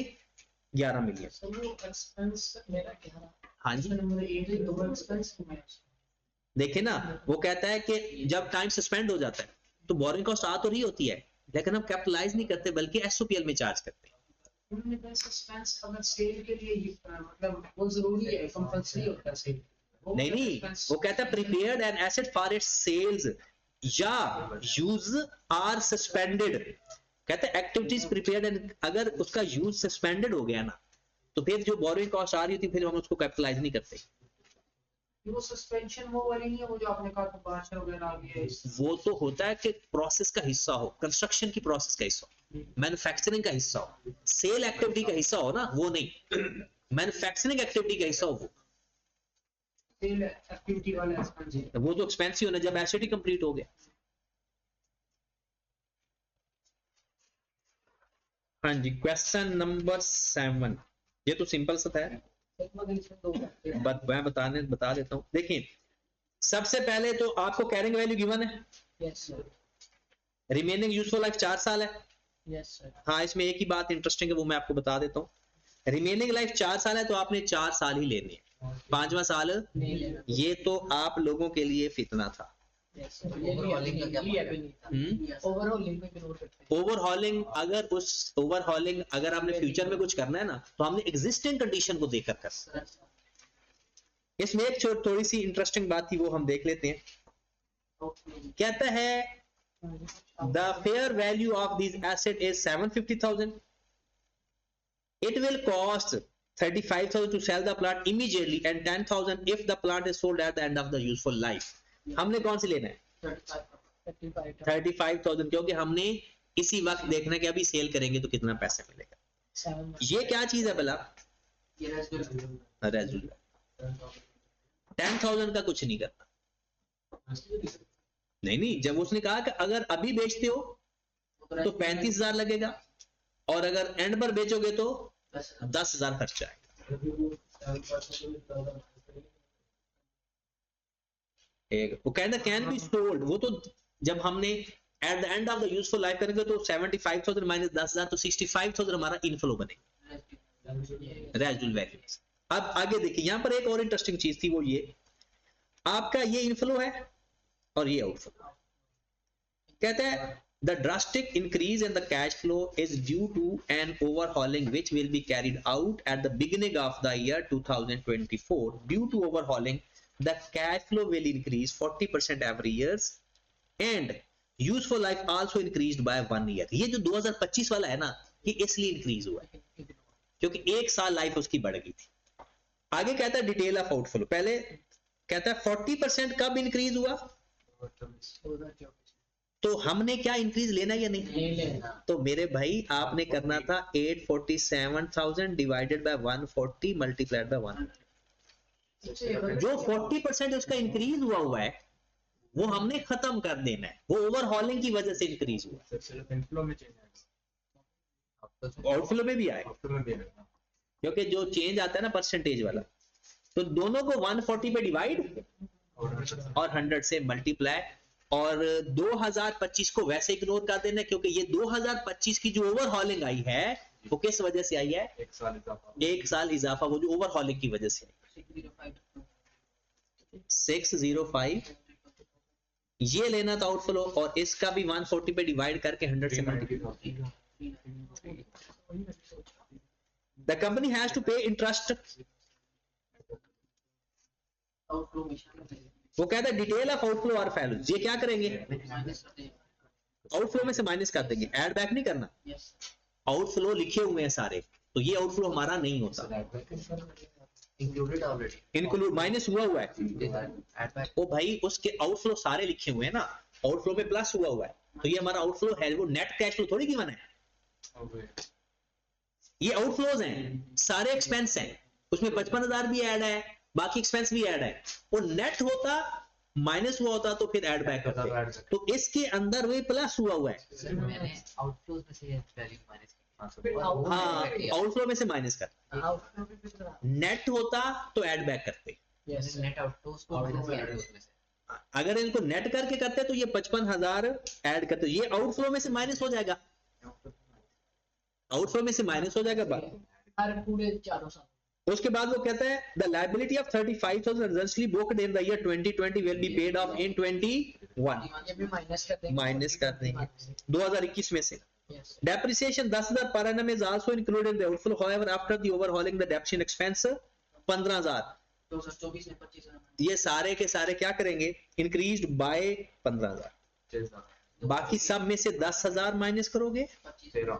11 मिलियन। सर वो एक्सपेंस मेरा 11, हाँ जी नंबर 8 दो एक्सपेंस में देखे ना, वो कहता है कि जब टाइम सस्पेंड हो जाता है तो बोरिंग कॉस्ट आ तो रही होती है लेकिन हम कैपिटलाइज नहीं करते बल्कि एसओपीएल में चार्ज करते हैं। उन्होंने कहा सस्पेंस अगर सेल के लिए मतलब वो जरूरी है, कंपल्सरी होता है सेल। नहीं नहीं, वो कहता है prepared an asset for its sales या यूज आर सस्पेंडेड। कहते हैं एक्टिविटीज प्रिपेयर्ड एंड अगर उसका यूज सस्पेंडेड हो गया ना तो फिर जो बोरिंग कॉस्ट आ रही थी फिर हम उसको कैपिटलाइज नहीं करते। वो सस्पेंशन वो वाली नहीं है, वो जो आपने कहा था बादशाह वगैरह आ गया है। वो तो होता है कि प्रोसेस का हिस्सा हो, कंस्ट्रक्शन की प्रोसेस का हिस्सा हो, मैन्युफैक्चरिंग का हिस्सा हो, सेल एक्टिविटी का हिस्सा हो ना, वो नहीं, मैन्युफैक्चरिंग एक्टिविटी का हिस्सा हो सेल एक्टिविटी वाला एक्सपेंस। वो तो एक्सपेंसिव होना जब एसेट ही कंप्लीट हो गया। हाँ जी, क्वेश्चन नंबर 7, ये तो सिंपल सा था, मैं बता देता हूँ। देखिए सबसे पहले तो आपको कैरिंग वैल्यू गिवन है, yes sir, remaining useful life 4 साल है। यस सर, हाँ, इसमें एक ही बात इंटरेस्टिंग है, वो मैं आपको बता देता हूँ। रिमेनिंग लाइफ 4 साल है तो आपने 4 साल ही लेने हैं, 5वां साल नहीं लेना। ये तो आप लोगों के लिए फितना था। यस सर, ये अभी नहीं था। ओवरऑलिंग में ग्रो करते हैं। ओवरहॉलिंग, अगर उस ओवरहॉलिंग अगर आपने फ्यूचर में कुछ करना है ना, तो हमने एग्जिस्टिंग कंडीशन को देखकर करना। इसमें एक थोड़ी सी इंटरेस्टिंग बात थी, वो हम देख लेते हैं। कहता है the fair value of these asset is 750,000. It will cost 35,000 to sell the plant immediately and 10,000 if the plant is sold at the end of the useful life. हमने कौन सी लेना है? 35,000, क्योंकि हमने इसी वक्त देखना है कि अभी सेल करेंगे तो कितना पैसा मिलेगा। ये क्या चीज है भला? रेजुल 10,000 का कुछ नहीं करना। नहीं, जब उसने कहा कि अगर अभी बेचते हो तो 35,000 लगेगा और अगर एंड पर बेचोगे तो 10,000 खर्चा आएगा। वो कहता कैन बी सोल्ड, वो तो जब हमने at the end of the useful life करेंगे तो 75,000 माइनस 10,000 तो 65,000 हमारा इनफ्लो बनेगा रेजुल वैल्यू। अब आगे देखिए, यहां पर एक और इंटरेस्टिंग चीज थी, वो ये आपका ये इनफ्लो है और ये आउटफ्लो। कहता है the drastic increase in the cash flow is due to an overhauling which will be carried out at the beginning of the year 2024. Due to overhauling, the cash flow will increase 40% every year and useful life also increased by 1 year. ये जो 2025 वाला है ना, ये इसलिए increase हुआ है क्योंकि 1 साल लाइफ उसकी बढ़ गई थी। आगे कहता है डिटेल ऑफ आउटफ्लो। पहले कहता है 40% कब इंक्रीज हुआ, तो हमने क्या इंक्रीज लेना या नहीं लेना। तो मेरे भाई आपने करना था 847,000 डिवाइडेड बाय 140 मल्टीप्लाइड बाय 100। जो 40% उसका इंक्रीज हुआ है वो हमने खत्म कर देना है, वो ओवरहॉलिंग की वजह से इंक्रीज हुआ। इनफ्लो में चेंज आएगा, आउटफ्लो में भी आएगा, आउटफ्लो में भी आएगा, क्योंकि जो चेंज आता है ना परसेंटेज वाला, तो दोनों को 140 पे डिवाइड और 100 से मल्टीप्लाई, और 2025 को वैसे इग्नोर कर देना क्योंकि ये 2025 की जो ओवरहॉलिंग आई है वो किस वजह से आई है? 1 साल इजाफा, वो जो ओवरहॉलिंग की वजह से आई। 605 ये लेना था आउटफ्लो, और इसका भी 140 पे डिवाइड करके 100 से multiply. The company has to pay interest. वो कहता है डिटेल ऑफ आउटफ्लो और फैलूज, ये क्या करेंगे? आउटफ्लो में से माइनस कर देंगे, ऐड बैक नहीं करना। आउटफ्लो लिखे हुए हैं सारे, तो ये आउटफ्लो हमारा नहीं होता, इंक्लूड माइनस हुआ है। ओ भाई उसके आउटफ्लो सारे लिखे हुए हैं ना, आउटफ्लो में प्लस हुआ है, तो ये हमारा आउटफ्लो है, वो नेट कैश फ्लो थोड़ी गिवन है। ये आउटफ्लोज हैं, सारे एक्सपेंस हैं, उसमें 55,000 भी ऐड है, बाकी एक्सपेंस भी ऐड है। वो नेट होता माइनस हुआ होता तो फिर ऐड बैक करते, तो इसके अंदर वही प्लस हुआ है। आउटफ्लोज में से वैल्यू माइनस की, हाँ, आउटफ्लो में से माइनस कर, नेट होता तो ऐड बैक करते। नेट आउटफ्लोज को माइनस में से, अगर इनको नेट करके करते तो ये 55,000 ऐड करते, ये आउटफ्लो में से माइनस हो जाएगा, आउटफ्लो में से माइनस हो जाएगा। पूरे चारों साल। उसके बाद वो कहता है the liability of 35,000 resultantly booked in the year 2020 will be paid off in 21। ये भी माइनस कर देंगे 2021 में से। Depreciation 10,000 per annum is also included in the outflow, however after the overhauling the depreciation expense 15,000। 2024 में 25,000, ये सारे के सारे क्या करेंगे? Increased by 15,000। बाकी सब में से 10,000 माइनस करोगे 13,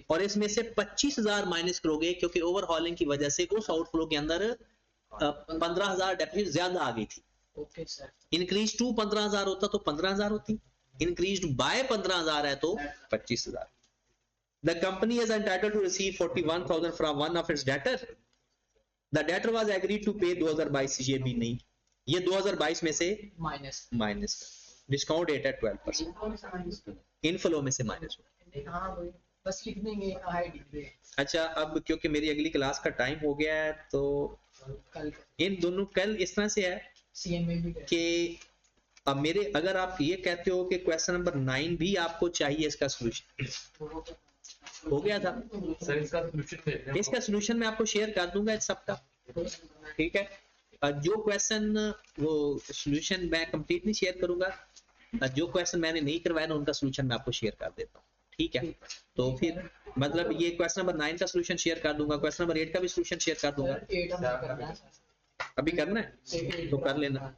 और इसमें से 25,000 माइनस करोगे, क्योंकि ओवरहॉलिंग की वजह से उस आउटफ्लो के अंदर 15,000 डेप्रिसिएशन ज्यादा आ गई थी। Okay sir. इंक्रीज टू 15,000 होता तो 15,000 होती, इंक्रीज बाय 15,000 है तो 25,000। The company is entitled to receive 41,000 from one of its debtor. The debtor was agreed to pay 2022, ये भी नहीं, ये 2022 में से माइनस। माइनस, डिस्काउंट रेट है 12%, इनफ्लो में से माइनस। हाँ वही, बस लिख देंगे हाई डिग्री। अच्छा, अब क्योंकि मेरी अगली क्लास का टाइम हो गया है तो कल इन दोनों, कल इस तरह से है सीएम में भी गए। कि अब मेरे, अगर आप ये कहते हो कि क्वेश्चन नंबर 9 भी आपको चाहिए इसका सोल्यूशन, हो गया था, सर इसका सोल्यूशन भेज दें। इसका सोल्यूशन मैं आपको शेयर कर दूंगा इस सबका, ठीक है। जो क्वेश्चन वो सोल्यूशन मैं कंप्लीट नहीं शेयर करूंगा, जो क्वेश्चन मैंने नहीं करवाया ना उनका सोल्यूशन मैं आपको शेयर कर देता हूँ, ठीक है। तो फिर मतलब ये क्वेश्चन नंबर 9 का सोल्यूशन शेयर कर दूंगा, क्वेश्चन नंबर 8 का भी सोल्यूशन शेयर कर दूंगा। 8 हम करना है। अभी करना है तो कर लेना।